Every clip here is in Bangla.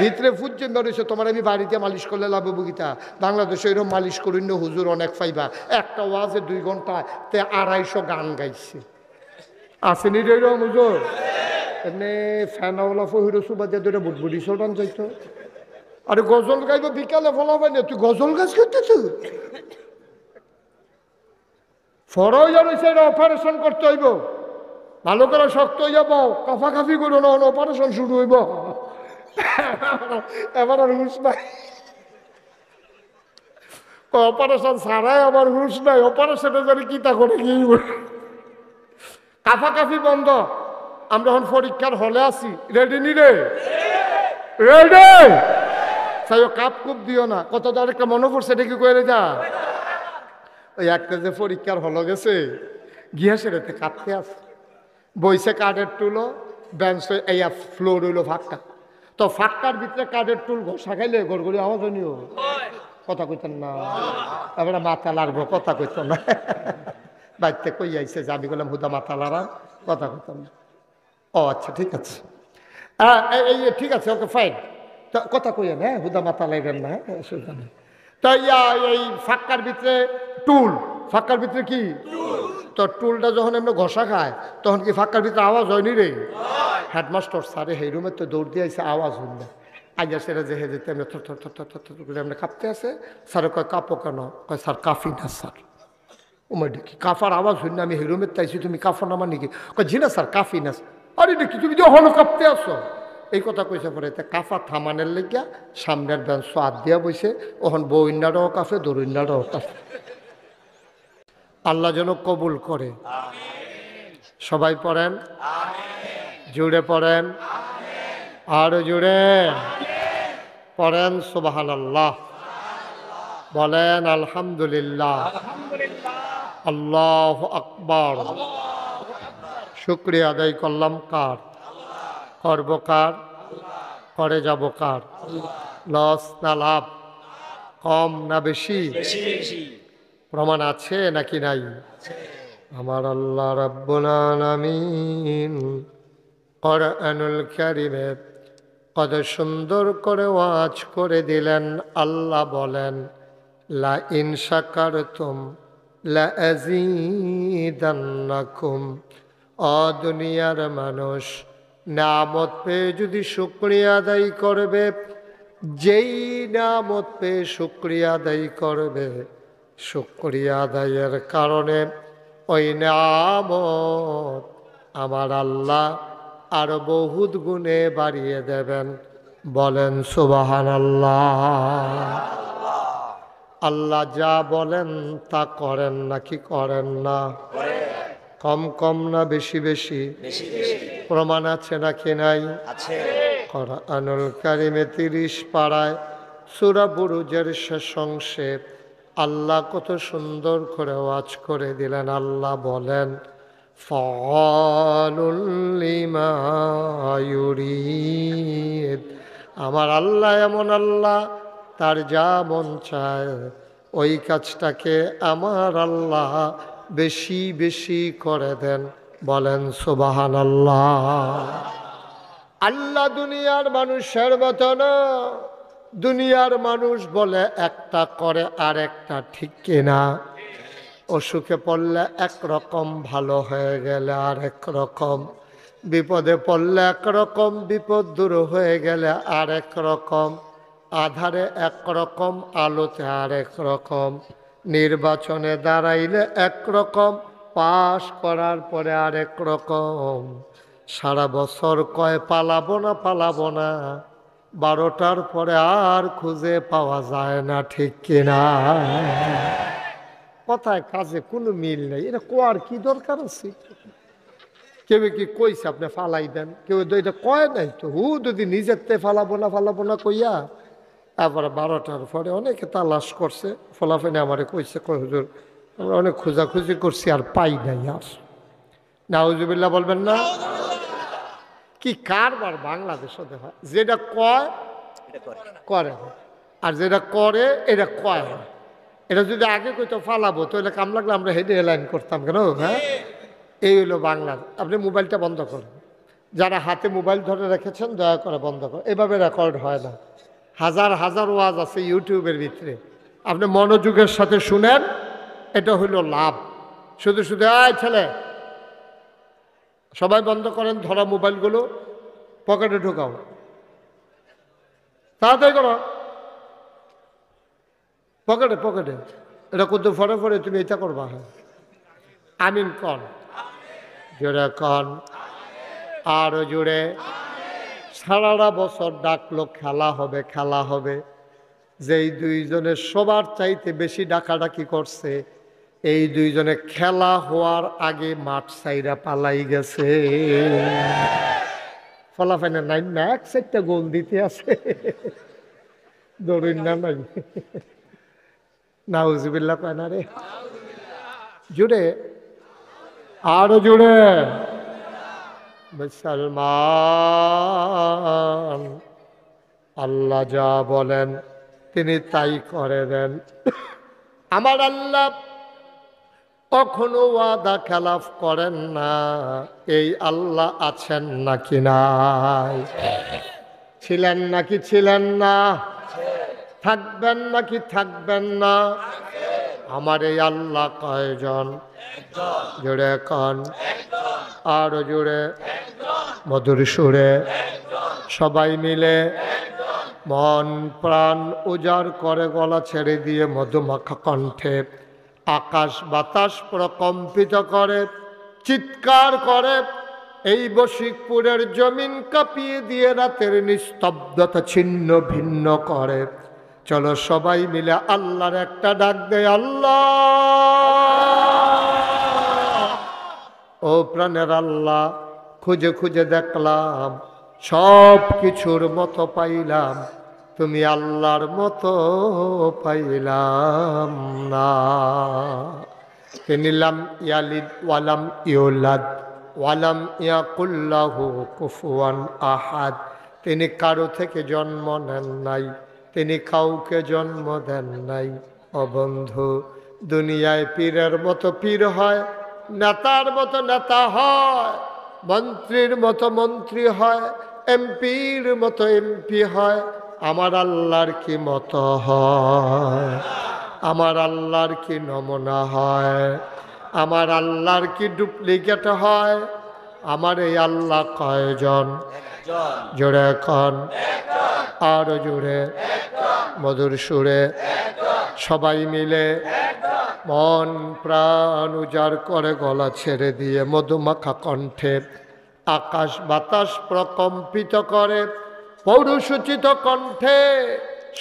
ভিতরে ফুটছে বেরোছে, তোমার আমি বাড়িতে মালিশ করলে লাভ বগিতা। বাংলাদেশে এরকম মালিশ করি না হুজুর অনেক পাইবা। একটা ওয়াজে 2 ঘন্টা তে 250 গান গাইছে। আসেনি রে এরকম হুজুর? এমনি ফ্যানাওয়ালা ফহির সুবাদে ধরে বুটবুটি সোটান চাইতো। আরে গজল গাইব বিকালে ফলাবে না, তুই গজল গাছ করতেছ? ফরজ রয়েছে, অপারেশন করতে হইব, ভালো করে শক্ত হয়ে যাব, কাফাকাফি করো না, অপারেশন শুরু হইব। এবার আর হুশ নাই, অপারেশন ছাড়াই আমার হুশ নাই, অপারেশনে জানি কি তা করে কি কাফাকাফি বন্ধ। আমরা এখন পরীক্ষার হলে আছি, রেডি নি রে? রেডি? তাই কাপ কুপ দিও না, কত তার একটা মনে পড়ছে দেখি করে যা। ওই একটা যে পরীক্ষার হলো গেছে গিয়া সেটাতে কাঁপতে আছে, বইছে কাঠের টুলো, বেঞ্চ এই ফ্লোর হইলো ফাঁকা, তো ফাঁকার ভিতরে কাঠের টুল ঘষা খাইলে গড়গড়ি আওয়াজ হইনিও, কথা কইতেন না, এবার মাথা লাগবো, কথা কইত না। বাড়িতে কই আইছে যে আমি বললাম হুদা মাথা লাড়াম, কথা কইতাম না। ও আচ্ছা ঠিক আছে, এই ঠিক আছে, ওকে ফাইন, কথা কইয়েন, হ্যাঁ হুদা মাথা লাইবেন না, হ্যাঁ অসুবিধা নেই। তো এই ফাঁকার ভিতরে টুল, ফাঁকার ভিতরে কি তো টুলটা যখন এমনি ঘষা খায় তখন কি ফাঁকার ভিতরে আওয়াজ হয়নি রে? হেডমাস্টার স্যারে সেই রুমে তো দৌড় দিয়ে আইসে, আওয়াজ হইল না। আইয়া সেটা যে হে যেতে এমনি থর থর থর থর থর করে এমনি কাঁপতে আছে। স্যারে কয় কাঁপো কেন? কয় স্যার কাফি না স্যার। ও মাই দেখি কাফার আওয়াজ হইল না, আমি হেরুমের তাইছি, তুমি কাফো না মানে কি? কয় জি না স্যার কাফি না। আরে দেখি তুমি যখন কাঁপতে আসো, এই কথা কইছে পরে কাফা থামানের লেগিয়া সামনের বেঞ্চ হাত দিয়া বইছে, ওখান বইন্ডারও কাফে দরুইন্ডারও কাফে। আল্লাহ যেন কবুল করে। সবাই পড়েন, জুড়ে পড়েন, আরো জুড়ে পড়েন সুবহানাল্লাহ, বলেন আলহামদুলিল্লাহ, আল্লাহু আকবার। শুকরিয়া আদায় করলাম কার? করব কার? করে যাব কার? লস না লাভ? কম না বেশি? প্রমাণ আছে নাকি নাই? আমার আল্লাহ রাব্বুল আলামিন কোরআনুল কারীমে কত সুন্দর করে ওয়াজ করে দিলেন। আল্লাহ বলেন লা ইন শাকারতুম লা আযীদান্নাকুম। ও দুনিয়ার মানুষ, নিয়ামত পেয়ে যদি শুকরিয়া আদায় করবে, যেই নিয়ামত পেয়ে শুকরিয়া আদায় করবে, শুকরিয়া আদায়ের কারণে ওই নিয়ামত আমার আল্লাহ আরো বহুত গুণে বাড়িয়ে দেবেন। বলেন সুবহানাল্লাহ। আল্লাহ যা বলেন তা করেন নাকি করেন না? কম কম না বেশি বেশি? প্রমাণ আছে নাকি নাই? কোরআনুল কারীমে 30 পারায় সূরা বুরুজের শেষ অংশে আল্লাহ কত সুন্দর করে ওয়াজ করে দিলেন। আল্লাহ বলেন ফাআলুল লিমা ইউরিদ। আমার আল্লাহ এমন আল্লাহ, তার যা মন চায় ওই কাজটাকে আমার আল্লাহ বেশি বেশি করে দেন। বলেন সুবহানাল্লাহ। আল্লাহ দুনিয়ার মানুষের মতো না। দুনিয়ার মানুষ বলে একটা করে আর একটা, ঠিক কিনা? অসুখে পড়লে একরকম, ভালো হয়ে গেলে আর এক রকম, বিপদে পড়লে একরকম, বিপদ দূর হয়ে গেলে আর এক রকম, আধারে একরকম, আলোতে আর এক রকম, নির্বাচনে দাঁড়াইলে একরকম, পাশ করার পরে আর এক রকম। সারা বছর কয় পালাবো না পালাবো না, 12টার পরে আর খুঁজে পাওয়া যায় না, ঠিক কিনা? কথায় কাজে কোনো মিল নেই। এটা কোয়ার কি দরকার আছে? কেউ কি কইছে আপনি ফালাই দেন? কেউ তো এটা কয় নাই তো। যদি নিজের তে ফালাবো না কইয়া, তারপরে 12টার পরে অনেকে তালাশ করছে, ফলাফেনে আমারে কইছে, কয় হুজুর আমরা অনেক খোঁজাখুঁজি করছি আর পাই নাই। আর নাউজুবিল্লাহ বলবেন না? কি কারবার বাংলাদেশে দেখা, যেটা কয় করে না, আর যেটা করে এটা কয় না। এটা যদি আগে কইতো ফালাবো, তাহলে কাম লাগলে আমরা হেডে লাইন করতাম কেন? হ্যাঁ, এই হইলো বাংলার। আপনি মোবাইলটা বন্ধ করেন, যারা হাতে মোবাইল ধরে রেখেছেন দয়া করে বন্ধ করো, এভাবে রেকর্ড হয় না। হাজার হাজার ওয়াজ আছে ইউটিউবের ভিতরে, আপনি মনোযোগের সাথে শুনেন, এটা হইল লাভ। শুধু শুধু আয় ছেলে সবাই বন্ধ করেন, ধরা মোবাইলগুলো পকেটে ঢোকাও, তাড়াতাড়ি করো, পকেটে পকেটে। এটা কত ফরে ফরে তুমি এটা করবা। হ্যাঁ আমিন কন, জোরে কন, আরো জোরে। সারাটা বছর ডাকলো খেলা হবে খেলা হবে, যেই দুইজনের সবার চাইতে বেশি ডাকাডাকি করছে এই দুইজনে খেলা হওয়ার আগে মাঠ সাইরা পালাই গেছে। ফলাফাইনে নাই না, এক সাইডটা গোল দিতে আছে, দৌড়িন না নাই। নাউজুবিল্লাহ কয় না রে, জুড়ে আরো জুড়ে। মুসলমান আল্লাহ যা বলেন তিনি তাই করে দেন। আমার আল্লাহ কখনো ওয়াদা খেলাফ করেন না। এই আল্লাহ আছেন নাকি নাই? ছিলেন নাকি ছিলেন না? থাকবেন নাকি থাকবেন না? আমার এই আল্লাহ কয়জন? জোরে কন, আরো জোরে, মধুর সুরে সবাই মিলে মন প্রাণ উজাড় করে গলা ছেড়ে দিয়ে মধুমাখা কণ্ঠে আকাশ বাতাস প্রকম্পিত করে চিৎকার করে এই বশিকপুরের জমিন কাঁপিয়ে দিয়ে রাতের নিস্তব্ধতা ছিন্ন ভিন্ন করে। চলো সবাই মিলে আল্লাহর একটা ডাক দেয়, আল্লাহ। ও প্রাণের আল্লাহ, খুঁজে খুঁজে দেখলাম সব কিছুর মতো পাইলাম, তুমি আল্লাহর মতো পাইলাম না। তিনি লাম ইয়ালিদ ওয়ালাম ইউলাদ ওয়ালাম ইয়াকুল্লাহু কুফুয়ান আহাদ। তিনি কারো থেকে জন্ম নেন নাই, তিনি কাউকে জন্ম দেন নাই। ও বন্ধু, দুনিয়ায় পীরের মতো পীর হয়, নেতার মতো নেতা হয়, মন্ত্রীর মতো মন্ত্রী হয়, এমপির মতো এমপি হয়। আমার আল্লাহর কি মতো হয়? আমার আল্লাহর কি নমুনা হয়? আমার আল্লাহর কি ডুপ্লিকেট হয়? আমার এই আল্লাহ কয়জন? জোরে কন, আরো জোরে, মধুর সুরে সবাই মিলে মন প্রাণ উজাড় করে গলা ছেড়ে দিয়ে মধুমাখা কণ্ঠে আকাশ বাতাস প্রকম্পিত করে পৌরুষোচিত কণ্ঠে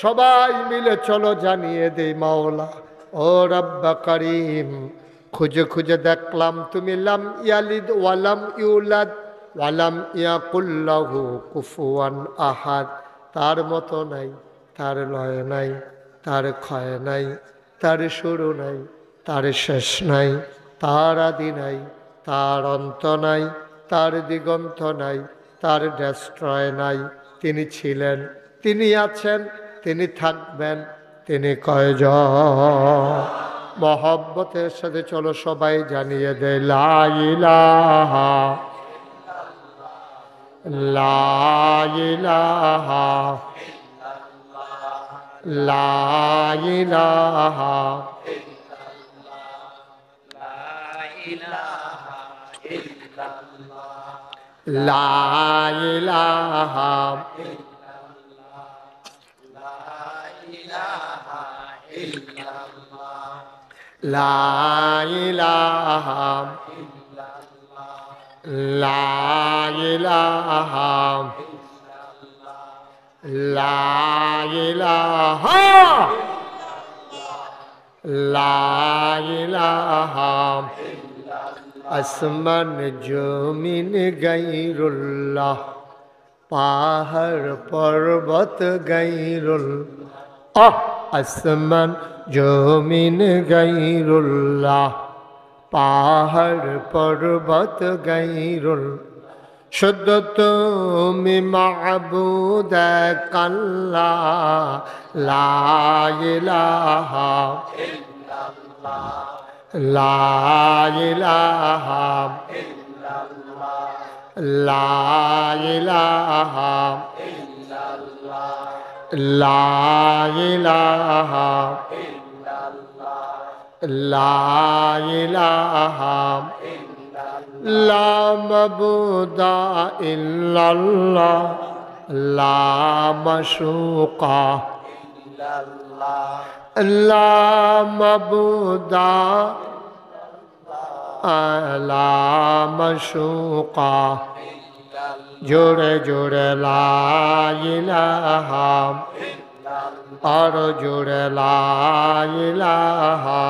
সবাই মিলে চলো জানিয়ে দেই, মাওলা ও রব্বা করিম, খুঁজে খুঁজে দেখলাম তুমি লাম ইয়ালিদ ওয়ালাম ইউলাদ ওয়ালাম ইয়াকুল্লাহু কুফুয়ান আহাদ। তার মতো নাই, তার লয় নাই, তার ক্ষয় নাই, তার শুরু নাই, তার শেষ নাই, তার আদি নাই, তার অন্ত নাই, তার দিগন্ত নাই, তার ডেস্ট্রয় নাই। তিনি ছিলেন, তিনি আছেন, তিনি থাকবেন, তিনি কয়জন? মহব্বতের সাথে চলো সবাই জানিয়ে দেয়, লা ইলাহা লা ইলাহা লা ইলাহা লা ইলাহা লা ইলাহা লা ইলাহা লা ইলাহা লা ইলাহা। আসমান জমিন গাইরুল্লাহ, পাহাড় পর্বত গাইরুল্লাহ। আসমান জমিন গাইরুল্লাহ, পাহাড় পর্বত গাইরুল্লাহ। শুদ্ধ তুমি মাবুদ আল্লাহ, লা ইলাহা লা ইলাহা লা ইলাহা লা ইলাহা লা ইলাহা লা মাবুদা ইল্লাল্লাহ লা মাশুকা লা মাবুদা লা মাশুকা জোরে জোরে লা ইলাহা আর জোরে লা ইলাহা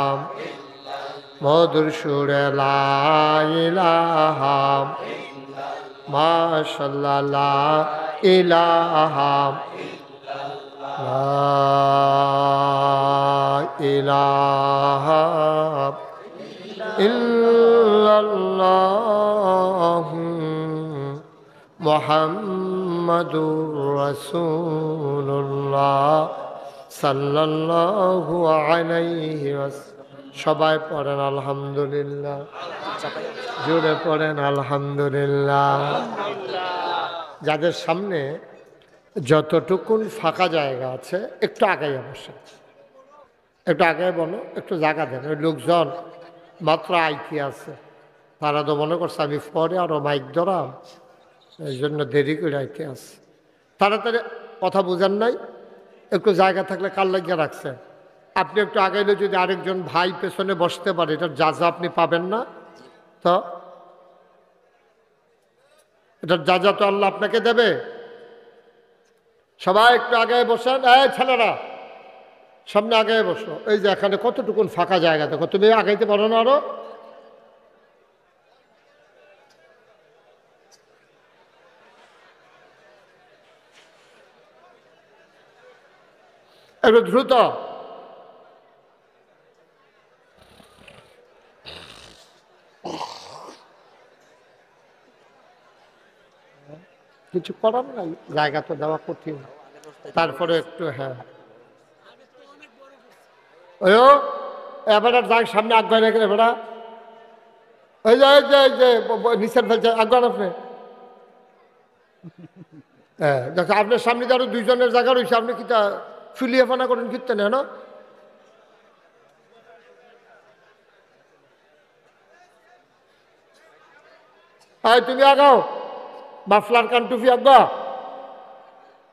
মধুর সুরে লা ইলাহা মাশাআল্লাহ লা ইলাহা লা ইলাহা ইল্লাল্লাহ মুহাম্মাদুর রাসূলুল্লাহ সাল্লাল্লাহু আলাইহি ওয়াসাল্লাম। সবাই পড়েন আলহামদুলিল্লাহ, জোরে পড়েন আলহামদুলিল্লাহ। যাদের সামনে যতটুকুন ফাঁকা জায়গা আছে একটু আগাইয়া বসে, একটু আগায় বলো, একটু জায়গা দেন। ওই লোকজন মাত্র আইতে আছে, তারা তো মনে করছে আমি পরে আরো মাইক ধরাম, এই জন্য দেরি করে আইতে আছে। তাড়াতাড়ি কথা বুঝেন নাই, একটু জায়গা থাকলে কার লাগিয়ে রাখছেন। আপনি একটু আগাইলে যদি আরেকজন ভাই পেছনে বসতে পারে, এটার যা আপনি পাবেন না। তো এটার যা তো আল্লাহ আপনাকে দেবে। সবাই একটু আগায় বসেন। এই ছেলেরা সামনে আগায় বসো। এই যে এখানে কতটুকুন ফাঁকা জায়গা দেখো, তুমি আগাইতে পারো না আরো? একটু দ্রুত। কিছু করার নাই, জায়গা তো দেওয়া কঠিন, তারপরে একটু হ্যাঁ ওইও এবার যাক সামনে আগ্রহ রেখে এবার ওই যে নিচের ফেলছে আগ্রহ আপনি। হ্যাঁ দেখো আপনার সামনে আরো দুইজনের জায়গা রয়েছে, আপনি কি তা ফুলিয়ে ফানা করেন কীর্তেন না? হ্যাঁ তুমি আগাও, মাফলার কান টুপি আগ্বা।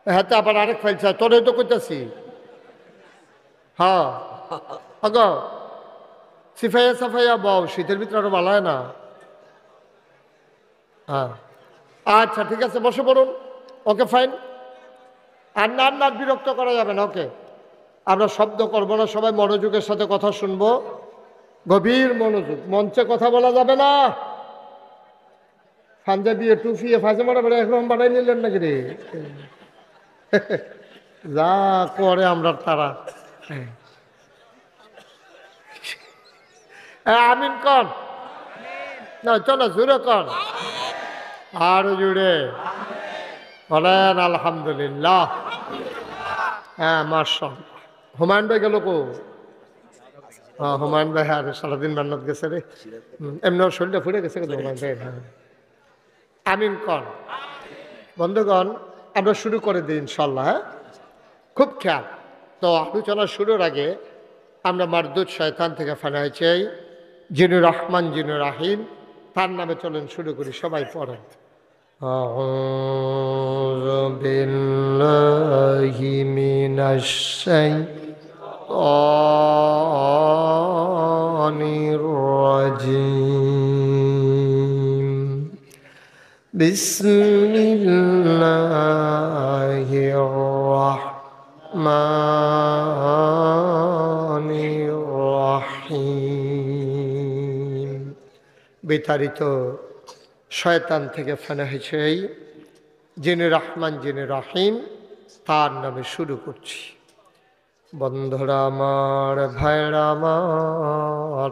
হ্যাঁ তো আবার আরেক ফেলছে, তোরে তো করতেছি। হ্যাঁ আগাও, সিফাইয়া সাফাইয়া বাও, শীতের ভিতরে আরো ভালো হয় না। হ্যাঁ আচ্ছা ঠিক আছে, বসে পড়ুন। Okay fine. আর না বিরক্ত করা যাবে না। ওকে, আমরা শব্দ করবো না, সবাই মনোযোগের সাথে কথা শুনবো, গভীর মনোযোগ। মঞ্চে কথা বলা যাবে না। পাঞ্জাবি টুফিয়ে ফাঁসে মারা বেড়ে একরকম বানাই নিলেন নাকি রে? যা করে আমরা তারা। আমিন কন না, চলো জোরে কন, আরো জুড়ে বলেন আলহামদুলিল্লাহ। হ্যাঁ মাশাআল্লাহ। হুমায়ুন ভাই গেল কো? হ্যাঁ হুমায়ুন ভাই আর সারাদিন মেহনত গেছে রে, এমনি শরীরটা ফুটে গেছে হুমায়ুন ভাই। হ্যাঁ আমিন কন। বন্ধুগণ আমরা শুরু করে দিই ইনশাল্লাহ। হ্যাঁ খুব খেয়াল। তো আলোচনা শুরুর আগে আমরা মারদুদ শয়তান থেকে ফানাই চাই, যিনি রহমান যিনি রাহিম, তার নামে চলেন শুরু করি। সবাই পড়েন। আউযু বিল্লাহি মিনাশ শাইতানির রাজিম। বিসমিল্লাহির রাহমানির রাহিম। বিতাড়িত শয়তান থেকে ফানা হয়েছে, যিনি রহমান যিনি রাহিম, তার নামে শুরু করছি। বন্ধুরা আমার, ভাইরা আমার,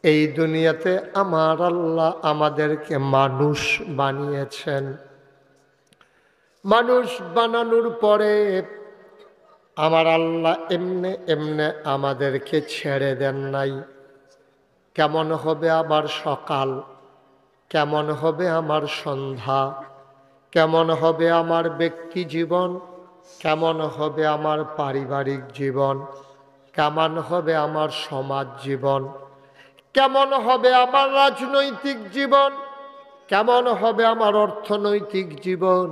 এই দুনিয়াতে আমার আল্লাহ আমাদেরকে মানুষ বানিয়েছেন। মানুষ বানানোর পরে আমার আল্লাহ এমনে এমনে আমাদেরকে ছেড়ে দেন নাই। কেমন হবে আবার সকাল, কেমন হবে আমার সন্ধ্যা, কেমন হবে আমার ব্যক্তি জীবন, কেমন হবে আমার পারিবারিক জীবন, কেমন হবে আমার সমাজ জীবন, কেমন হবে আমার রাজনৈতিক জীবন, কেমন হবে আমার অর্থনৈতিক জীবন,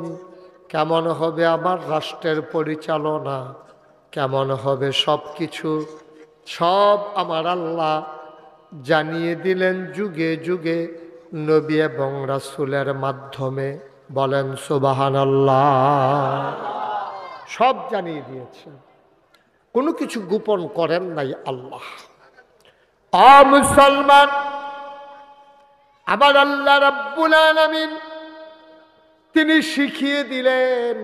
কেমন হবে আমার রাষ্ট্রের পরিচালনা, কেমন হবে সব কিছু, সব আমার আল্লাহ জানিয়ে দিলেন যুগে যুগে নবী এবং রাসূলের মাধ্যমে। বলেন সুবহানাল্লাহ। সব জানিয়ে দিয়েছেন, কোনো কিছু গোপন করেন নাই আল্লাহ। মুসলমান, আমার আল্লাহ রাব্বুল আলামিন তিনি শিখিয়ে দিলেন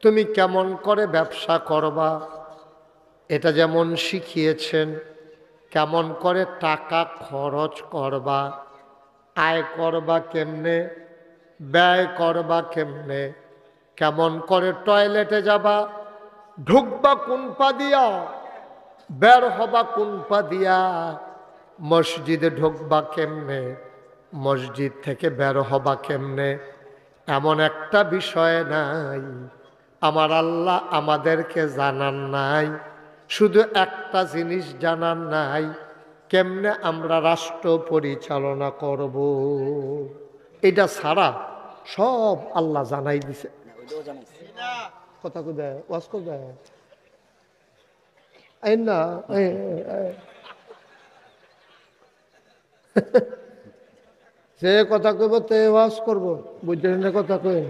তুমি কেমন করে ব্যবসা করবা, এটা যেমন শিখিয়েছেন কেমন করে টাকা খরচ করবা, আয় করবা কেমনে, ব্যয় করবা কেমনে, কেমন করে টয়লেটে যাবা, ঢুকবা কোন পা দিয়া, বের হবা কোন পা দিয়া, মসজিদে ঢুকবা কেমনে, মসজিদ থেকে বের হবা কেমনে, এমন একটা বিষয় নাই আমার আল্লাহ আমাদেরকে জানান নাই। শুধু একটা জিনিস জানান নাই, কেমনে আমরা রাষ্ট্র পরিচালনা করব। এটা ছাড়া সব আল্লাহ জানাই দিছে। কথা কো দেয়, ওয়াজ কো দেয়, এই না সে কথা কইব তে ওয়াজ করবো, বুঝলেন না কথা কই।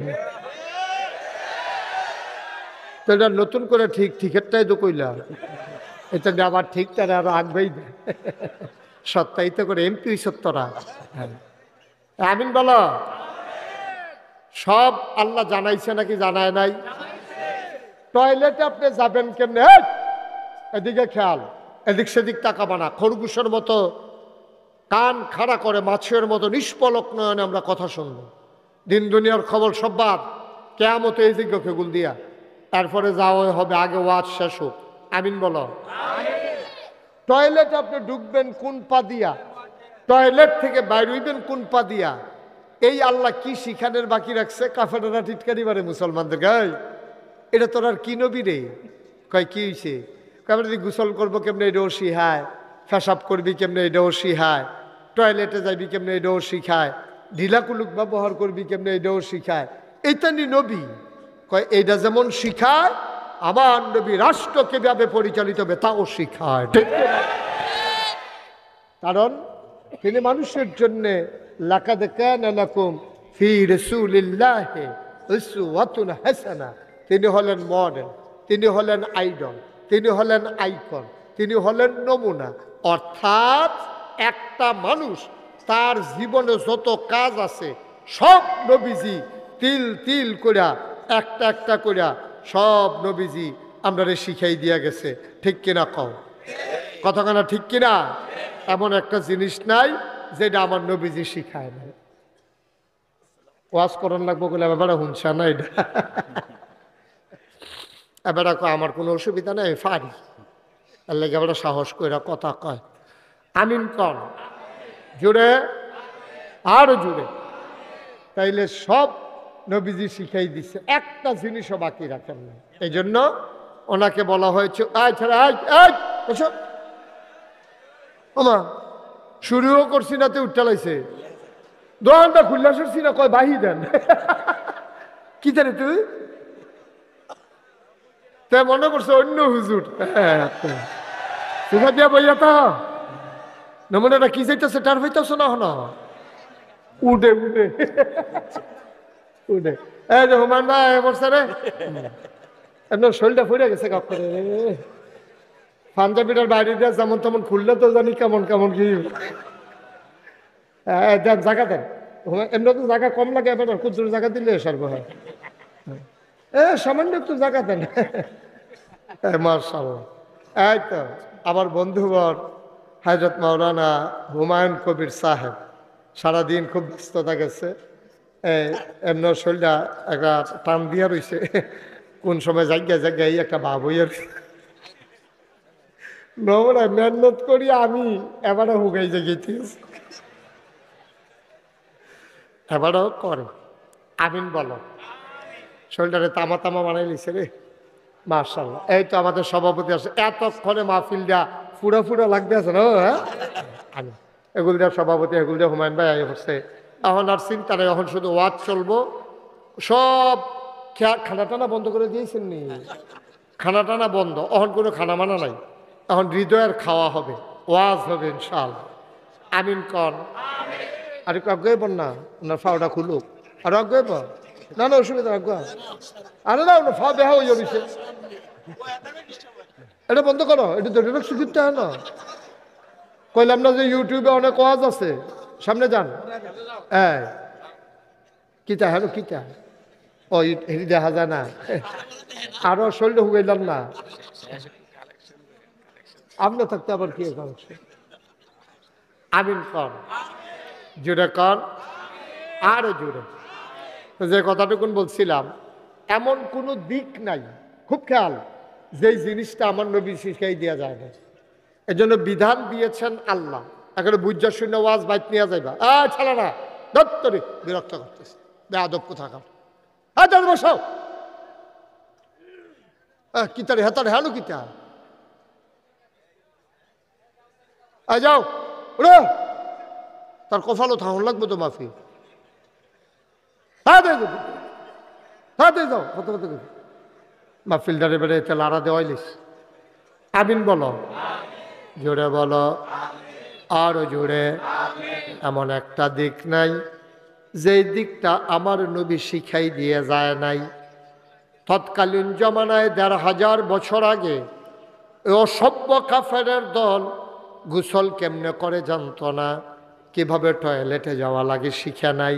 তো এটা নতুন করে ঠিক ঠিকেরটাই তো কইলাম, এটা আবার ঠিক তারা আরো আগবেই দেয় সত্যায়িত করে এমপি সত্যরা। আমিন বলো। সব আল্লাহ জানাইছে নাকি জানায় নাই? টয়লেটে আপনি যাবেন কেমনে, এদিকে খেয়াল, এদিক সেদিক তাকাবা না, খরগোশের মতো কান খাড়া করে মাছের মতো নিষ্পলক নয়নে আমরা কথা শুনব। দিন দুনিয়ার খবর সব বাদ, কেয়ামতে এই যোগ্য খেগুল দিয়া তারপরে যাওয়া হবে, আগে ওয়াজ শেষ হোক। আমিন বলো। টয়লেটে আপনি ঢুকবেন কোন পা দিয়া, টয়লেট থেকে বাইর হইবেন কোন পা দিয়া, এই আল্লাহ কি শিখানের বাকি রাখছে? কাফেররা টিটকারি বারে মুসলমানদের গায়ে, এটা তোর আর কি নবী রে? কয় কি হয়েছে? কাফের গোসল করবো কেমনে এটাও শিখায়, পেশাব করবি কেমনে এটাও শিখায়, টয়লেটে যাবি কেমনে এটাও শিখায়, ঢিলা কুলুক ব্যবহার করবি কেমনে এটাও শিখায়। এইটা নি নবী? কয় এইটা যেমন শিখায়, আমার নবী রাষ্ট্র কিভাবে পরিচালিত হবে তাও শিখায়। কারণ তিনি মানুষের জন্য লাকাদ কানা লাকুম ফি রাসূলিল্লাহি উসওয়াতুন হাসানা, তিনি হলেন মডেল, তিনি হলেন আইডল, তিনি হলেন আইকন, তিনি হলেন নমুনা। অর্থাৎ একটা মানুষ তার জীবনে যত কাজ আছে সব নবীজি তিল তিল কইরা একটা একটা কইরা সব নবীজি আমরা শিখাই দিয়া গেছে। ঠিক কিনা কও? কথা কানা ঠিক কিনা? এমন একটা জিনিস নাই যেটা আমার নবীজি শিখায় না। ওয়াজ করন লাগবো বলে এবার হুনসা না, এটা এবার আমার কোনো অসুবিধা নেই, আমি পারি, এর লেগে এবার সাহস কইরা কথা কয়। আমিন কন জুড়ে, আরো জুড়ে। তাইলে সব নবীজি শিখাই দিচ্ছে, একটা জিনিসও বাকি রাখেন না। এই জন্য ওনাকে বলা হয়েছে ওমা শুরুও করছি না, তো উঠালাইছে দোকানটা খুললা সরছি না, কয় বাহি দেন কি জানি তুই তাই মনে করছে অন্য হুজুর। দিয়া বইয়া তা নমুনাটা কি যাইতেছে টার হইতেছ না হন উডে উডে উডে। এই যে হুমান ভাই বলছে রে, এমন শরীরটা ফুরে গেছে কাপ করে, পাঞ্জাবিটার বাইরে দিয়ে যেমন তেমন খুললে তো জানি কেমন কেমন কি। দেন জায়গা দেন, এমনি তো জায়গা কম লাগে, এবার কুচুর জায়গা দিলে সর্ব হয়। সামান্য একটু জায়গা দেন। মাশাআল্লাহ। এই তো আমার বন্ধুবর হযরত মাওলানা হুমায়ুন কবির সাহেব সারাদিন খুব ব্যস্ততা গেছে, এমন শরীরটা একটা টান দিয়া রয়েছে, কোন সময় জায়গায় জায়গায় একটা ভাব হইয়া নমরা মেহনত করি আমি এবারে হুগাই জায়গাতে এবারও করে। আমিন বলো। শরীরটারে তামা তামা বানাই লিছে রে, মাশাআল্লাহ। এই তো আমাদের সভাপতি আছে, এতক্ষণে মাহফিলটা ফুরা ফুরা লাগতে আছে না? হ্যাঁ, আমি এগুলদার সভাপতি, এগুলদার হুমায়ুন ভাই আই হচ্ছে। এখন আর চিন্তা নেই, এখন শুধু ওয়াজ চলবো। সব খানা টানা বন্ধ করে দিয়েছেন নি? খানা টানা বন্ধ, এখন কোনো খানা মানা নাই। এখন হৃদয়ের খাওয়া হবে, ওয়াজ হবে ইনশাআল্লাহ। আমিন কন। আর একটু আগ্রহ পর না, ওনার ফাওটা খুলুক। আর আগ্রহ পর না, না অসুবিধা আগ্রহ। আরে না, ওনার ফা বেহা হয়ে যাবে। এটা বন্ধ করো, এটা তো সুযোগটা হয় না। কইলাম না যে ইউটিউবে অনেক ওয়াজ আছে, সামনে যান। হ্যাঁ, কিতা হ্যালো কিতা, ও হেরি দেখা যায় না। আরো শরীরটা হুগাইলাম না, আমরা থাকতে আবার কি আমিন কর, জুড়ে কর, আরো জুড়ে। যে কথাটুকুন বলছিলাম, এমন কোনো দিক নাই, খুব খেয়াল, যেই জিনিসটা আমার নবী শিখাই দেওয়া যায় না। এজন্য বিধান দিয়েছেন আল্লাহ। এখন বুঝা শূন্য ওয়াজ বাইক নিয়ে যাইবা, ছাড়া না দত্তরে বিরক্ত করতেছে, বেয়াদব কোথাকার। বসাও কিতারে হেতারে হ্যালো কিতা, যাও ওরে, তার কফালো থাকুন লাগবে তো মাফি। যাও কত কত মাহফিলদারে বেড়ে এতে লাড়া দেওয়াইলিস। আমিন বলো, জোরে বলো, আরো জোরে। এমন একটা দিক নাই যেই দিকটা আমার নবী শিখাই দিয়ে যায় নাই। তৎকালীন জমানায় ১৫০০ বছর আগে অসভ্য কাফেরের দল গোসল কেমনে করে জানতো না, কিভাবে টয়লেটে যাওয়া লাগে শিখে নাই,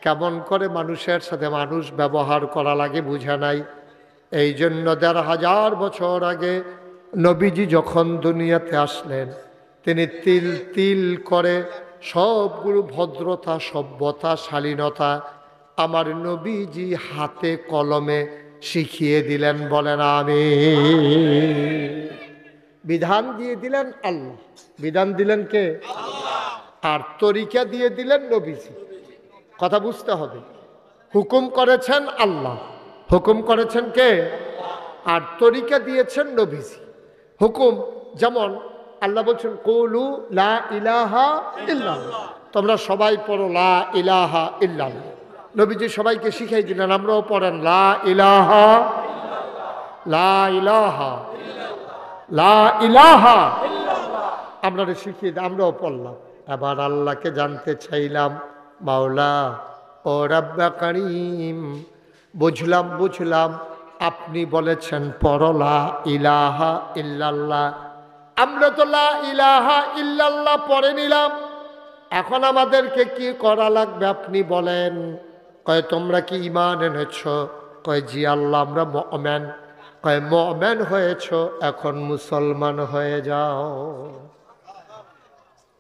কেমন করে মানুষের সাথে মানুষ ব্যবহার করা লাগে বুঝে নাই। এই জন্য ১৫০০ বছর আগে নবীজি যখন দুনিয়াতে আসলেন, তিনি তিল তিল করে সবগুলো ভদ্রতা, সভ্যতা, শালীনতা আমার নবীজি হাতে কলমে শিখিয়ে দিলেন। বলেন আমিন। বিধান দিয়ে দিলেন আল্লাহ, বিধান দিলেন কে? আর তরিকা দিয়ে দিলেন নবীজি। কথা বুঝতে হবে, হুকুম করেছেন আল্লাহ, হুকুম করেছেন কে? আর তরিকা দিয়েছেন নবীজি। হুকুম যেমন আল্লাহ বলছেন কুলু লা ইলাহা ইল্লাল্লাহ, তোমরা সবাই পড়ো লা ইলাহা ইল্লাল্লাহ। নবীজি সবাইকে শিখাই দিলেন, আমরাও পড়েন লা ইলাহা, লা ইলাহা, লা ইলাহা। আপনারা শিখিয়ে দিই, আমরাও পড়লাম। এবার আল্লাহকে জানতে চাইলাম, মাওলা ও রাব্বা কারীম, বুঝলাম আপনি বলেছেন পড়ো লা ইলাহা ইল্লাল্লাহ। আমরা তো লা ইলাহা ইল্লাল্লাহ পড়ে নিলাম, এখন আমাদেরকে কি করা লাগবে আপনি বলেন। কয় তোমরা কি ঈমান এনেছ? কয় জি আল্লাহ আমরা মুমিন। কয় মুমিন হয়েছ, এখন মুসলমান হয়ে যাও।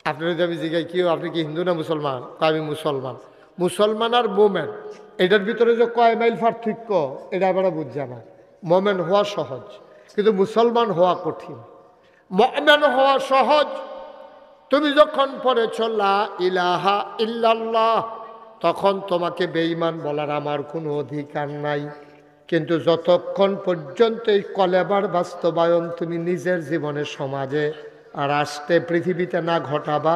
আপনার যদি আমি জিজ্ঞাসা কি আপনি কি হিন্দু না মুসলমান? আমি মুসলমান। মুসলমান আর মোমেন এটার ভিতরে যে কয় মাইল পার্থক্য, এটা আমরা বুঝছে না। মোমেন হওয়া সহজ, কিন্তু মুসলমান হওয়া কঠিন। মুমিন হওয়া সহজ, তুমি যখন পড়েছ লা ইলাহা ইল্লাল্লাহ, তখন তোমাকে বেঈমান বলার আমার কোনো অধিকার নাই। কিন্তু যতক্ষণ পর্যন্ত এই কলেমার বাস্তবায়ন তুমি নিজের জীবনে, সমাজে আর রাষ্ট্রে, পৃথিবীতে না ঘটাবা,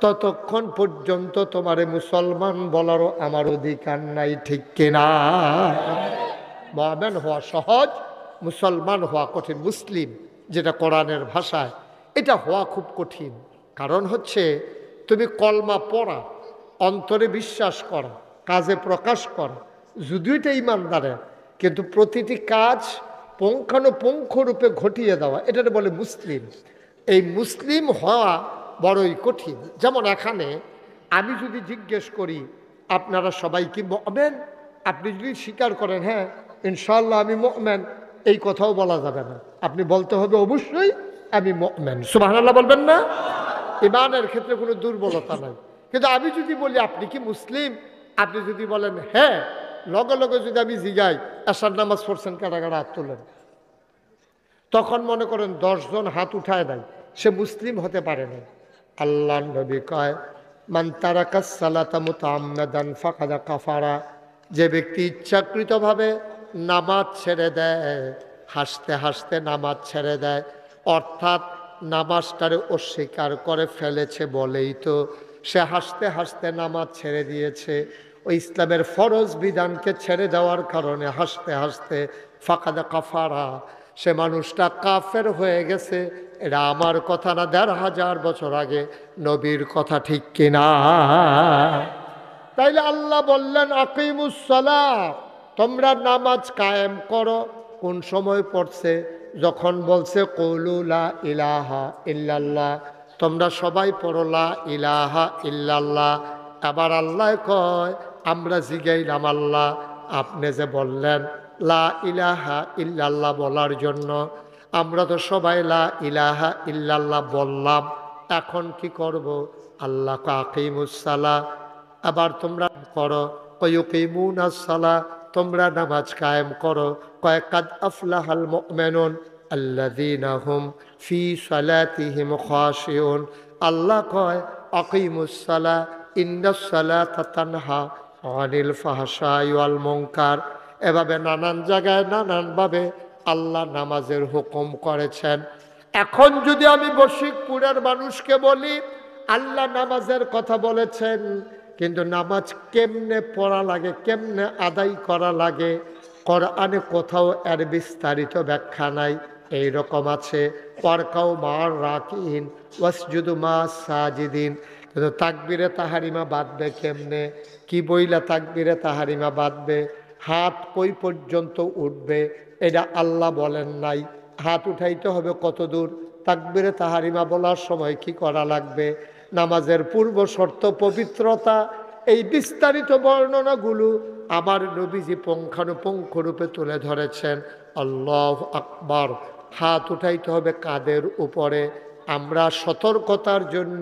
ততক্ষণ পর্যন্ত তোমারে মুসলমান বলারও আমার অধিকার নাই। ঠিক কিনা? মুমিন হওয়া সহজ, মুসলমান হওয়া কঠিন। মুসলিম যেটা কোরআনের ভাষায়, এটা হওয়া খুব কঠিন। কারণ হচ্ছে তুমি কলমা পড়া, অন্তরে বিশ্বাস করা, কাজে প্রকাশ করা, যদিও এটা ইমানদারের, কিন্তু প্রতিটি কাজ পুঙ্খানুপুঙ্খ রূপে ঘটিয়ে দেওয়া, এটাকে বলে মুসলিম। এই মুসলিম হওয়া বড়ই কঠিন। যেমন এখানে আমি যদি জিজ্ঞেস করি আপনারা সবাই কি মুমিন, আপনি যদি স্বীকার করেন হ্যাঁ ইনশাআল্লাহ আমি মুমিন, এই কথাও বলা যাবে না। আপনি বলতে হবে অবশ্যই আমি মুমিন। সুবহানাল্লাহ বলবেন না? ঈমানের ক্ষেত্রে কোনো দুর্বলতা নাই। কিন্তু আমি যদি বলি আপনি কি মুসলিম, আপনি যদি বলেন হ্যাঁ, লগে লগে যদি আমি জিগাই এশার নামাজ পড়ছেন, কাটা কাটা হাত তোলেন, তখন মনে করেন 10 জন হাত উঠায় দেয়, সে মুসলিম হতে পারে না। আল্লাহ নবী কয় মান তারাকাস সালাতা মুতাআম্মাদান ফাকাদ কাফারা, যে ব্যক্তি ইচ্ছাকৃতভাবে নামাজ ছেড়ে দেয়, হাসতে হাসতে নামাজ ছেড়ে দেয়, অর্থাৎ নামাজটারে অস্বীকার করে ফেলেছে বলেই তো সে হাসতে হাসতে নামাজ ছেড়ে দিয়েছে। ওই ইসলামের ফরজ বিধানকে ছেড়ে দেওয়ার কারণে হাসতে হাসতে ফাকাদ কাফারা, সে মানুষটা কাফের হয়ে গেছে। এটা আমার কথা না, ১৫০০ বছর আগে নবীর কথা, ঠিক কিনা? তাইলে আল্লাহ বললেন আকিমুস সালাহ, তোমরা নামাজ কায়েম করো। কোন সময় পড়ছে? যখন বলছে কৌলু লা ইলাহা ইল্লাল্লাহ, তোমরা সবাই পড়ো লা ইলাহা ইল্লাল্লাহ। আবার আল্লাহ কয়, আমরা জিগাইলাম আল্লাহ আপনি যে বললেন লা ইলাহা ইল্লাল্লাহ বলার জন্য, আমরা তো সবাই লা ইলাহা ইল্লাল্লাহ বললাম, এখন কি করব? আল্লাহ আকিমুস সালাহ, আবার তোমরা করো। কয়ুকিমুনাস সালাহ, তোমরা নামাজ কায়েম করো। কয় কাদ আফলাহাল মুমিনুন আল্লাযীনা হুম ফি সালাতিহিম খাশিউন। আল্লাহ কয় আকিমুস সালাহ ইন্নাস সালাতা তানহা আনিল ফাহশাই ওয়াল মুনকার। এভাবে নানান জায়গায় নানানভাবে আল্লাহ নামাজের হুকুম করেছেন। এখন যদি আমি বশিকপুরের মানুষকে বলি আল্লাহ নামাজের কথা বলেছেন, কিন্তু নামাজ কেমনে পড়া লাগে, কেমনে আদায় করা লাগে, কোরআনে কোথাও এর বিস্তারিত ব্যাখ্যা নাই। এই রকম আছে ওয়ারকাউ মার রাকিন ওয়াসজুদু মা সাজিদিন, কিন্তু তাকবীরে তাহারিমা বাঁধবে কেমনে? কি বইলা তাকবীরে তাহারিমা বাঁধবে? হাত কই পর্যন্ত উঠবে এটা আল্লাহ বলেন নাই। হাত উঠাইতে হবে কত দূর? তাকবীরে তাহারিমা বলার সময় কি করা লাগবে? নামাজের পূর্ব শর্ত পবিত্রতা, এই বিস্তারিত বর্ণনাগুলো আমার নবীজি পুঙ্খানুপুঙ্খরূপে তুলে ধরেছেন। আল্লাহু আকবার। হাত উঠাইতে হবে কাঁধের উপরে। আমরা সতর্কতার জন্য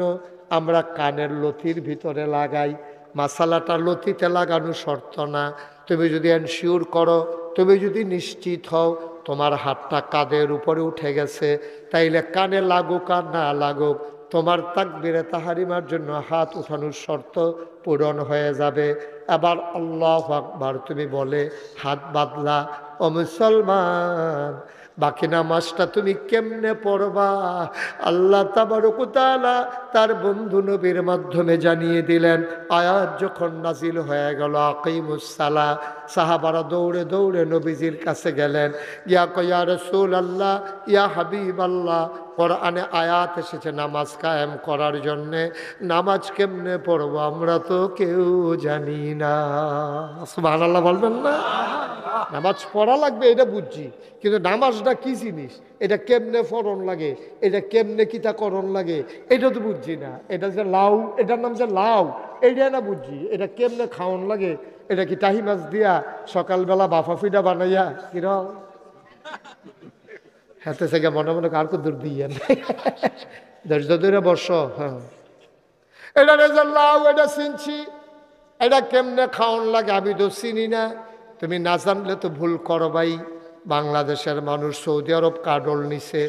আমরা কানের লতির ভিতরে লাগাই। মাসালাটা লতিতে লাগানো শর্ত না। তুমি যদি এনশিওর করো, তুমি যদি নিশ্চিত হও তোমার হাতটা কাঁধের উপরে উঠে গেছে, তাইলে কানে লাগুক আর না লাগুক, তোমার তাকবীরে তাহারিমার জন্য হাত উঠানোর শর্ত পূরণ হয়ে যাবে। আবার আল্লাহু আকবার তুমি বলে হাত বাঁধলা। ও মুসলমান, বাকি নামাজটা তুমি কেমনে পড়বা? আল্লাহ তাবারক ওয়া তাআলা তার বন্ধু নবীর মাধ্যমে জানিয়ে দিলেন। আয়াত যখন নাজিল হয়ে গেল আকিমুস সালাহ, সাহাবারা দৌড়ে দৌড়ে নবীজির কাছে গেলেন। ইয়া রাসূলুল্লাহ, ইয়া হাবিবাল্লাহ, কোরআনে আয়াত এসেছে নামাজ কায়েম করার জন্যে, নামাজ কেমনে পড়বো আমরা তো কেউ জানি না। সুবহানাল্লাহ বলবেন না? নামাজ পড়া লাগবে এটা বুঝছি, কিন্তু নামাজটা কি জিনিস, এটা কেমনে ফরন লাগে, এটা কেমনে কিতা করণ লাগে, এটা তো বুঝছি না। এটা যে লাউ, এটার নাম যে লাউ, এইটা না বুঝছি। এটা কেমনে খাওয়ান লাগে, এটা কি টাহি মাছ দিয়া সকালবেলা বাফা ফিডা বানাইয়া কিরম হাতে থেকে মনে মনে কার দূর দিয়ে ধৈর্য ধরে বর্ষ। হ্যাঁ, এটা যে লাউ, এটা চিনছি, এটা কেমনে খাওয়ান লাগে আমি তো চিনি না। তুমি না জানলে তো ভুল করো ভাই। বাংলাদেশের মানুষ সৌদি আরব কাডল নিছে,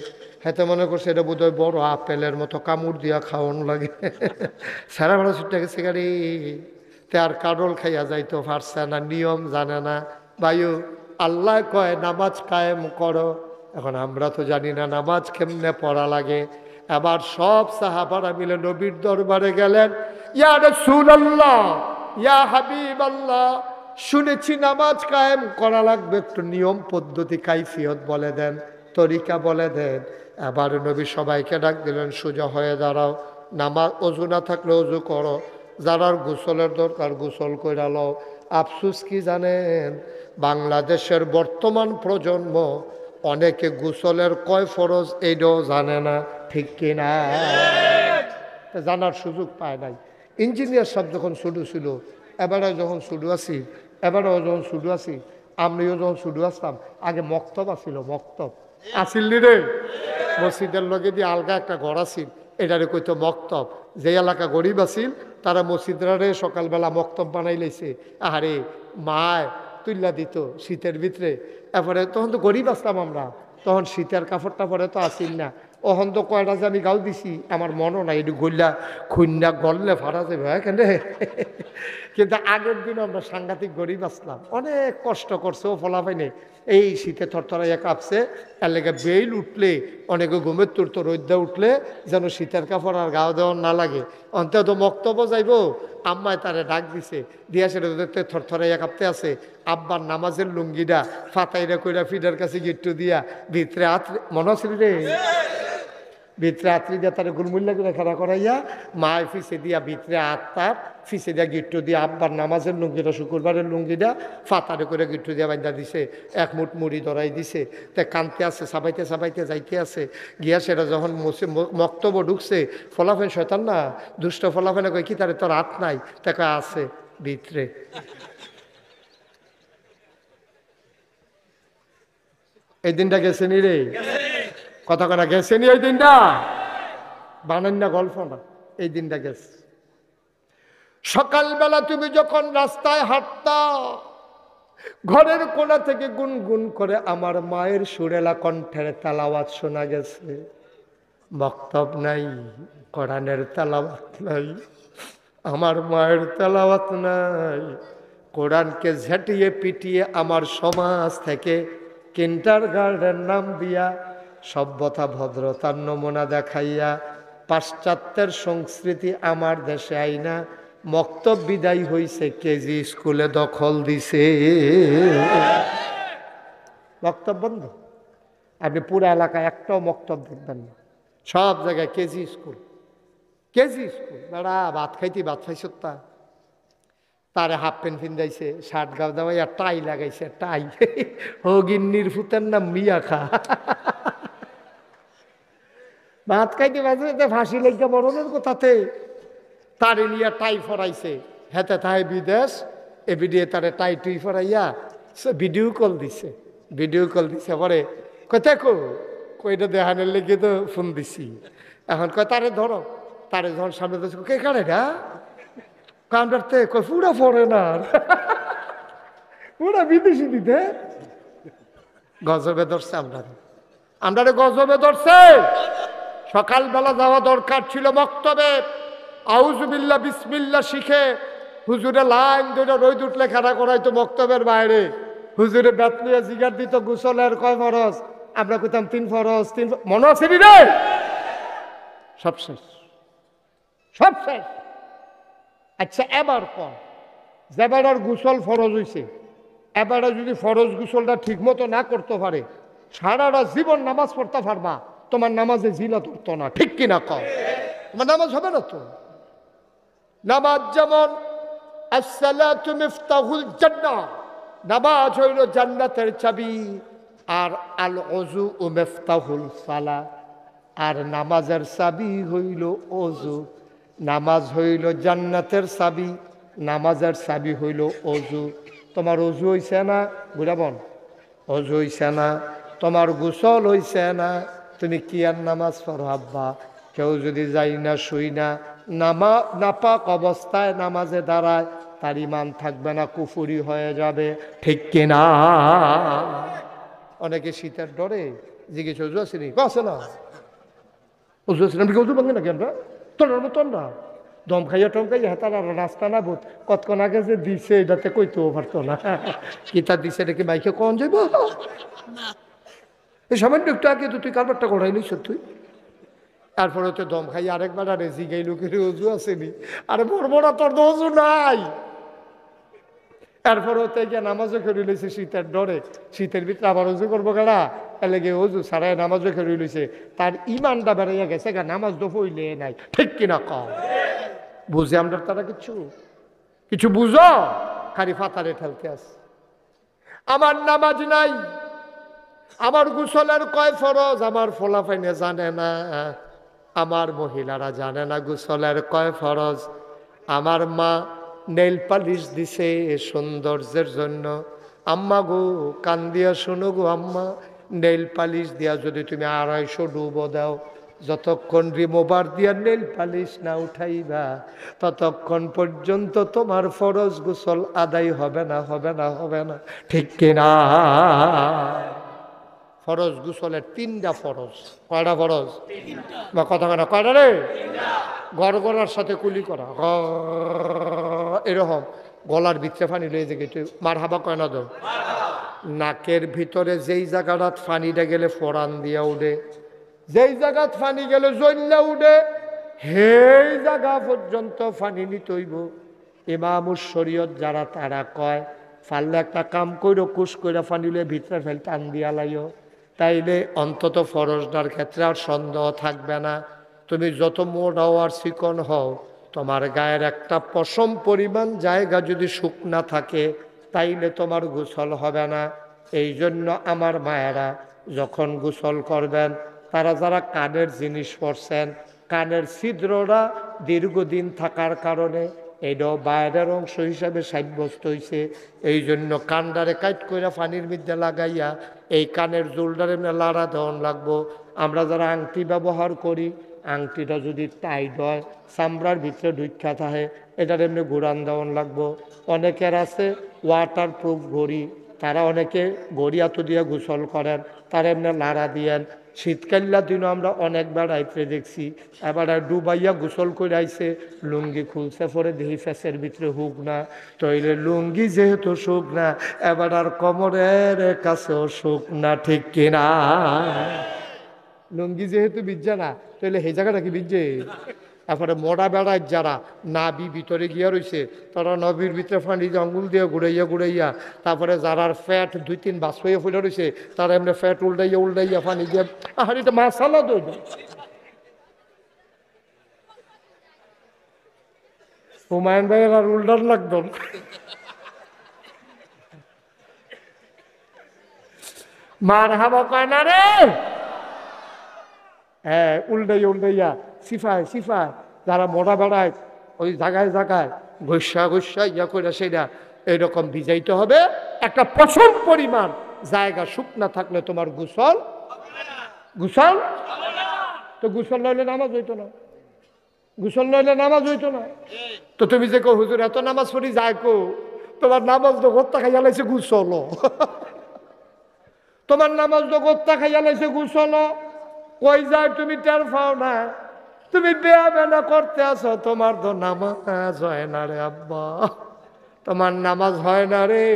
হেতে মনে করছে এটা বোধহয় বড় আপেলের মতো কামড় দিয়া খাওয়ান লাগে। সারা বেলা ছুটে গেছে গাড়ি, তে আর কাডল খাইয়া যাইতো পারছে না, নিয়ম জানে না। ভাইও আল্লাহ কয় নামাজ কায়েম করো। এখন আমরা তো জানি না নামাজ কেমনে পড়া লাগে। আবার সব সাহাবারা মিলে নবীর দরবারে গেলেন। ইয়া রাসূলুল্লাহ, ইয়া হাবিবাল্লাহ, শুনেছি নামাজ কায়েম করা লাগবে, একটু নিয়ম পদ্ধতি কাইফিয়ত বলে দেন, তরিকা বলে দেন। আবার নবী সবাইকে ডাক দিলেন, সোজা হয়ে দাঁড়াও, নামাজ অজু না থাকলে অজু করো, যারার গোসলের দরকার গোসল কইরা লও। আফসুস কি জানেন, বাংলাদেশের বর্তমান প্রজন্ম অনেকে গোসলের কয় ফরজ এইটাও জানে না, ঠিক কিনা? জানার সুযোগ পায় নাই। ইঞ্জিনিয়ার সব যখন শুরু ছিল, এবারে যখন শুরু আছি, আমিও যখন শুরু আসতাম, আগে মক্তব আসিল, মক্তব আসিল রে, মসজিদের লগে দিয়ে আলগা একটা ঘর আসিল, এটারে কইতো মক্তব। যে এলাকা গরিব আসিল তারা মসজিদরে সকালবেলা মক্তব বানাই লাইছে। আরে মায় তুল্লা দিত শীতের ভিতরে। এরপরে তখন তো গরিব আসতাম আমরা, তখন শীতের কাপড়টা পরে তো আসিল না, অহন তো কয়টা যে আমি গাল দিছি আমার মনও নাই, একটু গল্লা খুন্যা গললে ফারা যাবে কেন। কিন্তু আগের দিন আমরা সাংঘাতিক গরিব আসলাম, অনেক কষ্ট করছে ও ফলাফাইনে, এই শীতে থরথরাইয়া কাঁপছে। এর লেগে বেইল উঠলে অনেকে ঘুমের তুরতো রোদ্দা উঠলে যেন শীতের কাপড় আর গাও দেওয়ার না লাগে। অন্তত বক্তব্য যাইব, আম্মায় তারে ডাক দিছে, দিয়া সেটা দেখতে থরথরাইয়া কাঁপতে আছে। আব্বার নামাজের লুঙ্গিটা ফাতাইরা কইরা ফিডার কাছে গিট্টু দিয়া ভিতরে মনে আছিল রে, ভিতরে আত্রি দিয়া তার গুলমুল্লা করে খাড়া করাইয়া মায়ের ফিসে দিয়া ভিতরে আত্মার ফিসে দিয়া গিট্টু দিয়া আব্বার নামাজের লুঙ্গিটা শুক্রবারের লুঙ্গিটা ফাতারে করে গিট্টু দিয়া বান্ধা দিছে, এক মুঠ মুড়ি ধরাই দিছে। তে কানতে আছে, সাবাইতে সাবাইতে যাইতে আছে। গিয়া সেটা যখন মক্তব্য ঢুকছে, ফলাফেন শয়তান না দুষ্ট ফলাফেনে কয় কি তারে তোর হাত নাই, তাকে আছে ভিতরে। এই দিনটা গেছে নি রে, কথা কথা গেছে নি, এই দিনটা বানান না গল্প না, এই দিনটা গেছে। সকালবেলা তুমি যখন রাস্তায় হাঁটতা, ঘরের কোণা থেকে গুনগুন করে আমার মায়ের সুরেলা কণ্ঠের তেলাওয়াত শোনা গেছে। বক্তব্য নাই, কোরআনের তেলাওয়াত নাই, আমার মায়ের তেলাওয়াত নাই। কোরআনকে ঝেঁটিয়ে পিটিয়ে আমার সমাজ থেকে কিন্ডারগার্টেন নাম দিয়া সভ্যতা ভদ্রতার নমুনা দেখাইয়া পাশ্চাত্যের সংস্কৃতি আমার দেশে আইনা মক্তব বিদায় হইছে, কেজি স্কুলে দখল দিছে। মক্তব বন্ধ, আপনি পুরো এলাকায় একটাও মক্তব দেখবেন না, সব জায়গায় কেজি স্কুল, কেজি স্কুল। বেড়া ভাত খাইতে ভাত খাইছ, তারে হাফ প্যান্ট ফিন্দাইছে, শার্ট গাও দাওয়াইয়া টাই লাগাইছে, টাই। ও গিন্নির ফুতের নাম মিয়া খা। ভাত খাইতে বাজে ফাঁসি লেগে মরণের কথাতে তারে নিয়ে টাই ফরাইছে। হেতে তাই বিদেশ এবিডিয়ে তারে টাই টুই ফরাইয়া ভিডিও কল দিছে, ভিডিও কল দিছে। পরে কোথায় কইটা দেখানোর লেগে তো ফোন দিছি। এখন কয় তারে ধরো, তারে যখন সামনে দিচ্ছে কে কারে না কান্ডারতে কয় পুরা ফরেনার, পুরা বিদেশি দিতে। গজবে ধরছে আমরা গজবে ধরছে। সকালবেলা যাওয়া দরকার ছিল মক্তবে, আউযুবিল্লাহ বিসমিল্লাহ শিখে হুজুরে লাইন ধরে রোদ উঠলে খাড়া করাইতো মক্তবের বাইরে। হুজুরে বেতলিয়া জিগার দিত গোসলের কয় ফরজ, আমরা কইতাম 3 ফরজ। 3 মনে আছে রে? সব শেষ, সব শেষ। আচ্ছা এবার কর, যেবার আর গোসল ফরজ হইছে, এবারে যদি ফরজ গোসলটা ঠিক মতো না করতে পারে, সারাটা জীবন নামাজ পড়তে পারবা, তোমার নামাজে জিনা ধরতো না, ঠিক কিনা কও? তোমার নামাজ হবে না তো। নামাজ যেমন আসসালাতু মিফতাহুল জান্নাহ, নামাজ হইল জান্নাতের চাবি, আর আল ওযু মিফতাহুল সালাহ, আর নামাজের চাবি হইল ওযু। নামাজ হইল জান্নাতের চাবি, নামাজের চাবি হইল ওযু। তোমার ওযু হইছে না বুড়াবন? ওযু হইছে না, তোমার গোসল হইছে না, তুমি কি আর নামাজ পড়ো আব্বা? কেউ যদি যাই না শুই না নাপাক অবস্থায় নামাজে দাঁড়ায়, তার ইমান থাকবে না, কুফুরি হয়ে যাবে, ঠিক কিনা? অনেকে শীতের ডরে জিজ্ঞেস ওযু আসেনি, আছে না ওযু আছে না, ওযু ভাঙে নাকি আমরা তোর মতন না দম খাইয়া টম খাইয়া হেতার আর রাস্তা না বোধ কতক্ষণ আগে যে দিছে এটাতে কইতেও পারতো না। কি তার দিছে এটা কি মাইকে কন যাইব? এই সামান্য একটু আগে তো তুই কারবারটা করাই নিস তুই। তারপরে তো দম খাই আরেকবার আরে জিগাই লোকের ওযু আসেনি, আরে বড় তোর তো ওযু নাই। এরপরে হতে গিয়ে নামাজও খেয়ে লইছে শীতের ডরে, শীতের ভিতরে আবার ওযু করবো কেনা, এলাকে ওযু সারাই নামাজও খেয়ে লইছে, তার ইমানটা বেড়াইয়া গেছে, নামাজ তো হইলে নাই, ঠিক কিনা কম? বুঝে আমরা তারা কিছু বুঝো, খালি ফাতারে ঠেলতে আস। আমার নামাজ নাই, আমার গোসলের কয় ফরজ আমার ফলাফাইনে জানে না, আমার মহিলারা জানে না গোসলের কয় ফরজ। আমার মা নেইল পালিশ দিছে সৌন্দর্যের জন্য, আম্মা গো কান দিয়া শোনো গো আম্মা, নেইল পালিশ দিয়া যদি তুমি 250 ডুবো দাও, যতক্ষণ রিমোভার দিয়া নেইল পালিশ না উঠাইবা ততক্ষণ পর্যন্ত তোমার ফরজ গোসল আদায় হবে না, হবে না, হবে না, ঠিক কিনা? ফরজ গোসলের 3টা ফরজ। কয়টা ফরজ? বা কথা কথা কয়টা রে? গড়গড়ার সাথে কুলি করা এরকম গলার ভিতরে পানি লয়ে যে গেছে মার হাবা কয় না তো। নাকের ভিতরে যেই জায়গাটাত পানিটা গেলে ফোড়ান দিয়া উঠে, যেই জায়গাত পানি গেলে জ্বললা উঠে, সেই জায়গা পর্যন্ত পানি নিতে হইব। ইমামুস শরীয়ত যারা তারা কয় ফাললে একটা কাম কইরো কুশ কইরা পানি লয়ে ভিতরে ফেল টান দিয়া লাইও, তাইলে অন্তত ফরজদার ক্ষেত্রে আর সন্দেহ থাকবে না। তুমি যত মোটা আর চিকন হও, তোমার গায়ের একটা পশম পরিমাণ জায়গা যদি শুকনা থাকে তাইলে তোমার গোসল হবে না। এই জন্য আমার মায়েরা যখন গোসল করবেন, তারা যারা কানের জিনিস পরছেন, কানের ছিদ্রটা দীর্ঘদিন থাকার কারণে এটাও বাইরের অংশ হিসাবে সাব্যস্ত হয়েছে। এই জন্য কানডারে কাইট কইরা পানির মধ্যে লাগাইয়া এই কানের জোলডারে লাড়া দেওয়ান লাগবো। আমরা যারা আংটি ব্যবহার করি, আংটিটা যদি টাইট হয়, চামড়ার ভিতরে ঢুকা থাকে, এটার এমনি ঘুরান দেওয়ান লাগবো। অনেকের আছে ওয়াটার প্রুফ ঘড়ি, তারা অনেকে ঘড়ি এত দিয়ে গোসল করেন, তারা এমনি লাড়া দিয়েন। শীতকাল্লা দিনও আমরা অনেক বেড়াইতে দেখছি, এবার ডুবাইয়া গোসল করে আইছে, লুঙ্গি খুলছে পরে দেখি ফেসের ভিতরে হুক না, তইলে লুঙ্গি যেহেতু শুক না, এবার আর কোমরের কাছেও শুক না, ঠিক কিনা? লুঙ্গি যেহেতু বিজ্জা না, তাহলে সেই জায়গাটা কি বিজ্জে? তারপরে মোড়া বেড়ায় যারা নাবি ভিতরে গিয়া রয়েছে, তারা নবীর ভিতরে ফাঁড়ি আঙ্গুল দিয়ে ঘুরাইয়া ঘুরাইয়া, তারপরে যারার ফ্যাট 2-3 বাস হয়ে ফুলে রয়েছে, তারা এমনি ফ্যাট উল্টাইয়া উল্টাইয়া ফানি দিয়ে আর এটা মাসালা দই হুমায়ুন ভাইয়ের আর উল্টার লাগতো মার হাবা কয় না রে। হ্যাঁ, উল্টাইয়া উল্টাইয়া সিফায় সিফায় যারা মোটা বেড়ায় ওই জায়গায় জায়গায় ঘষা ঘষা ইয়া করে সেটা এইরকম ভিজাইতে হবে। একটা পশম পরিমাণ জায়গা শুকনা থাকলে তোমার গোসল গোসল তো গোসল নইলে নামাজ হইতো না, গোসল নইলে নামাজ হইতো না। তো তুমি যে কো হুজুর এত নামাজ পড়ি যায় কো, তোমার নামাজ তো গত্তা খাইয়া লাইছে গোসল, তোমার নামাজ তো গত্তা খাইয়া লাইছে গোসল, কই যায় তুমি টের পাও না। তুমি বেয়া বেলা করতে আসো, তোমার তো নামাজ হয় না রে আব্বা, তোমার নামাজ হয় না রে।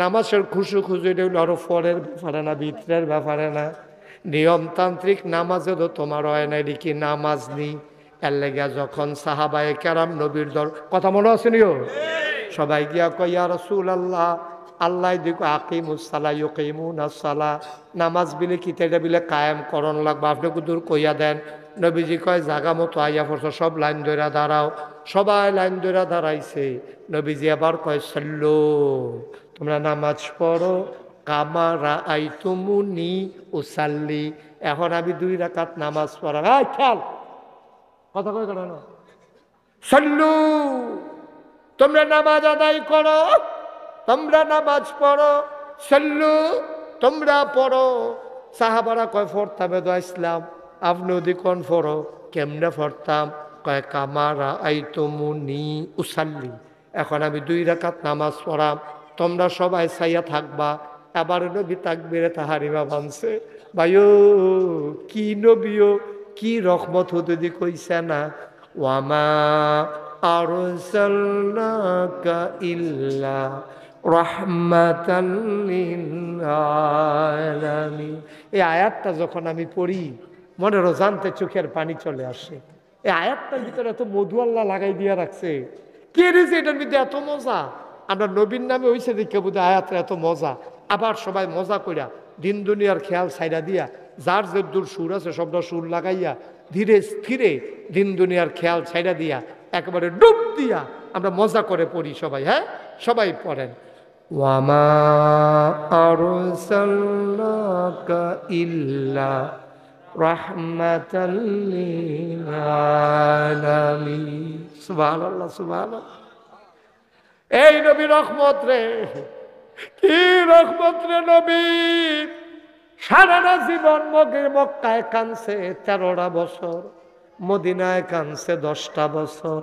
নামাজের খুশু খুশু এটা আরো পরের ব্যাপারে না, ভিতরের ব্যাপারে না। নিয়মতান্ত্রিক নামাজে তো তোমার হয় না, এটি কি নামাজ নেই। এর লেগা যখন সাহাবায়ে কেরাম নবীর দর কথা মনে আছে নিও, সবাই গিয়া কয় ইয়া রাসূলুল্লাহ, আল্লাহ দেখো আকিমুসসালাহ ইউকিমুনাস-সালাহ, নামাজ বিলে কিতাটা বিলে কায়েম করণ লাগবে, আপনি কুদুর কইয়া দেন। নবীজি কয় জাগা মতো আইয়া পড়ছো, সব লাইন ধরে দাঁড়াও। সবাই লাইন ধরে দাঁড়াইছে। নবীজি আবার কয় সাল্লু, তোমরা নামাজ পড়ো কামা রাআইতুমুনি উসাল্লি। এখন আমি 2 রাকাত নামাজ পড়াম। খেয়াল কথা কয় কেন? সাল্লু, তোমরা নামাজ আদায় করো, তোমরা নামাজ পড়ো। সাল্লু, তোমরা পড়ো। সাহাবারা কয় পড়তাম এদো ইসলাম, আপনি ওদি কোন পড়ো, কেমনে পড়তাম? কয় কামা রাআইতুমুনি উসাল্লি। এখন আমি 2 রাকাত নামাজ পড়াম, তোমরা সবাই চাইয়া থাকবা। আবার নবী তাকবীরে তাহারিমা বানছে। ভাইও কি নবীও কি রহমত হতে দি কইছে না, ওয়ামা আরসালনাকা ইল্লা রাহমাতাল লিল আলামিন। এই আয়াতটা যখন আমি পড়ি, মনের জানতে চোখের পানি চলে আসে। এই আয়াতটার ভিতরে এত মধু আল্লাহ লাগাই দিয়া রাখছে, কে রেছে এটার মধ্যে এত মজা। আমরা নবীর নামে হইছে দেখে বুঝে আয়াতটা এত মজা। আবার সবাই মজা কইরা দিন দুনিয়ার খেয়াল ছাইরা দিয়া, যার যে দূর সুর আছে সবটা সুর লাগাইয়া ধীরে স্থিরে দিন দুনিয়ার খেয়াল ছাইরা দিয়া একেবারে ডুব দিয়া আমরা মজা করে পড়ি সবাই। হ্যাঁ, সবাই পড়েন। ওয়ামা আরসালনাকা ইল্লা রাহমাতাল লিল আলামিন। সুবহানাল্লাহ, সুবহানাল্লাহ। এই নবী রহমত রে, কি রহমত রে নবী। সারাটা জীবন মক্কায় কানছে 13টা বছর, মদিনায় কানছে 10টা বছর।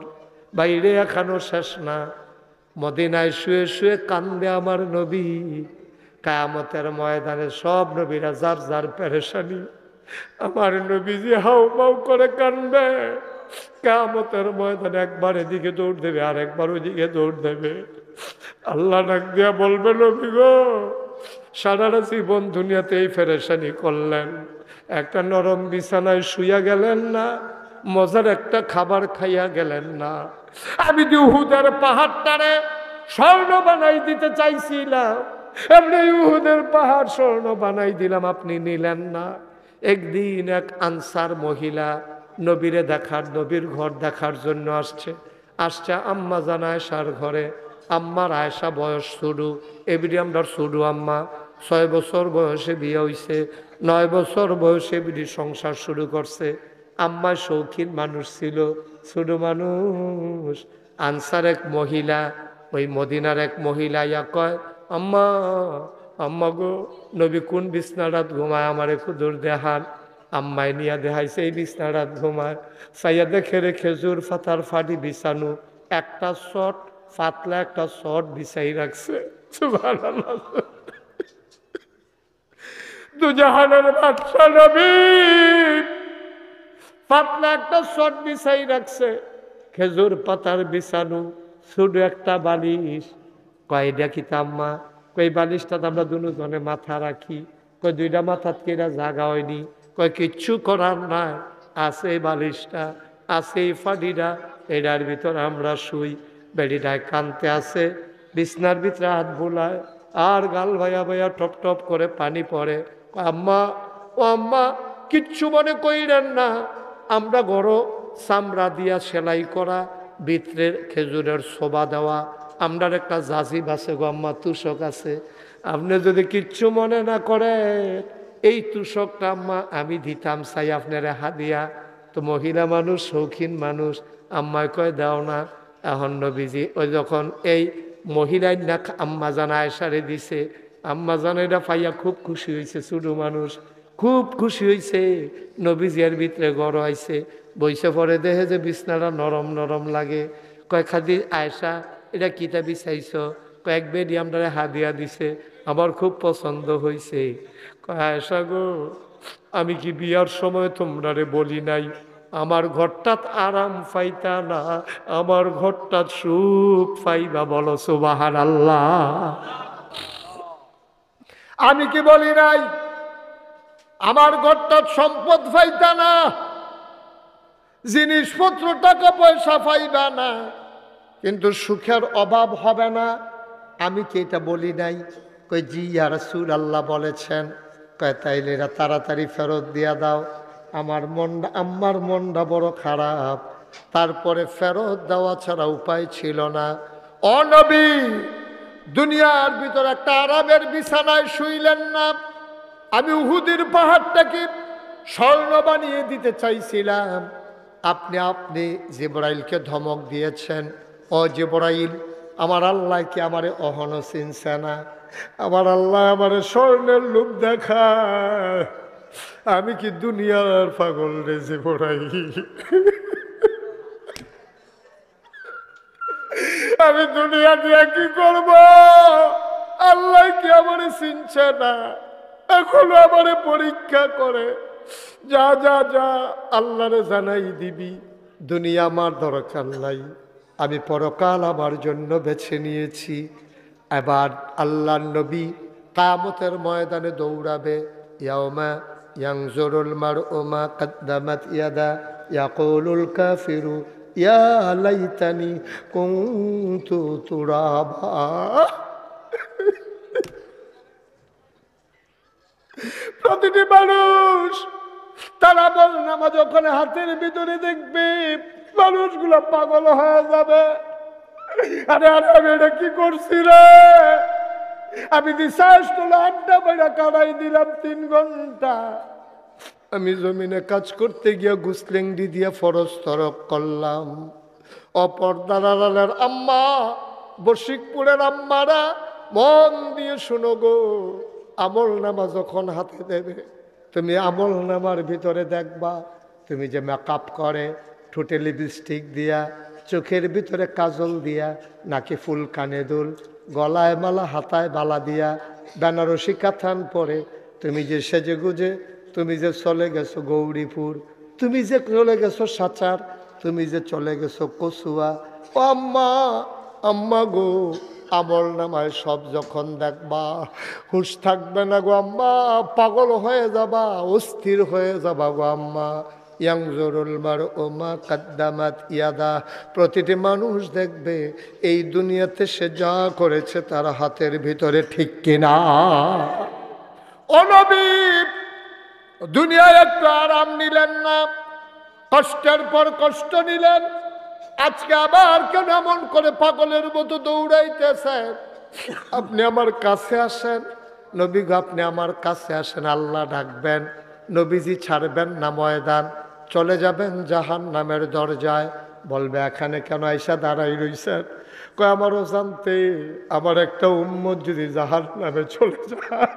বাইরে এখনো শেষ না, মদিনায় শুয়ে শুয়ে কান্দে আমার নবী। কিয়ামতের ময়দানে সব নবীরা যার যার পেরেশানি, আমার নবীজি হাউ মাউ করে কানবে। কিয়ামতের ময়দানে একবার এদিকে দৌড় দেবে, আর একবার ওইদিকে দৌড় দেবে। আল্লাহ ডাক দিয়া বলবে, নবী গো, সারাটা জীবন দুনিয়াতে এই পেরেশানি করলেন, একটা নরম বিছানায় শুইয়া গেলেন না, মজার একটা খাবার খাইয়া গেলেন না। আমি যে উহুদের পাহাড়টারে স্বর্ণ বানাই দিতে চাইছিলাম, এমনি উহুদের পাহাড় স্বর্ণ বানাই দিলাম, আপনি নিলেন না। একদিন এক আনসার মহিলা নবীরে দেখার, নবীর ঘর দেখার জন্য আসছে আম্মা জান আয়েশার ঘরে। আম্মার আয়েশা বয়স শুরু, এবিডি আমরা শুরু আম্মা 6 বছর বয়সে বিয়ে হইছে, 9 বছর বয়সে বিডি সংসার শুরু করছে। আম্মা শৌখিন মানুষ ছিল, ছোট মানুষ। আনসার এক মহিলা, ওই মদিনার এক মহিলা ইয়া কয়, আম্মা আম্মা গো, নবী কোন বিছনারাত ঘুমায় আমারে খুদুর দেখান। আম্মাই নিয়া দেখাইছে এই বিছনারাত ঘুমায়। চাইয়া দেখে রে খেজুর ফাতার ফাটি বিছানো, একটা শট পাতলা একটা শট বিছাই রাখছে। সুবহানাল্লাহ। দুজাহানের বাদশা নবী পাতলা একটা শট বিছাই রাখছে, খেজুর পাতার বিছানো, ছোট একটা বালিশ। কয়টা কি তাম্মা? কই বালিশটা আমরা দুজনে মাথা রাখি। কই 2টা মাথাত কেরা জাগা হয়নি। কয় কিচ্ছু করার নাই, আছে এই বালিশটা, আছে এই ফাডিটা, এটার ভিতর আমরা শুই। বেডিটায় কানতে আছে, বিছনার ভিতরে হাত বোলায়, আর গাল ভাইয়া ভাইয়া টপ টপ করে পানি পড়ে। আম্মা ও আম্মা, কিচ্ছু মনে কইরেন না, আমরা গড় চামড়া দিয়া সেলাই করা, ভিতরের খেজুরের শোভা দেওয়া, আমরার একটা জাজিব আছে গো আম্মা, তুষক আছে। আপনি যদি কিচ্ছু মনে না করে, এই তুষকটা আম্মা আমি দিতাম চাই আপনারা হাদিয়া। তো মহিলা মানুষ, শৌখিন মানুষ, আম্মায় কয় দাও না। এখন নবীজি ওই যখন এই মহিলাই না আম্মা জান আয়েশারে দিছে, আম্মা জান এটা পাইয়া খুব খুশি হয়েছে, ছোট মানুষ খুব খুশি হয়েছে। নবীজি এর ভিতরে গড় আইছে, বইসে পরে দেখে যে বিছনাটা নরম নরম লাগে। কয় খাদি আয়েশা, এটা কিতা বিছাইছ? কয়েক বেডি আমরা হাদিয়া দিছে, আমার খুব পছন্দ হয়েছে। কয় আয়েশা গো, আমি কি বিয়ার সময় তোমরারে বলি নাই আমার ঘরটাত আরাম পাইতা না, আমার ঘরটাত সুখ পাইবা? বলো সুবহানাল্লাহ। আমি কি বলি নাই আমার ঘরটাত সম্পদ পাইতা না, জিনিসপত্র টাকা পয়সা পাইবা না, কিন্তু সুখের অভাব হবে না? আমি কি এটা বলি নাই? কই জি ইয়া রাসূলুল্লাহ বলেছেন। কয় তাইলে এরা তাড়াতাড়ি ফেরত দিয়া দাও, আমার মনটা, আম্মার মনটা বড় খারাপ। তারপরে ফেরত দেওয়া ছাড়া উপায় ছিল না। ও নবী, দুনিয়ার ভিতর একটা আরামের বিছানায় শুইলেন না। আমি উহুদের পাহাড়টাকে স্বর্ণ বানিয়ে দিতে চাইছিলাম, আপনি জিবরাইলকে ধমক দিয়েছেন, ও জিবরাইল, আমার আল্লাহ কি আমারে অহনো চিনছে না? আমার আল্লাহ আমারে স্বর্ণের লোভ দেখায়। আমি কি দুনিয়ার পাগল রে জিবরাইল? আমি দুনিয়া দিয়ে কি করব? আল্লাহ কি আমারে চিনছে না? এখনো আমারে পরীক্ষা করে। যা যা যা আল্লাহরে জানাই দিবি, দুনিয়া আমার দরকার নাই, আমি পরকাল আমার জন্য বেছে নিয়েছি। এবার আল্লাহর নবী কিয়ামতের ময়দানে দৌড়াবে। ইয়াউমা ইয়ানজুরুল মারউ মা কদ্দামাত ইয়াদা ইয়াকুলুল কাফিরু ইয়া লাইতানি কুনতু তুরাবা। প্রতিটি মানুষ তারা বল নামাজ ওখানে হাতের ভিতরে দেখবে, মানুষগুলো পাগল হয়ে যাবে। আরে আরে আমি এটা কি করছি রে? আমি নিঃশ্বাস তোলা আড্ডা বেড়া কাটাই দিলাম 3 ঘন্টা। আমি জমিনে কাজ করতে গিয়া গুসলেংডি দিয়া ফরজ তরক করলাম। অপর্দার আড়ালের আম্মা, বশিকপুরের আম্মারা মন দিয়ে শোনো গো, আমল নামা যখন হাতে দেবে, তুমি আমল নামার ভিতরে দেখবা তুমি যে মেকআপ করে, ঠোঁটে লিপস্টিক দিয়া, চোখের ভিতরে কাজল দিয়া, নাকি ফুল কানে দুল, গলায় মালা হাতায় বালা দিয়া বেনারসি কাথান পরে তুমি যে সেজে গুজে তুমি যে চলে গেছো গৌরীপুর, তুমি যে চলে গেছো সাচার, তুমি যে চলে গেছো কচুয়া, ও আম্মা আম্মা গো, আমল নামায় সব যখন দেখবা হুঁশ থাকবে না গো আম্মা, পাগল হয়ে যাবা, অস্থির হয়ে যাবা গো আম্মা। ইয়াংজুরুল মারউ মা কাদ্দামাত ইয়াদা, প্রতিটি মানুষ দেখবে এই দুনিয়াতে সে যা করেছে তার হাতের ভিতরে, ঠিক কিনা? ও নবী, দুনিয়ায় একটু আরাম নিলেন না, কষ্টের পর কষ্ট নিলেন, আজকে আবার কেন এমন করে পাগলের মতো দৌড়াইতেছেন? আপনি আমার কাছে আসেন নবী গো, আপনি আমার কাছে আসেন, আল্লাহ ডাকবেন, নবীজি ছাড়বেন না ময়দান, চলে যাবেন জাহান্নামের দরজায়। বলবে এখানে কেন আইসা দাঁড়াই রইছেন? কয় আমারও জানতে, আমার একটা উম্মত যদি জাহান্নামে চলে যায়,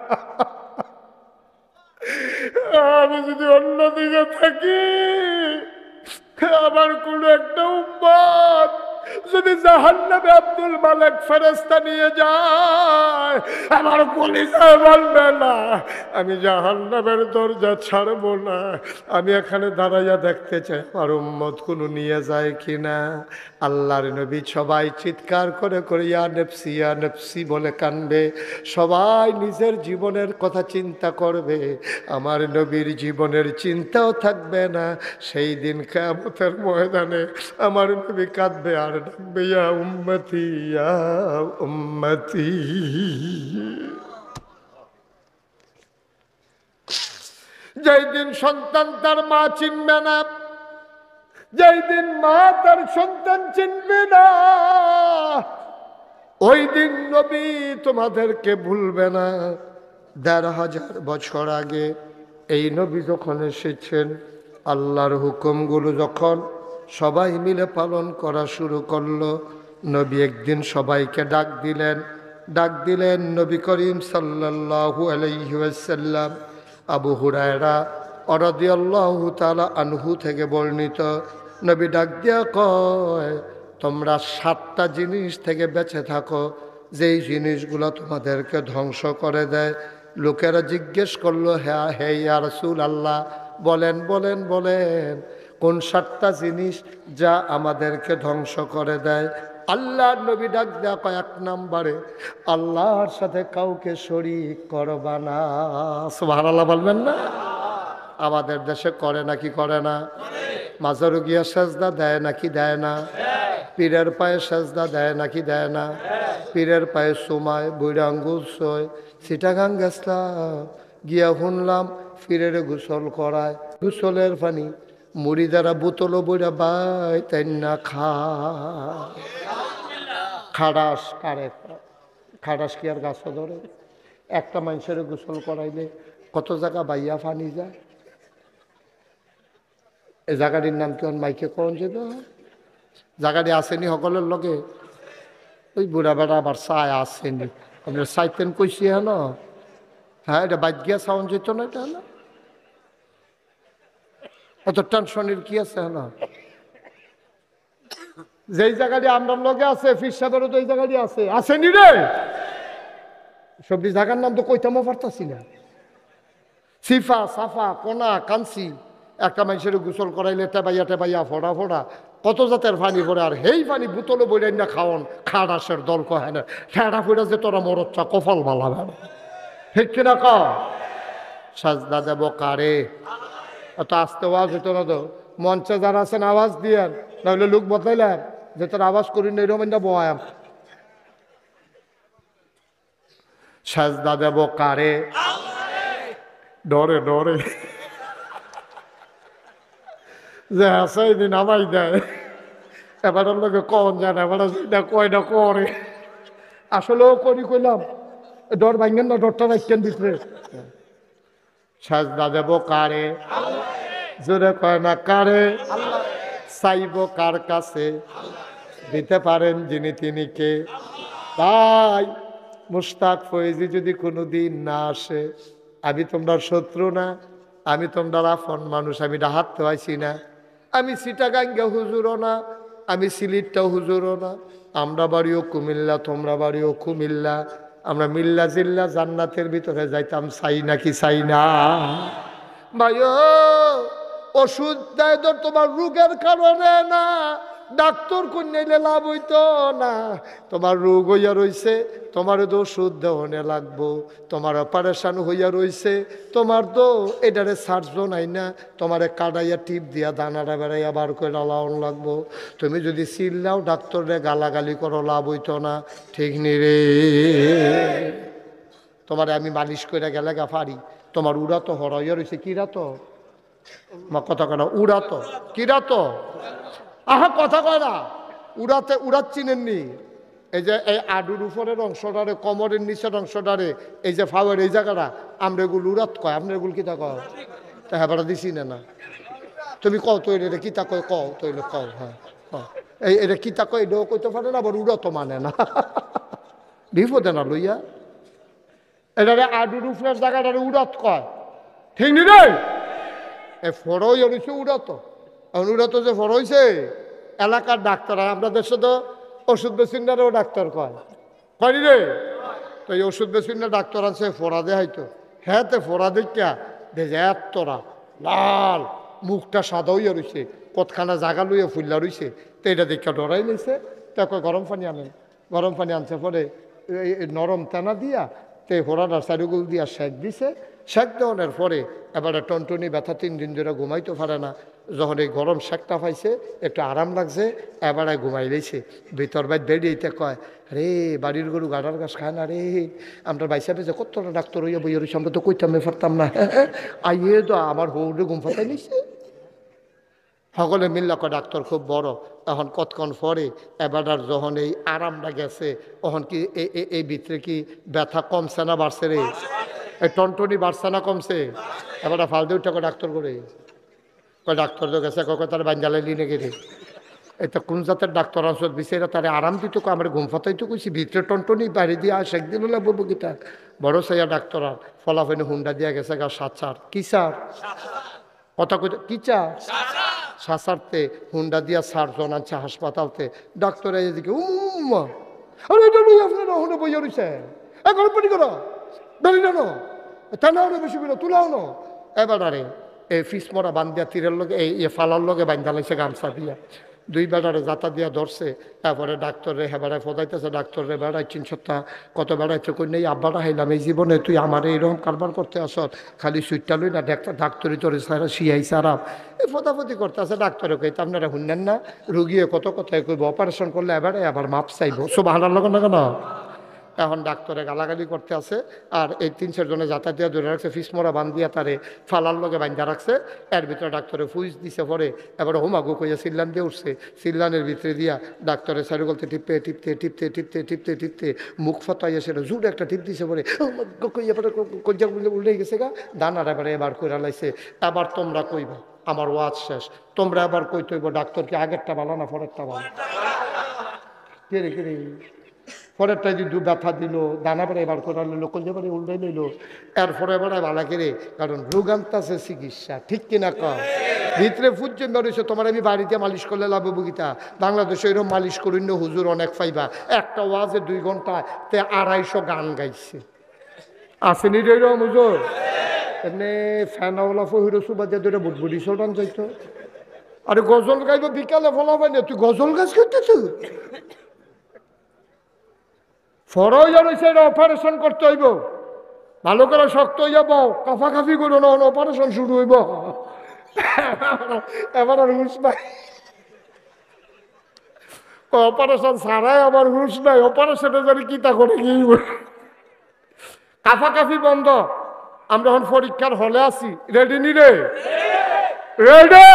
আমি যদি অন্যদিকে থাকি, আমার কোন একটা উম্মত যদি জাহান্নামে আব্দুল মালিক ফেরেশতা নিয়ে যায়, আমার কলিজায় বলবে না আমি জাহান্নামের দরজা ছাড়বো না, আমি এখানে দাঁড়াইয়া দেখতে চাই আমার উম্মত কোনো নিয়ে যায় কিনা। আল্লাহর নবী সবাই চিৎকার করে করে ইয়া নেফসি বলে কানবে, সবাই নিজের জীবনের কথা চিন্তা করবে, আমার নবীর জীবনের চিন্তাও থাকবে না। সেই দিন কিয়ামতের ময়দানে আমার নবী কাঁদবে আর ডাকবে ইয়া উম্মতি ইয়া উম্মতি। যেই দিন সন্তান তার মা চিনবে না, যেই দিন মা তার সন্তান চিনবে না, ওই দিন নবী তোমাদেরকে ভুলবে না। ১,৫০০ বছর আগে এই নবী যখন এসেছেন, আল্লাহর হুকুমগুলো যখন সবাই মিলে পালন করা শুরু করলো, নবী একদিন সবাইকে ডাক দিলেন নবী করিম সাল্লাল্লাহু আলাইহি ওয়াসাল্লাম। আবু হুরায়রা রাদিয়াল্লাহু তাআলা আনহু থেকে বর্ণিত, নবী ডাক দিয়া কয়, তোমরা ৭টা জিনিস থেকে বেঁচে থাকো, যেই জিনিসগুলো তোমাদেরকে ধ্বংস করে দেয়। লোকেরা জিজ্ঞেস করলো, হ্যাঁ হে ইয়া রাসূলুল্লাহ, বলেন বলেন বলেন কোন ৭টা জিনিস যা আমাদেরকে ধ্বংস করে দেয়? আল্লাহর নবী ডাক দেয়া কয়, ১ নম্বরে আল্লাহর সাথে কাউকে শরীক করবা না। সুবহানাল্লাহ বলবেন না? আমাদের দেশে করে নাকি করে না? মাজারু গিয়া সেজদা দেয় নাকি দেয় না? পীরের পায়ে সেজদা দেয় নাকি দেয় না? পীরের পায়ে সুমায়, বুড়া আঙ্গুল সই। চিটাগাং গেছলাম, গিয়া শুনলাম পীরের গোসল করায়, গোসলের পানি মুড়ি দ্বারা বোতলও বইরা বাই তাই না খাড়াস কারে, খাড়াস কি আর গাছও ধরে? একটা মানুষের গোসল করাইলে কত জায়গা বাইয়া ফানি যায়। এই জায়গাটির নাম কি মাইকে কোন যেত? জায়গাটি আসেনি সকলের লগে? ওই বুড়া বেড়া আবার চায় আসেনি, আপনার চাইতেন কইছি হ্যাঁ না? হ্যাঁ, এটা বাইক গিয়া সাউন্ড যেত না, এটা না অত টেনশনের কি আছে না? যেই জায়গাটি আমরা লগে আছে ফির সাহেবেরও তো এই জায়গাটি আছে, আসেনি রে? সবজি জায়গার নাম তো কইতামও পারতাছি না। সিফা, সাফা, কোনা, কাঞ্চি, একটা মানুষের গোসল করাইলে টেবাইয়া ফোড়া ফোড়া কত জাতের পানি পড়ে, আর হেই পানি বোতলে বইলেন না খাওয়ান, খাড়াসের দল কহে না, ঠেড়া ফুড়া যে তোরা মরচ্ছা কপাল বালা ভালো, ঠিক কিনা ক? সাজদা দেব কারে? এত আস্তে আওয়াজ হতো না তো, মঞ্চে যারা আছেন আওয়াজ দিয়েন, নাহলে লোক বদলাইলেন যে তোর আওয়াজ করি না এরকম বয়াম। সাজদা দেব কারে? ডরে ডরে যে আছে নামাই দেয়, এবার লোকে কন জানে, এবার কয়টা করে আসলেও করি কইলাম, ডর ভাঙেন না, ডরটা রাখছেন ভিতরে। সাজদা দেব কারে? জোরে কয় না কারে? চাইব কার কাছে? দিতে পারেন যিনি তিনি কে? তাই মুশতাক ফয়েজি যদি কোনোদিন না আসে, আমি তোমরা শত্রু না, আমি তোমরা আপন মানুষ, আমি ডাহাতে আইছি না, আমি চিটাগাঙ্গা হুজুরও না, আমি সিলেটটাও হুজুরও না, আমরা বাড়িও কুমিল্লা, তোমরা বাড়িও কুমিল্লা, আমরা মিল্লা জিল্লা জান্নাতের ভিতরে যাইতাম, চাই নাকি চাই না? ভাইও ওষুধ দেয় তো তোমার রোগের কারণে না, ডাক্তার কন্যাইলে লাভ হইতো না। তোমার রোগ হইয়া রইছে, তোমার তো ওষুধ দেওয়ানে লাগবো। তোমার অপারেশন হইয়া রইছে, তোমার তো এটারে সার্জন নাই না, তোমারে কাটাইয়া টিপ দিয়া দানাটা বেড়াইয়া বার করে লাউন লাগবো। তুমি যদি চিল্লাও ডাক্তারে গালাগালি করো, লাভ হইতো না, ঠিক নি রে? তোমারে আমি মালিশ করে গেলে গা পারি, তোমার উড়া তো হরাইয়া রয়েছে, কিরা তো কথা কয় না, উড়া তো কিরা তো আহা কথা কয় না, উড়াতে উড়াত চিনেননি? এই যে এই আডুর উপরের অংশটারে, কোমরের নিচের অংশটারে, এই যে ফাওয়ার এই জায়গাটা, আমরা এগুলো উড়াত কয়, আমরা এগুলো কিতা কয়? তা হ্যাঁ দিছি না। তুমি কও তো এটা কিতা কয়, কও তো এলো, কও। হ্যাঁ এই এটা কিতা কয়, এটাও কইতে পারে না, আবার উড়া তো মানে না। বিপদে না লইয়া এটারে আডুর উপরের জায়গাটারে উড়াত কয়, ঠিক নি রে? এ ফরই হয়েছে উড়াত, এখন উড়াতো যে ফর হয়েছে এলাকার ডাক্তার, আমরা দেশে তো ওষুধ বেসিন্ডারেও ডাক্তার কয়, কয়নি রে? তো এই ওষুধ বেসিন্ডার ডাক্তার আছে ফোড়া দেখাইতো, হ্যাঁ তে ফোড়া দেখা দেখে এতরা লাল, মুখটা সাদা হইয়া রয়েছে, কতখানা জাগা লইয়া ফুল্লা রয়েছে। তো এটা দেখা ডরাই নিয়েছে, তাকে গরম পানি আনেন, গরম পানি আনছে পরে নরম তেনা দিয়া তে ফোড়াটা চারিগুল দিয়া শেক দিছে। শেক দেওয়ানোর পরে এবারে টনটনি ব্যথা, 3 দিন ধরে ঘুমাইতে পারে না। যখন এই গরম শেকটা পাইছে একটু আরাম লাগছে, এবারে ঘুমাই লেছে। ভিতর বাইর বেরিয়েতে কয়, রে বাড়ির গরু গাড়ার গাছ খায় না রে, আমরা বাইসা পেয়েছে কতটা ডাক্তার হইয়া বইয়া রয়েছে, আমরা তো কইতাম পারতাম না। আইয়ে তো আমার বউরে ঘুম ফাটাই নিছে। সকলে মিল্লা কয় ডাক্তার খুব বড়। এখন কতক্ষণ পরে এবার যখন এই আরামটা গেছে, তখন কি এই ভিতরে কি ব্যথা কমছে না বাড়ছে রে? এই টনটনি বাড়ছে না কমছে? এবার ফালতু উঠে ডাক্তার করে কয় ডাক্তার তো গেছে, কয় তার বাঞ্জালাই লিনে গেলে এটা কোন জাতের ডাক্তার আসল বিচারা তারে আরাম দিত, আমার ঘুম ফাতাই তো কইছি, ভিতরে টনটনি বাইরে দিয়ে আসে একদিন হলে বলবো গীতা বড় সাইয়া ডাক্তার আর ফলাফলে হুন্ডা দিয়া গেছে গা 7 কি স্যার কথা কই কি চা সাসারতে হুন্ডা দিয়া সার্জন আনছে হাসপাতালতে। ডাক্তার এদিকে উম্মা আরে এটা লই আপনারা হুন্ডা বইয়া রইছে, এখন পানি করো দাঁড়িয়ে জানো তা না বেশি বেরো তুলাও না। এবারে এই ফিস মরা বান্ধিয়া তীরের লগে এই ফালার লগে বান্ধা লাইছে গামছা দিয়া, 2 বেড়ারে যাতা দিয়া ধরছে। তারপরে ডাক্তারে হেবাড়ায় ফদাইতেছে, ডাক্তারে বেড়াই 3 সপ্তাহ কত বেড়াইছে কই নেই আব্বাটা হাইলাম এই জীবনে তুই আমার এইরকম কারবার করতে আস, খালি সুইটটা লই না ডাক্তারি তোর সারা শিয়াই সারাপ এই ফদাফদি করতে আছে। ডাক্তারে কই আপনারা শুনলেন না, রুগীয়ে কত কথায় কইব অপারেশন করলে এবারে আবার মাপ চাইব, সব হানার লগে না কেন? এখন ডাক্তারে গালাগালি করতে আছে, আর এই 3-4 জনে যাতায়াত দিয়া ধরে রাখছে, ফিসমরা বান্ধিয়া তারে ফালার লগে বান্ধা রাখছে। এর ভিতরে ডাক্তারে ফুইস দিছে, পরে এবার হোমাগু কইয়া সিল্লান দিয়ে উঠছে, সিল্লানের ভিতরে দিয়া ডাক্তারে সারি বলতে টিপতে টিপতে টিপতে টিপতে টিপতে টিপতে মুখ ফতাইয়া সেটা জুড়ে একটা টিপ দিছে, পরে কইয়া কজ্জা উল্টে গেছে গা, দানার এবারে এবার কইরা লাইছে। এবার তোমরা কইবা আমার ওয়াজ শেষ, তোমরা এবার কই তৈব ডাক্তার কি আগেরটা ভালো না পরেরটা ভালো? কে রে কে রে পরেরটাই যদি ব্যথা দিল, দানা বেড়ে এবার করে নিল, কলজা বেড়ে উল্টাই নিল, এরপরে এবার ভালো করে, কারণ রোগান্তাছে চিকিৎসা, ঠিক কিনা কম ভিতরে ফুটছে বেরোছে। তোমার আমি বাড়িতে মালিশ করলে লাভ বুকিতা, বাংলাদেশে এরকম মালিশ করিন্য হুজুর অনেক পাইবা। একটা ওয়াজে 2 ঘন্টাতে 250 গান গাইছে, আসেনি এরকম হুজুর? এমনি ফ্যানাওয়ালা ফহির সুবাদে ধরে বুটবুটি সোটান যাইতো, আরে গজল গাইব বিকালে ফলাবাই না, তুই গজল গাছ করতেছ? ফরজ রয়েছে, অপারেশন করতে হইব, ভালো করে শক্ত হইয়া বউ, কাফাকাফি করো না, অপারেশন শুরু হইব। এবার আর হুশ নাই, অপারেশন ছাড়াই আবার হুশ নাই, অপারেশনে জানি কি তা করে কি কাফাকাফি বন্ধ। আমরা এখন পরীক্ষার হলে আছি, রেডি নি রে? রেডি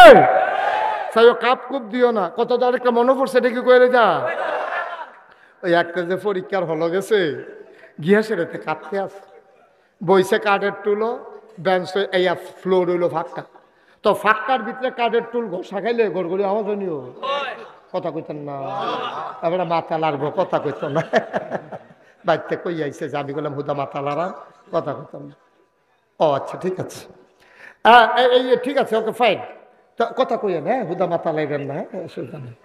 সাই কাপ কুপ দিও না, কত আরেকটা মনে পড়ছে দেখি কয়ে যা। ওই একটা যে পরীক্ষার হলো গেছে গিয়া সেটাতে কাঁপতে আছে, বইছে কাঠের টুলো, বেঞ্চ এই ফ্লোর হইলো ফাঁকা, তো ফাঁকার ভিতরে কাঠের টুল ঘষা খাইলে গড়গড়ি আওয়াজ হইনিও, কথা কইতেন না, এবার মাথা লাগবো, কথা কইত না। বাড়িতে কই আইছে যে আমি বললাম হুদা মাথা লাড়ান, কথা কইতাম না। ও আচ্ছা ঠিক আছে, এই ঠিক আছে, ওকে ফাইন, কথা কইয়েন, হ্যাঁ হুদা মাথা লাইবেন না, হ্যাঁ অসুবিধা নেই।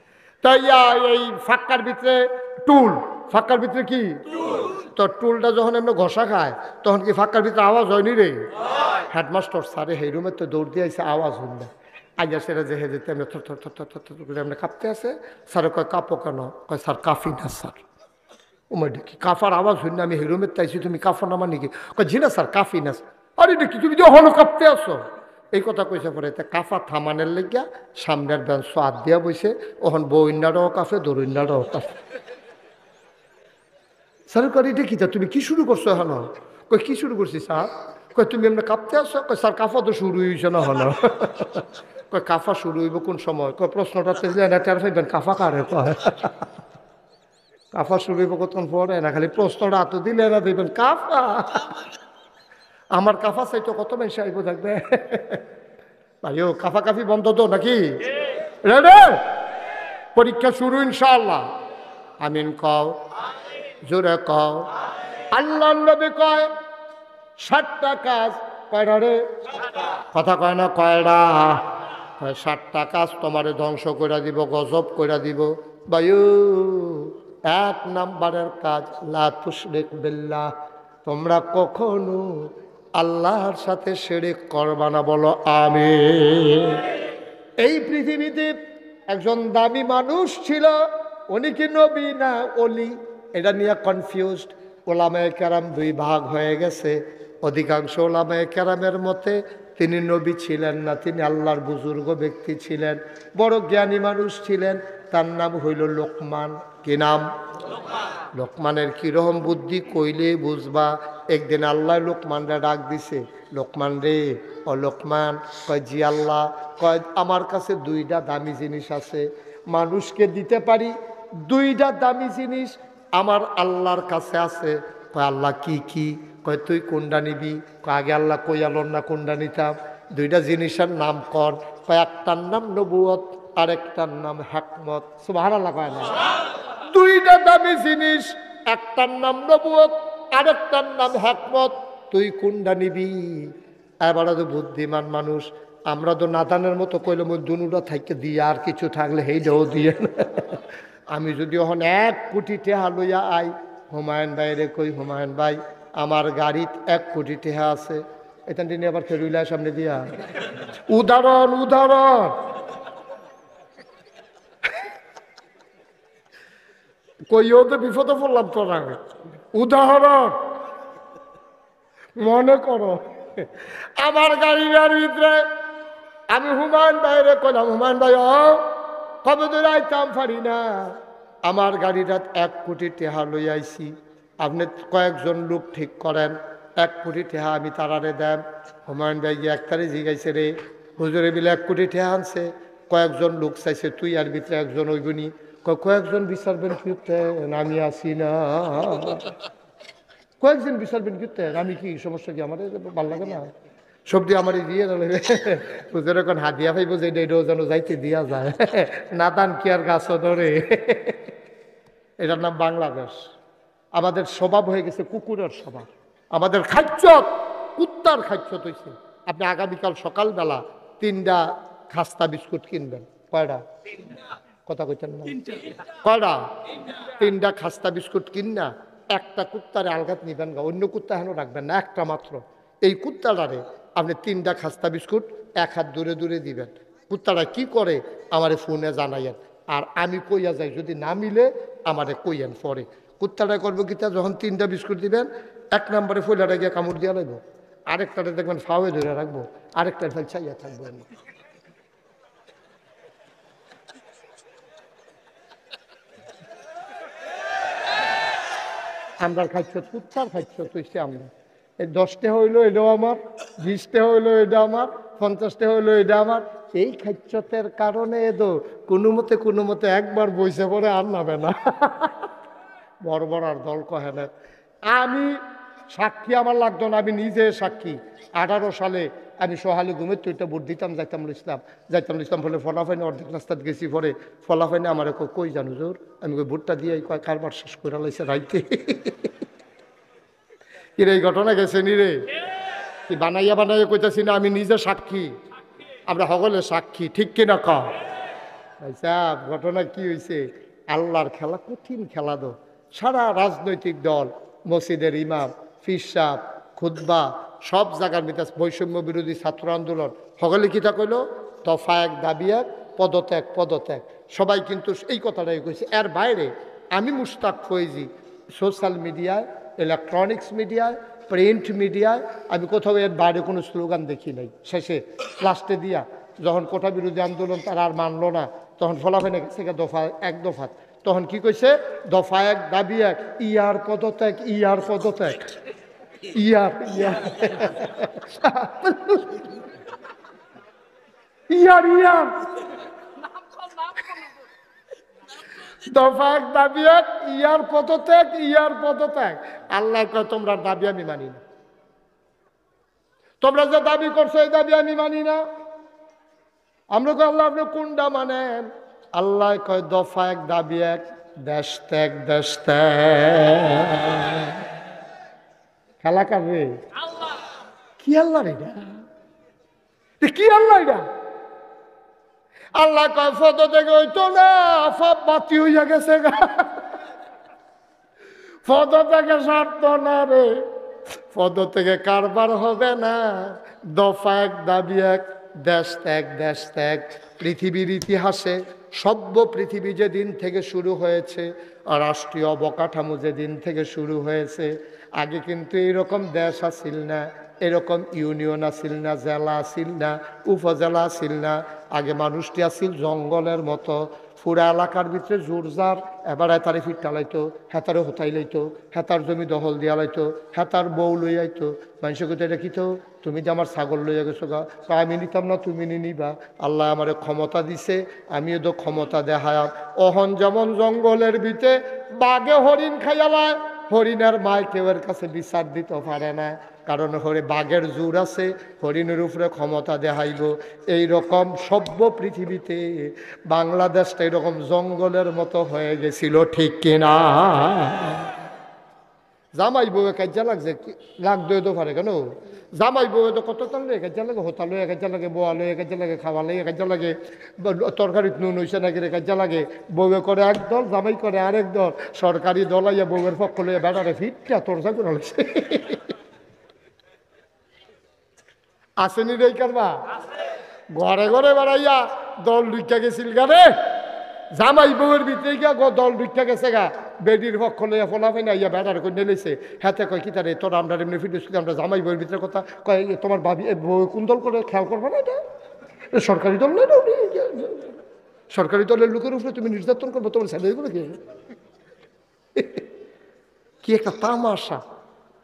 তাই এই ফাঁকার ভিতরে টুল, ফাঁকার ভিতরে কি তো টুলটা যখন এমনি ঘষা খায় তখন কি ফাঁকার ভিতরে আওয়াজ হয়নি রে? হেডমাস্টার স্যারে এই রুমের তো দৌড় দিয়ে আইসে, আওয়াজ হইল না। আইয়া সেটা যে যেতে এমনি থর থর থর থর থর থর করে এমনি কাঁপতে আছে। স্যারে কয় কাঁপো কেন? কয় স্যার কাফি না স্যার। ওমাই দেখি কাফার আওয়াজ হইল না, আমি এই রুমের তাইছি, তুমি কাফো না মানে কি? কয় জি না স্যার কাফি না। আরে দেখি তুমি যে হলো কাঁপতে আসো, এই কথা কইছে। পরে কাফা থামানের লেগিয়া সামনের বেঞ্চ হাত দিয়া বইছে। ওখান বইন্যাটাও কাফে, দরুইন্যাটাও কাফে। স্যার কয় এটা কি? তুমি কি শুরু করছো এখন? কই কি শুরু করছি স্যার? কয় তুমি এমনি কাঁপতে আসো? কয় স্যার কাফা তো শুরু হয়েছে না হলো। কয় কাফা শুরু হইব কোন সময়? কয় প্রশ্নটা টের পাইবেন কাফা কারে কয়। কাফা শুরু হইব কতক্ষণ পরে না, খালি প্রশ্নটা হাতে দিলে না দেখবেন কাফা। আমার কাফা চাইতো কত বেশি আইব থাকবে। ভাইও কাফা কাফি বন্ধ তো নাকি? রেডি? পরীক্ষা শুরু ইনশাআল্লাহ। আমিন কও, জোরে কও। আল্লাহ নবী কয় 7টা কাজ। কয়টা রে? কথা কয় না কয়টা? 7টা কাজ তোমারে ধ্বংস করে দিব, গজব করে দিব। বায়ু 1 নাম্বারের কাজ, লা তুশরিক বিল্লাহ, তোমরা কখনো আল্লাহর সাথে শিরক করবা না। বলো আমিন। এই পৃথিবীতে একজন দামি মানুষ ছিল, উনি কি নবী না ওলি এটা নিয়ে কনফিউজড। ওলামায়ে কেরাম 2 ভাগ হয়ে গেছে। অধিকাংশ ওলামায়ে কেরামের মতে তিনি নবী ছিলেন না, তিনি আল্লাহর বুজুর্গ ব্যক্তি ছিলেন, বড় জ্ঞানী মানুষ ছিলেন। তার নাম হইল লোকমান। কি নাম? লোকমানের কিরকম বুদ্ধি কইলে বুঝবা। একদিন আল্লাহ লোকমানরা ডাক দিছে, লোকমান রে, ও লোকমান। কয় জি আল্লাহ। কয় আমার কাছে 2টা দামি জিনিস আছে, মানুষকে দিতে পারি। 2টা দামি জিনিস আমার আল্লাহর কাছে আছে। কয় আল্লাহ কি কি? কয় তুই কোনটা নিবি? কয় আগে আল্লাহ কই আলোর না কোনটা নিতাম। 2টা জিনিসের নাম কর। কয় একটার নাম নবুয়ত, আর একটার নাম হিকমত। সুবহানাল্লাহ কয় না? 2টা দামি জিনিস, একটার নাম নবুয়ত, আরেকটার নাম হিকমত, তুই কোনটা নিবি? এবার তো বুদ্ধিমান মানুষ, আমরা তো নাদানের মতো কইলাম ওই দুটা থাইকে দিয়ে আর কিছু থাকলে হেইটাও দিয়ে। আমি যদি এখন 1 কোটি টাকা লইয়া আই, হুমায়ুন ভাইরে কই, হুমায়ুন ভাই আমার গাড়িত 1 কোটি টাকা আছে, এখান থেকে আবার ফেরুইলা সামনে দিয়া। উদাহরণ উদাহরণ কইও তো বিপদে পড়লাম তোর আগে। উদাহরণ মনে করো আমার গাড়ির ভিতরে আমি হুমায়ুন ভাইরে কইলাম, হুমায়ুন ভাই কবে ধরে আইতাম পারি না, আমার গাড়িটা 1 কোটি টাকা লই আইছি, আপনি কয়েকজন লোক ঠিক করেন, 1 কোটি টাকা আমি তারারে দেন। হুমায়ুন ভাই গিয়ে 1 তারিখ জিগাইছে রে, হুজুরে বিলে 1 কোটি টাকা আনছে, কয়েকজন লোক চাইছে, তুই আর ভিতরে একজন হইবনি। কয়েকজন বিচারবেন কিতে? আমি আসি না। কয়েকজন বিচারবেন কিতে? আমি কি সমস্যা কি? আমার ভাল লাগে না সবজি আমার দিয়ে হুজুর এখন হাদিয়া পাইব যে এটাও যেন যাইতে দিয়া যায়। নাদান কি আর গাছ ধরে। এটার নাম বাংলাদেশ। আমাদের স্বভাব হয়ে গেছে কুকুরের স্বভাব। আমাদের খাদ্য কুত্তার খাদ্য হয়েছে। আপনি আগামীকাল সকালবেলা 3টা খাস্তা বিস্কুট কিনবেন। কয়টা? কথা কইতেন না? কয়টা? 3টা খাস্তা বিস্কুট কিনা একটা কুত্তারে আলগাত নিবেন গা, অন্য কুত্তা হেন রাখবেন না, একটা মাত্র। এই কুত্তাটারে আপনি 3টা খাস্তা বিস্কুট 1 হাত দূরে দূরে দিবেন। কুত্তাটা কি করে আমারে ফোনে জানাইয়েন, আর আমি কইয়া যাই, যদি না মিলে আমারে কইয়েন পরে। কুত্তাটা করবো কিতা, যখন 3টা বিস্কুট দিবেন 1 নম্বরে ফইলাটা গিয়ে কামড় দিয়া লাগবো, আরেকটাতে দেখবেন ফাওয়ে ধরে রাখবো, আরেকটা ফেল চাইয়া থাকবো। আমরা খাইছ কুত্তার খাইছ তুইছে। আমরা এই 10টা হইলো এটাও আমার, 20টা হইলো এটা আমার, 50টা হইলো এটা আমার। এই খাইছতের কারণে তো কোনো মতে একবার বইসে পড়ে আর নামে না। বড় বড় আর দল কহে না। আমি সাক্ষী, আমার লাগতো না, আমি নিজে সাক্ষী। 18 সালে আমি সহালে ঘুমের তুইটা ভোট দিতাম, যাইতাম ইসলাম ফলে ফলাফাইনে অর্ধেক রাস্তাত গেছি। পরে ফলাফাইনে আমার কই জানো জোর, আমি কই ভোটটা দিয়ে কয় কারবার শেষ করে লাইছে রাইতে। কিরে এই ঘটনা গেছে নি রে? কি বানাইয়া কইতাছি না, আমি নিজে সাক্ষী, আমরা সকলে সাক্ষী, ঠিক কিনা? কা আচ্ছা, ঘটনা কি হয়েছে? আল্লাহর খেলা কঠিন খেলা দো। সারা রাজনৈতিক দল, মসজিদের ইমাম, ফির সাহেব, খুতবা, সব জায়গার মিতাজ বৈষম্য বিরোধী ছাত্র আন্দোলন সকলে কিতা কইল, দফা এক দাবি এক, পদত্যাগ পদত্যাগ। সবাই কিন্তু এই কথাটাই কইছে। এর বাইরে আমি মুশতাক ফৈজি সোশ্যাল মিডিয়ায়, ইলেকট্রনিক্স মিডিয়ায়, প্রিন্ট মিডিয়ায় আমি কোথাও এর বাইরে কোনো স্লোগান দেখি নাই। শেষে লাস্টে দিয়া যখন কোটা বিরোধী আন্দোলন তারা আর মানলো না, তখন ফলাফেনে গেছে দফা এক দফা। তখন কি কইছে? দফা এক দাবি এক, ইয়ার পদত্যাগ, ইয়ার পদত্যাগ, ইয়ার ইয়ার ইয়ার ইয়ার দফা এক দাবি এক, ইয়ার পদত্যাগ, ইয়ার পদত্যাগ। আল্লাহ কয় তোমরা দাবি আমি মানি না, তোমরা যে দাবি করছো এই দাবি আমি মানি না। আমরা কই আল্লাহ আপনি কোনটা মানেন? আল্লাহ কয় দফা এক দাবি এক, দেশ ত্যাগ, দেশ ত্যাগ। খেলা কারবে কি আল্লাহ এটা? কি আল্লাহ এটা? আল্লাহ কয় ফদ থেকে হইতো না, সব বাতি হইয়া গেছে গা, ফদ থেকে সারত না রে, পদ থেকে কারবার হবে না। দফা এক দাবি এক, দেশ ত্যাগ, দেশ ত্যাগ। পৃথিবীর ইতিহাসে সভ্য পৃথিবী যেদিন থেকে শুরু হয়েছে, আর রাষ্ট্রীয় অবকাঠামো যেদিন থেকে শুরু হয়েছে, আগে কিন্তু এইরকম দেশ আসিল না, এরকম ইউনিয়ন আসিল না, জেলা আসিল না, উপজেলা আসিল না। আগে মানুষটি আসিল জঙ্গলের মতো, পুরা এলাকার ভিতরে জোরজার। এবার হেতারে ফিরটা লাইতো, হেতারে হোতাই লাইতো, হেতার জমি দখল দিয়া লাইতো, হেতার বউ লই আইতো। মানুষের কথা এটা কিতো, তুমি যে আমার ছাগল লইয়া গেছো গা, আমি নিতাম না, তুমি নিবা। আল্লাহ আমার ক্ষমতা দিছে, আমিও তো ক্ষমতা দেখায়। অহন যেমন জঙ্গলের ভিতরে বাঘে হরিণ খাইয়ালায়, হরিণের মায় কেউ এর কাছে বিচার দিতে পারে না, কারণ বাঘের জোর আছে, হরিণের উপরে ক্ষমতা দেখাইব। এইরকম সভ্য পৃথিবীতে বাংলাদেশটা এরকম জঙ্গলের মতো হয়ে গেছিল, ঠিক কিনা? জামাই বউ কাজা লাগছে, লাগতে তো পারে কেন? জামাই বউ তো কত তাল লয়ে কাজা লাগে, হোতা লয়ে কাজা লাগে, বোয়া লয়ে কাজা লাগে, খাওয়া লয়ে কাজা লাগে, তরকারিত নুন হইছে নাকি রে কাজা লাগে। বউয়ে করে এক দল, জামাই করে আরেক দল। সরকারি দল আইয়া বউয়ের পক্ষ লইয়া বেড়ারে ফিটটা তোরজা করে লাগছে। আসেনি রে কারবা? ঘরে ঘরে বেড়াইয়া দল ঢুকা গেছিল গারে, জামাই বউয়ের ভিতরে গিয়া দল ঢুকা গেছে গা। বেডির পক্ষ লইয়া ফলাফে না ইয়া বেড়ার করে নিলেছে। হাতে কয় কি তারে তোর আমরা এমনি ফিটেছি, আমরা জামাই বউয়ের ভিতরে কথা কয়, তোমার ভাবি বউ কোন দল করে খেয়াল করবে না? এটা সরকারি দল নয়, সরকারি দলের লোকের উপরে তুমি নির্যাতন করবো, তোমার ছেলেগুলো কি একটা তামাশা।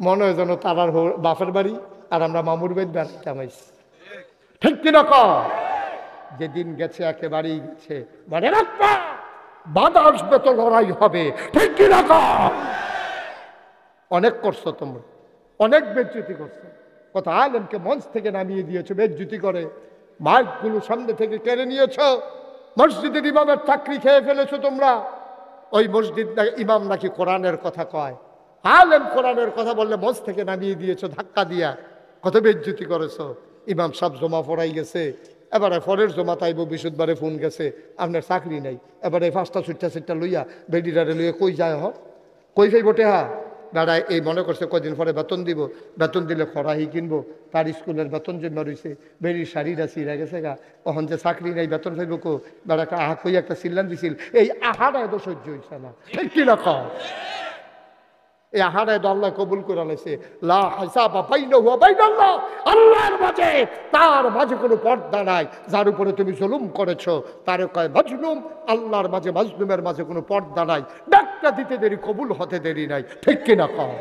মনে হয় যেন তারার বাপের বাড়ি আর আমরা মামুর বাড়ি বেড়াতে আমাইছি, ঠিক কিনা? যেদিন গেছে একেবারেই গেছে, মানে রাখবা বাধা আসবে তো লড়াই হবে, ঠিক কিনা? অনেক করছো তোমরা, অনেক বেজ্জতি করছো। কত আলেমকে মঞ্চ থেকে নামিয়ে দিয়েছো বেজ্জতি করে, মাইকগুলো সামনে থেকে কেড়ে নিয়েছো, মসজিদের ইমামের চাকরি খেয়ে ফেলেছো তোমরা। ওই মসজিদ ইমাম নাকি কোরআনের কথা কয়, আলেম কোরআনের কথা বললে মঞ্চ থেকে নামিয়ে দিয়েছো ধাক্কা দিয়া, কত বেজ্জতি করেছো। ইমাম সব জমা পড়াই গেছে, এবারে ফরের জমা তাইব, বিশুদ্ধবারে ফোন গেছে, আপনার চাকরি নাই। এবারে 5টা 6টা লইয়া বেডিরারে লইয়া কই যায়, কই যাই বটে হা বেড়ায়। এই মনে করছে কদিন পরে বেতন দিব, বেতন দিলে খরাহি কিনবো, তার স্কুলের বেতন জমা রয়েছে, বেড়ির শাড়িটা চিরা গেছে গা, অহন যে চাকরি নাই বেতন পাইব কো, বেড়া একটা আহা কই একটা চিল্লান দিছিল। এই আহাটা এত সহ্য হইছে না, ঠিক কি রকম? এই আহারায় আল্লাহ কবুল করে লাইছে। লা হিসাবা বাইনাহু ওয়া বাইনাল্লাহ, আল্লাহর মাঝে তার মাঝে কোনো পর্দা নাই। যার উপরে তুমি জুলুম করেছো তারে কয় মাজলুম, আল্লাহর মাঝে মাজলুমের মাঝে কোনো পর্দা নাই। ডাকটা দিতে দেরি, কবুল হতে দেরি নাই, ঠিক কিনা কও?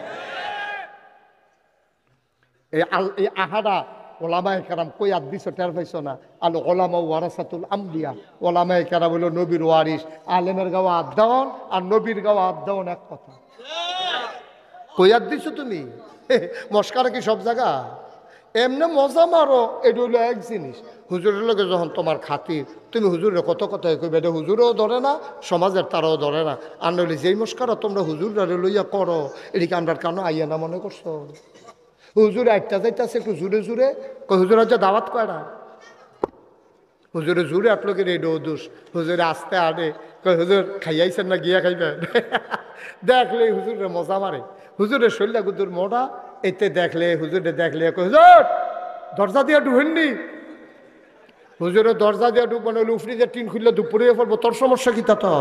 এই আহারা ওলামায়ে কেরাম কই আদিস টের পাইছো না? আল ওলামা ওয়ারাসাতুল আমবিয়া, ওলামায়ে কেরাম হলো নবীর ওয়ারিস। আলেমের গাওয়া আদান আর নবীর গাওয়া আদান এক কথা। কইয়ার দিছো তুমি মস্কারা কি সব জায়গা? এমনি মজা মারো, এটা হলো এক জিনিস। হুজুরের লোকে যখন তোমার খাতির, তুমি হুজুরের কত কথাই কইবে, এটা হুজুরও ধরে না, সমাজের তারাও ধরে না। আর নইলে যেই মস্কারা তোমরা হুজুররা লইয়া করো, এদিকে আমরা কেন আইয়া না মনে করছো? হুজুর একটা যাইতেছে একটু জুড়ে জুড়ে, হুজুর হচ্ছে দাওয়াত কয় না, হুজুরে জোরে আটলো কে রেডো দোষ, হুজুরে আস্তে আটে, কই হুজুর খাইয়াইছেন না গিয়া খাইবেন? দেখলে হুজুরে মজা মারে, হুজুরের শরীরটা গুদুর মোটা, এতে দেখলে হুজুরে দেখলে কই হুজুর দরজা দিয়া ঢুকেননি। হুজুরের দরজা দিয়া ঢুকবো না, উফরি যে টিন খুললে দুপুরে পড়বো, তোর সমস্যা কি তা? তো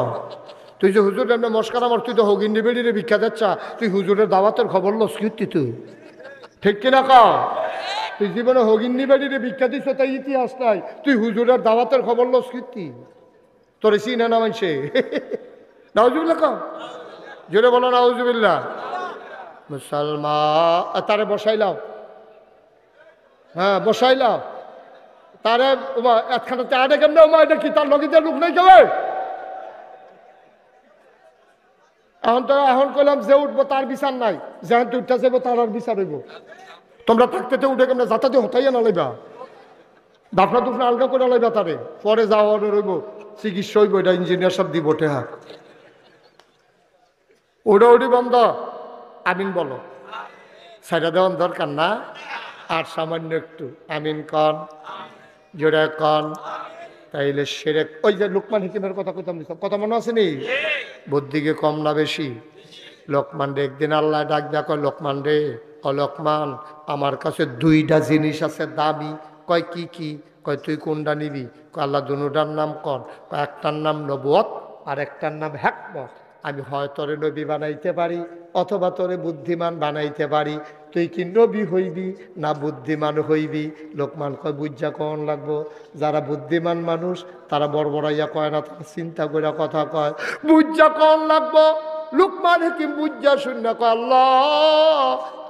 তুই যে হুজুর এমনি মস্কার আমার, তুই তো হগিন্নি বেড়িরে ভিক্ষা দিচ্ছা, তুই হুজুরের দাওয়াতের খবর লস কীর্তি তুই, ঠিক কিনা কা? তুই জীবনে হগিন্নি বেড়িরে ভিক্ষা দিচ্ছ তাই ইতিহাস নাই, তুই হুজুরের দাওয়াতের খবর লস কীর্তি, তোর চিনে না মানছে। নাউজুবিল্লাহ কা জোরে বলো নাউজুবিল্লাহ। মুসলমান তারে বসাইলাম, হ্যাঁ বসাইলাম তারে, একখানাতে আটে কেমনে এটা কি তার লগিতে লোক নেই কেউ? এখন কইলাম যে উঠবো তার বিচার নাই, যেখান তুই উঠতে যাবো তার আর বিচার হইব। তোমরা থাকতে তো উঠে কেমন যাতাতে হতাইয়া না লাইবা, দাফনা দুফনা আলগা করে লাইবা, তারে পরে যাওয়া রইব, চিকিৎসা হইব, এটা ইঞ্জিনিয়ার সব দিব টেহা। ওটা ওটি বন্ধ, আমিন বলো, সাইডা দেওয়ার দরকার না, আর সামান্য একটু আমিন কন, জোরে কন, তাইলে সেরে। ওই যে লোকমান হিকিমের কথা কইতাম, কথা মনে আছে নি? বুদ্ধিকে কম না বেশি? লোকমান রে একদিন আল্লাহ ডাক দেখো, লোকমান রে, ও লোকমান, আমার কাছে দুইটা জিনিস আছে দামি। কয় কি কি? কয় তুই কোনটা নিবি? কয় আল্লাহ দুটার নাম কর। কয় একটার নাম নবুয়ত আর একটার নাম হিকমত। আমি হয় তোরে নবী বানাইতে পারি অথবা তোরে বুদ্ধিমান বানাইতে পারি, তুই কি নবী হইবি না বুদ্ধিমান হইবি? লোকমান কয় বুঝা কন লাগবো, যারা বুদ্ধিমান মানুষ তারা বড়বড়াইয়া কয় না, তারা চিন্তা করে কথা কয়, বুঝা কন লাগবো। লোকমান হাকিম বুঝা শূন্য কয় আল্লাহ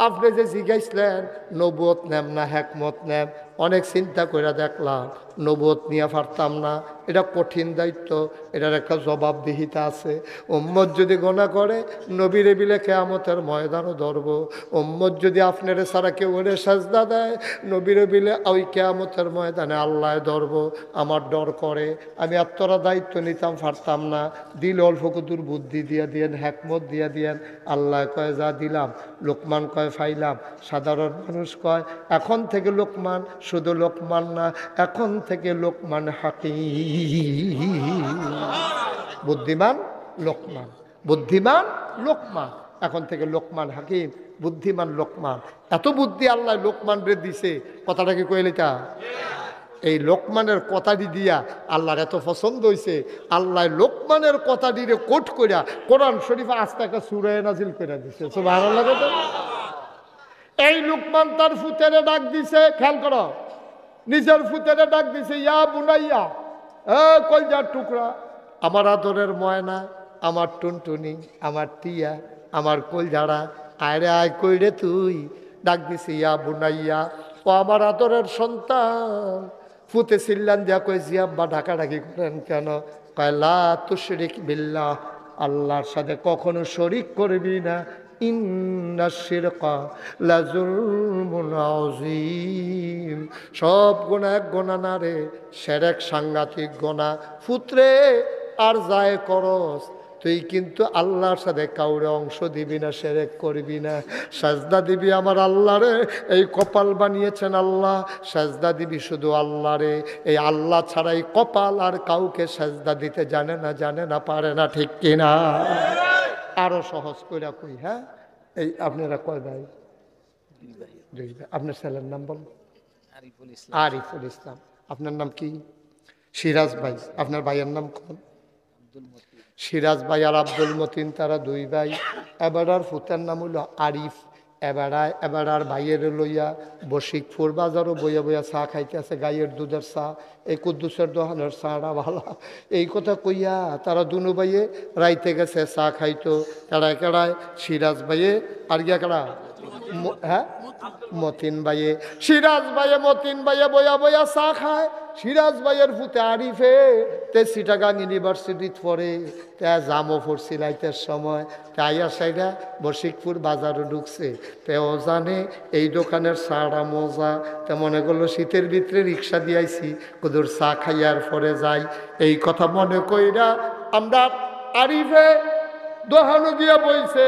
আপনি যে জিজ্ঞাসলেন নবুয়ত নেম না হিকমত নেম, অনেক চিন্তা করে দেখলাম নবুয়ত নিয়ে পারতাম না, এটা কঠিন দায়িত্ব, এটার একটা জবাবদিহিতা আছে। উম্মত যদি গোনা করে নবীরে বিলে কিয়ামতের ময়দানও ধরবো, উম্মত যদি আপনারে ছাড়া কেউ ওরে সাজদা দেয় নবীরে বিলে ওই কিয়ামতের ময়দানে আল্লাহ ধরবো। আমার ডর করে, আমি আত্মরা দায়িত্ব নিতাম পারতাম না। দিল অল্প কুতুর বুদ্ধি দিয়া দিয়েন, হিকমত দিয়া দিয়েন। আল্লাহ কয় যা দিলাম। লোকমান কয় ফাইলাম। সাধারণ মানুষ কয় এখন থেকে লোকমান শুধু লোকমান না, এখন থেকে লোকমান হাকিম। বুদ্ধিমান লোকমান, বুদ্ধিমান লোকমান, এখন থেকে লোকমান হাকিম, বুদ্ধিমান লোকমান। এত বুদ্ধি আল্লাহ লোকমান রে দিছে, কথাটা কি কইলিতা? এই লোকমানের কথাটি দিয়া আল্লাহর এত পছন্দ হয়েছে, আল্লাহ লোকমানের কথাটি রে কোট কইরা কোরআন শরীফে আস্তে একটা সূরা নাজিল করে দিছে। সুবহানাল্লাহ। এই লোকমান তার ফুতেরে ডাক দিছে, খেয়াল করো, নিজের ফুতেরে ডাক দিছে, ইয়া বুনাইয়া, কলজার টুকরা, আমার আদরের ময়না, আমার টুনটুনি, আমার টিয়া, আমার কলজাড়া, আয়রে আয় কইরে তুই। ডাক দিছে ইয়া বুনাইয়া, ও আমার আদরের সন্তান। ফুতে চিল্লান দিয়া কই জিয়াব্বা ডাকাডাকি করেন কেন? কয় লা তুশরিক বিল্লাহ, আল্লাহর সাথে কখনো শরিক করবি না। ইন্না শিরকা লাযুলমুন আযীম, সব গুনাহ এক গুনাহ না রে, শিরক সাংঘাতিক গুনাহ। পুত্রে আর যায় করস, তুই কিন্তু আল্লাহর সাথে কাউরে অংশ দিবি না, শিরক করবি না, সাজদা দিবি আমার আল্লাহরে। এই কপাল বানিয়েছেন আল্লাহ, সাজদা দিবি শুধু আল্লাহরে। এই আল্লাহ ছাড়াই কপাল আর কাউকে সাজদা দিতে জানে না, জানে না, পারে না, ঠিক কিনা? আরো সহজ করে কই, হ্যাঁ, এই আপনারা কয় ভাই? দুই ভাই। আপনার ছেলের নাম বল? আরিফুল ইসলাম। আপনার নাম কি? সিরাজ ভাই। আপনার ভাইয়ের নাম কোন? সিরাজ ভাই আর আব্দুল মতিন, তারা দুই ভাই। এবারার ফুতের নাম হলো আরিফ। এবারার ভাইয়ের লইয়া বশিকপুর বাজারও বইয়া বইয়া চা খাইতে আছে, গাইয়ের দুধের চা, এই কুদ্দুসের দোকানের চাটা ভালো। এই কথা কইয়া তারা দুনো ভাইয়ে রাইতে গেছে চা খাইতো। কেড়ায় কেড়ায় সিরাজ ভাইয়ে আর গিয়া কেড়া, হ্যাঁ, মতিন ভাইয়ে। সিরাজ ভাইয়ে মতিন ভাইয়ে বইয়া বইয়া চা খায়। সিরাজ ভাইয়ের ফুতে আরিফে তে চিটাগাং ইউনিভার্সিটিত পড়ে, তে জামও পড়ছি রাইতের সময়, তাইয়া সাইডা বশিকপুর বাজারও ঢুকছে। তেও জানে এই দোকানের চাটা মজা, তে মনে করলো শীতের ভিতরে রিক্সা দিয়াইছি, কুদুর চা খাইয়ার পরে যাই। এই কথা মনে কইরা আমরা আরিফে দোহানো গিয়া বইছে,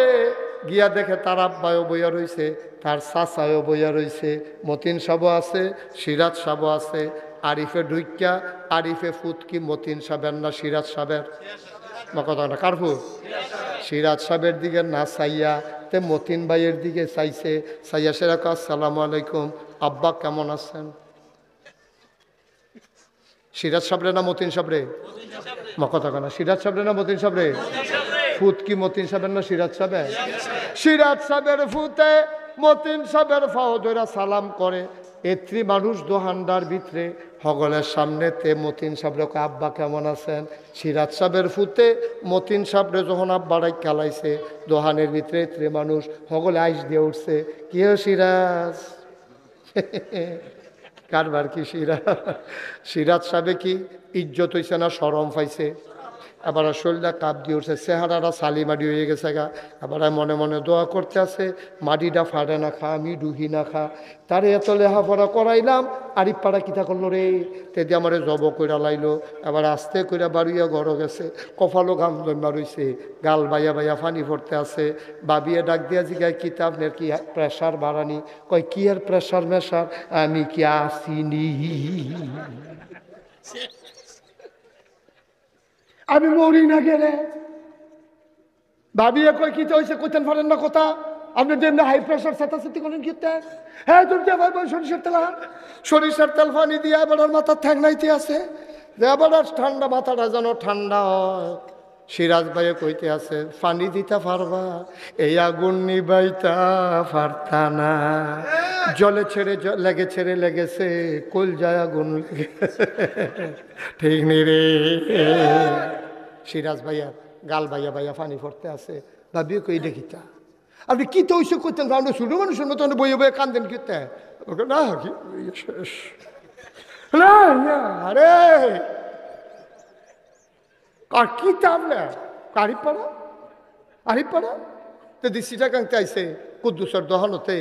গিয়া দেখে তার আব্বায়ও বইয়া রইছে, তার চাচায়ও বইয়া রইছে, মতিন সাবও আছে, সিরাজ সাবও আছে। আরিফে ঢুইকা আরিফে ফুতকি মতিন সাহেবের না সিরাজ সাহেবের? কথা না, কার ফুট? সিরাজ সাহেবের দিকে না চাইয়া তে মতিন ভাইয়ের দিকে চাইছে, চাইয়া সেরা আসসালামু আলাইকুম আব্বা কেমন আছেন? সিরাজ সাহেবরে না মতিন সাহেবরে? কথা না, সিরাজ সাহেবরে না মতিন সাহেবরে? ফুত কি মতিন সাহেবের না সিরাজ সাহেবের? সিরাজ সাহেবের ফুতে মতিন সাহেবের ফাও ধরা সালাম করে। এত্রি মানুষ দোহান্ডার ভিতরে হগলের সামনে তে মতিন সাহেবরে আব্বা কেমন আছেন? সিরাজ সাহেবের ফুতে মতিন সাহেবরে যখন আব্বারাই কালাইছে দোহানের ভিতরে এত্রি মানুষ হগলে আইস দিয়ে উঠছে, কি হো সিরাজ? কারবার কি সিরাজ? সিরাজ সাহেবে কি ইজ্জত হইছে না শরম পাইছে? আবার শরীরটা কাপ দিয়ে উঠছে, চেহারাটা সালি মাটি হয়ে গেছে গা। আবার মনে মনে দোয়া করতে আছে, মাটিটা ফাটে না খা, আমি ডুহি না খা। তারে এত লেহাপড়া করাইলাম, আরিফ পাড়া কিতা করলো রে, তেদি আমারে জব কইরা লাইলো। আবার আস্তে কইরা বাড়িয়া ঘর গেছে, কপালও ঘাম জমা রইছে, গাল বাইয়া বাইয়া ফানি পড়তে আছে। বাবিয়ে ডাক দিয়া জিগায় কিতা আপনার কি প্রেশার বাড়ানি? কয় কি আর প্রেশার মেশার, আমি কি আসিনি, আমি মরি না গেলে। ভাবিয়ে কই কি হয়েছে, কইতেন পারেন না কথা? আপনি যেমনি হাই প্রেশার চেতাচেতি করেন কি? হ্যাঁ তোর সরিষার তেল, সরিষার তেল পানি দিয়ে এবার মাথার ঠ্যাং নাইতে আছে, এবার ঠান্ডা মাথাটা যেন ঠান্ডা হয়। সিরাজ ভাইয়ে কইতে আছে, পানি দিতে পারবা? এই আগুন নিবাইতা পারতা না, জলে ছেড়ে লেগে ছেড়ে লেগেছে, কল যায় আগুন লেগেছে, ঠিক নি রে? সিরাজ ভাইয়া গাল ভাইয়া ভাইয়া পানি পড়তে আছে। ভাবিও কই দেখিতা আপনি কি তো ওইসব করতেন, আমরা শুরু মানুষের মতো বইয়ে বইয়ে কান্দেন কিতে না শেষ। আরে কি তাবলে আরিফ পাড়া, আরিফ পাড়া তো দিশিটা কাংতে আইসে কুদ্দুসের দহনতে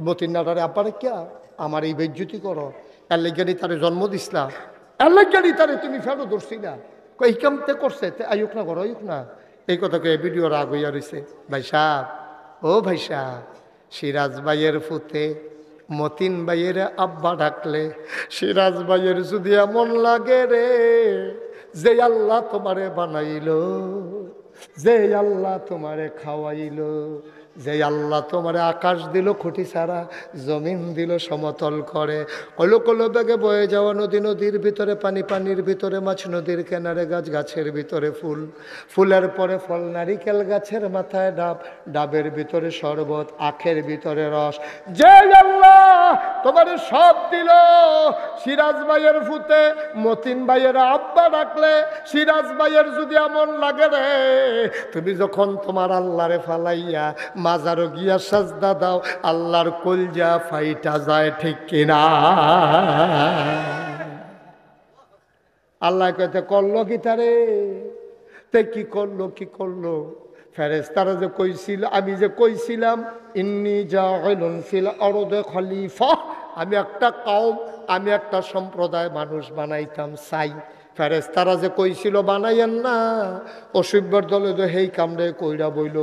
মতিন নাডারে আব্বারে কিয়া আমার এই বেজ্জুতি করো, এর লেগানি তারে জন্ম দিসলা, এর লেগানি তারে তুমি ফেরো ধরছি না, এই কামতে করছে আয়ুক না করো আয়ুক না। এই কথাকে ভিডিও রাগ হইয়া রয়েছে। ভাই সাহ, ও ভাই সাহ, সিরাজ ভাইয়ের ফুতে মতিন ভাইয়ের আব্বা ডাকলে সিরাজ ভাইয়ের যদি এমন লাগে রে, যে আল্লাহ তোমারে বানাইলো, যে আল্লাহ তোমারে খাওয়াইলো, যে আল্লাহ তোমারে আকাশ দিল খুঁটি ছাড়া, জমিন দিল সমতল করে, কলো কলো বেগে বয়ে যাওয়া নদী, নদীর ভিতরে পানি, পানির ভিতরে মাছ, নদীর কিনারে গাছ, গাছের ভিতরে ফুল, ফুলের পরে ফল, নারিকেল গাছের মাথায় ডাব, ডাবের ভিতরে শরবত, আখের ভিতরে রস, যে আল্লাহ তোমারে সব দিল। সিরাজ ভাইয়ের ফুতে মতিন ভাইয়ের আব্বা ডাকলে সিরাজ ভাইয়ের যদি এমন লাগে রে, তুমি যখন তোমার আল্লাহরে ফালাইয়া মাজারও গিয়া সাজদা দাও, আল্লাহর কলজা ফাইটা যায়, ঠিক কিনা? আল্লাহ কইতে করলো কি তারে, তে কি করলো, কি করলো? ফেরেশতারা যে কইছিল, আমি যে কইছিলাম ইন্নী জাইলুন ফিল আরদি খলিফা, আমি একটা কওম, আমি একটা সম্প্রদায় মানুষ বানাইতাম চাই। ফেরেশতারা যে কইছিল বানাইয়েন না, অসভ্যর দলে তো হেই কামড়ে কইরা বইল।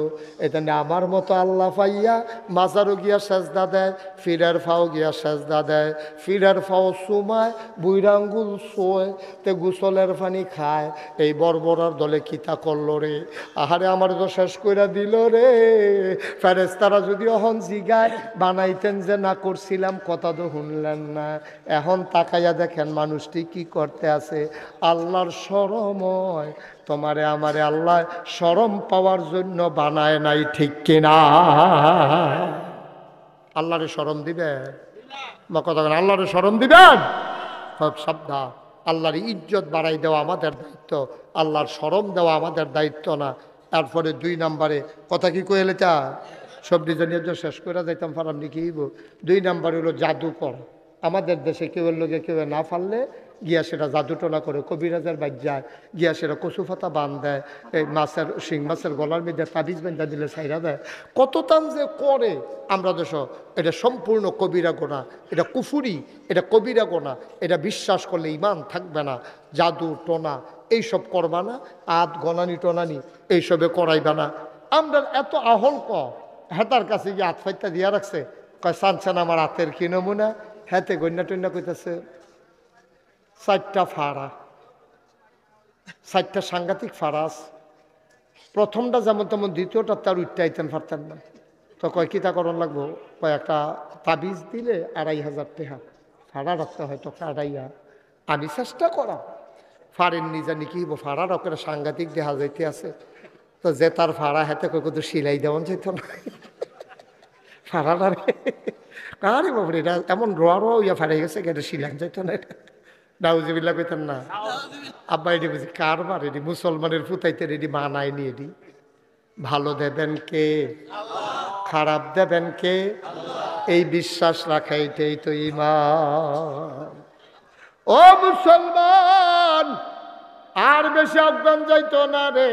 এখানে আমার মতো আল্লাহ পাইয়া মাজারও গিয়া সেজদা দেয়, ফিরার ফাও গিয়া সেজদা দেয়, ফিরার ফাও চুমায়, বুইরা আঙ্গুল শোয়, তে গুসলের পানি খায়। এই বর্বরার দলে কিতা করলো রে, আহারে আমার তো শেষ কইরা দিল রে। ফেরেশতারা যদি অহন জিগায় বানাইতেন যে না করছিলাম, কথা তো শুনলেন না। এখন তাকাইয়া দেখেন মানুষটি কি করতে আছে। আল্লাহর শরময় তোমারে আমারে আল্লাহ শরম পাওয়ার জন্য বানায় নাই, ঠিক কিনা? আল্লাহরে শরম দিবেন বা কথা বলেন, আল্লাহরে শরম দিবেন? সব সাবধান। আল্লাহর ইজ্জত বাড়াই দেওয়া আমাদের দায়িত্ব, আল্লাহর শরম দেওয়া আমাদের দায়িত্ব না। তারপরে 2 নম্বরে কথা কি কইলে তা সব ডিজাইনের শেষ করে যাইতাম পারাম নাকি। 2 নম্বরে হলো জাদুকর। আমাদের দেশে কেউ লোকে কেউ না পারলে গিয়া সেটা জাদুটনা করে, কবিরাজের বাদ যায় গিয়া সেটা কচু পাতা বান দেয়, এই মাছের শিং মাছের গলার মধ্যে তাবিজ বান্ধা দিলে ছাইরা দেয়। কত তান যে করে আমরা দেশ, এটা সম্পূর্ণ কবিরা গোনা, এটা কুফুরি, এটা কবিরা গোনা। এটা বিশ্বাস করলে ইমান থাকবে না। জাদু টোনা এইসব করবা না, আত গনানি টনানি এইসবে করাইবা না। আমরা এত আহল হেতার কাছে গিয়ে হাত ফাইতা দিয়া রাখছে, কয় চানছেন আমার হাতের কি নমুনা, হাতে গন্যা টন্যা কইতেছে 4টা ফাড়া, 4টা সাংঘাতিক ফারাস। প্রথমটা যেমন তেমন, দ্বিতীয়টা তার উঠতে আইতেন পারতেন না। তো কয় কিতা করণ লাগবো, কয়েকটা তাবিজ দিলে 2500 টাকা ফাড়া রাখতে হয়, তোকে 2.5। আমি চেষ্টা করা ফাড়েন নিজে নিকি ফাড়া রকের সাংঘাতিক দেখা যাইতে আছে। তো যে তার ফাড়া হাতে কই কত সিলাই দেওয়ান যেত না ফাড়াটা রে, আরে বাবরে এটা এমন রোয়া রোয়া ইয়া ফাড়ে গেছে, এটা সিলাই যেত না। এটা নাউজুবিল্লাহ কইতেন না। আব্বা এটি বুঝি কারবার, এটি মুসলমানের ফুতাইতে এটি মানায়নি। এটি ভালো দেবেন কে, খারাপ দেবেন কে, এই বিশ্বাস রাখা এটাই তো ঈমান। ও মুসলমান, আর বেশি অজ্ঞান যাইতো না রে।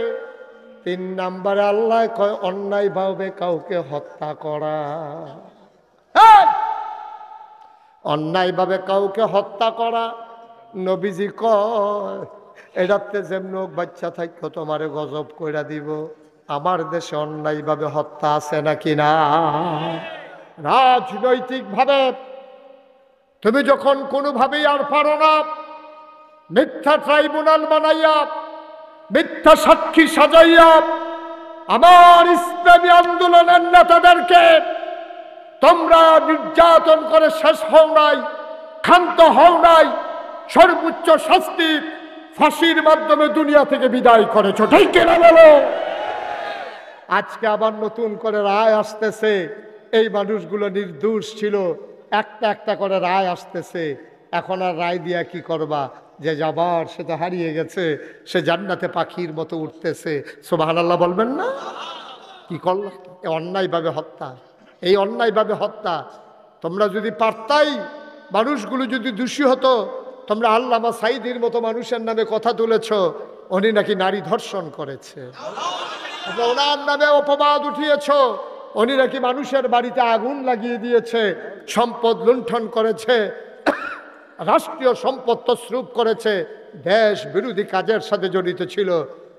3 নম্বরে আল্লাহ কয় অন্যায় ভাবে কাউকে হত্যা করা। অন্যায় ভাবে কাউকে হত্যা করা, নবীজি কয় এটাতে যেমন বাচ্চা থাকতো তোমারে গজব কইরা দিব। আমার দেশে অন্যায় ভাবে হত্যা আছে নাকি না? রাজনৈতিক ভাবে তুমি যখন কোনোভাবেই আর পারো না, মিথ্যা ট্রাইব্যুনাল বানাইয়া, মিথ্যা সাক্ষী সাজাইয়া আমার ইসলামী আন্দোলনের নেতাদেরকে তোমরা নির্যাতন করে শেষ হও নাই, ক্ষান্ত হও নাই, সর্বোচ্চ শাস্তি ফাঁসির মাধ্যমে দুনিয়া থেকে বিদায় করেছো, ঠিক কিনা বলো? আজকে আবার নতুন করে রায় আসতেছে। এই মানুষগুলো নির্দোষ ছিল, একটা একটা করে রায় আসতেছে। এখন আর রায় দিয়া কি করবা? যে যাবার সে তো হারিয়ে গেছে, সে জান্নাতে পাখির মতো উঠতেছে। সুবহানাল্লাহ বলবেন না? কি করল? অন্যায়ভাবে হত্যা, এই অন্যায়ভাবে হত্যা। তোমরা যদি পারতাই, মানুষগুলো যদি দোষী হতো, তোমরা আল্লামা সাইদির মতো মানুষের নামে কথা তুলেছ, উনি নাকি নারী ধর্ষণ করেছে। ওনার নামে অপবাদ উঠিয়েছ, উনি নাকি মানুষের বাড়িতে আগুন লাগিয়ে দিয়েছে, সম্পদ লুণ্ঠন করেছে, রাষ্ট্রীয় সম্পদ তছরূপ করেছে, দেশ বিরোধী কাজের সাথে জড়িত ছিল।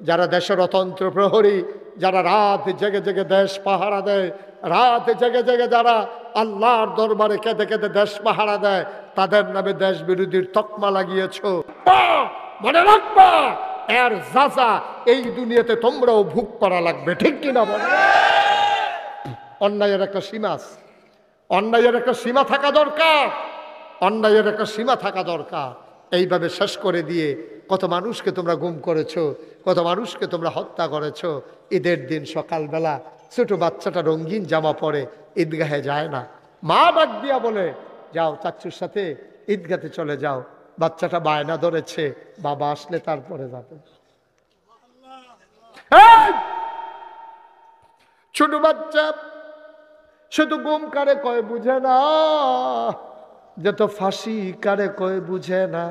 যারা দেশের অতন্ত্র প্রহরী, যারা রাত জেগে জেগে দেশ পাহারা দেয়, রাত জেগে জেগে যারা আল্লাহর দরবারে কেঁদে কেঁদে দেশ পাহারা দেয়, তাদের নামে দেশ বিরোধীর তকমা লাগিয়েছ। মনে রাখবা, এর যাজা এই দুনিয়াতে তোমরাও ভোগ করা লাগবে, ঠিক কিনা বলো? অন্যায়ের একটা সীমা আছে, অন্যায়ের একটা সীমা থাকা দরকার, অন্যায়ের একটা সীমা থাকা দরকার। এইভাবে শেষ করে দিয়ে কত মানুষকে তোমরা গুম করেছো, কত মানুষকে তোমরা হত্যা করেছো। ঈদের দিন সকালবেলা ছোট বাচ্চাটা রঙিন জামা পরে ঈদগাহে যায় না, মা ডাক দিয়া বলে যাও চাচ্চুর সাথে ঈদগাতে চলে যাও। বাচ্চাটা বায়না ধরেছে, বাবা আসলে তারপরে যাবে। ছোট বাচ্চা শুধু গুম কারে কয় বুঝে না, যে তো ফাঁসি কারে কয় বুঝে না।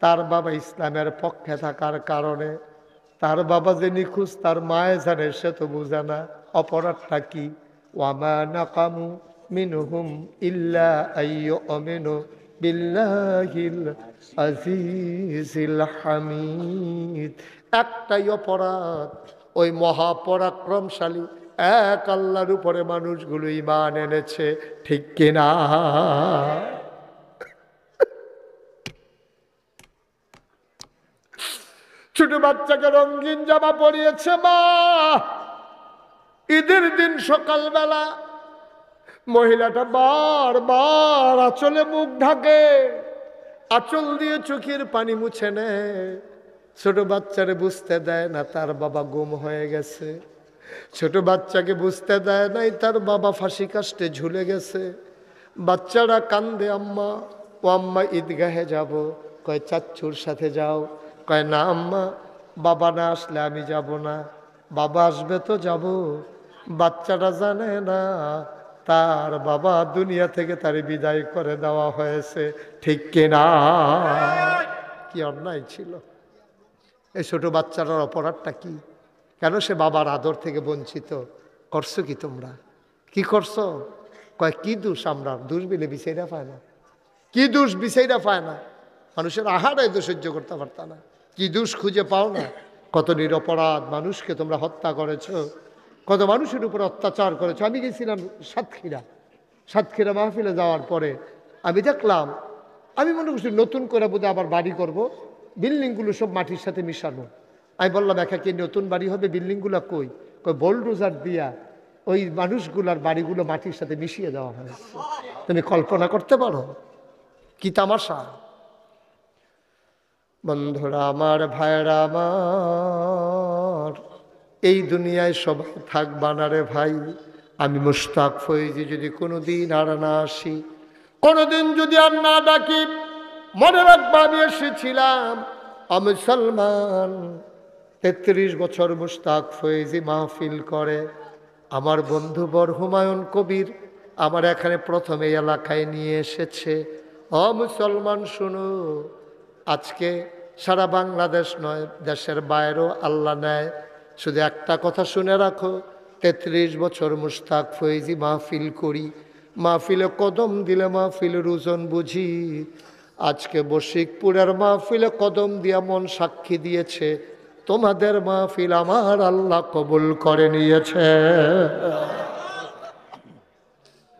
তার বাবা ইসলামের পক্ষে থাকার কারণে, তার বাবা যে নিখোঁজ তার মায়ে জানে, সে তো বুঝে না অপরাধটা কি। ওয়ামা নাকামু মিনহুম ইল্লা আইয়ুমিনু বিল্লাহিল আজিজিল হামিদ। একটাই অপরাধ, ওই মহাপরাক্রমশালী এক আল্লাহর উপরে মানুষগুলো ঈমান এনেছে, ঠিক কিনা? ছোট বাচ্চাকে রঙিন জামা পরিয়েছে মা। ঈদের দিন সকালবেলা মহিলাটা বারবার আঁচলে মুখ ঢাকে, আঁচল দিয়ে চোখের পানি মুছে নেয়। ছোট বাচ্চারে বুঝতে দেয় না তার বাবা গুম হয়ে গেছে, ছোট বাচ্চাকে বুঝতে দেয় নাই তার বাবা ফাঁসি কাস্টে ঝুলে গেছে। বাচ্চারা কান্দে, আম্মা ও আম্মা ঈদগাহে যাব। কয় চাচ্চুর সাথে যাও। কয় না আম্মা, বাবা না আসলে আমি যাব না। বাবা আসবে তো যাব। বাচ্চাটা জানে না তার বাবা দুনিয়া থেকে তার বিদায় করে দেওয়া হয়েছে, ঠিক কিনা? কি অন্যায় ছিল! এই ছোট বাচ্চাটার অপরাধটা কি? কেন সে বাবার আদর থেকে বঞ্চিত? করছো কি তোমরা? কি করছো? কয় কি দোষ আমরা? দোষ বিলে বিচাইরা পায় না। কি দোষ বিচাইরা পায় না? মানুষের আহারায় তো সহ্য করতে পারত না। কি দোষ খুঁজে পাও না? কত নিরপরাধ মানুষকে তোমরা হত্যা করেছো, কত মানুষের উপর অত্যাচার করেছো। আমি গেছিলাম সাতক্ষীরা মাহফিলে যাওয়ার পরে আমি দেখলাম আমি মনে করছি নতুন করে বোধহয় আবার বাড়ি করব, বিল্ডিংগুলো সব মাটির সাথে মিশানো। আমি বললাম একা কি নতুন বাড়ি হবে, বিল্ডিংগুলো কই? কই বোলডোজার দিয়া ওই মানুষগুলার বাড়িগুলো মাটির সাথে মিশিয়ে দেওয়া হয়েছে। তুমি কল্পনা করতে পারো কি তামাশা? বন্ধুরা আমার, ভাইরা আমার, এই দুনিয়ায় সবাই থাকবা না রে ভাই। আমি মুশতাক ফয়েজি যদি কোনোদিন আর না আসি, কোনোদিন যদি আর না ডাকি, মনে রাখবা আমি এসেছিলাম মুসলমান। 33 বছর মুশতাক ফয়েজি মাহফিল করে। আমার বন্ধু বর হুমায়ুন কবির আমার এখানে প্রথমে এলাকায় নিয়ে এসেছে। মুসলমান শুনো, আজকে সারা বাংলাদেশ নয়, দেশের বাইরেও আল্লাহ নেয়। শুধু একটা কথা শুনে রাখো, 33 বছর মুশতাক ফয়েজি মাহফিল করি, মাহফিলে কদম দিলে মাহফিলের ওজন বুঝি। আজকে বশিকপুরের মাহফিলে কদম দিয়া মন সাক্ষী দিয়েছে, তোমাদের মাহফিল আমার আল্লাহ কবুল করে নিয়েছে।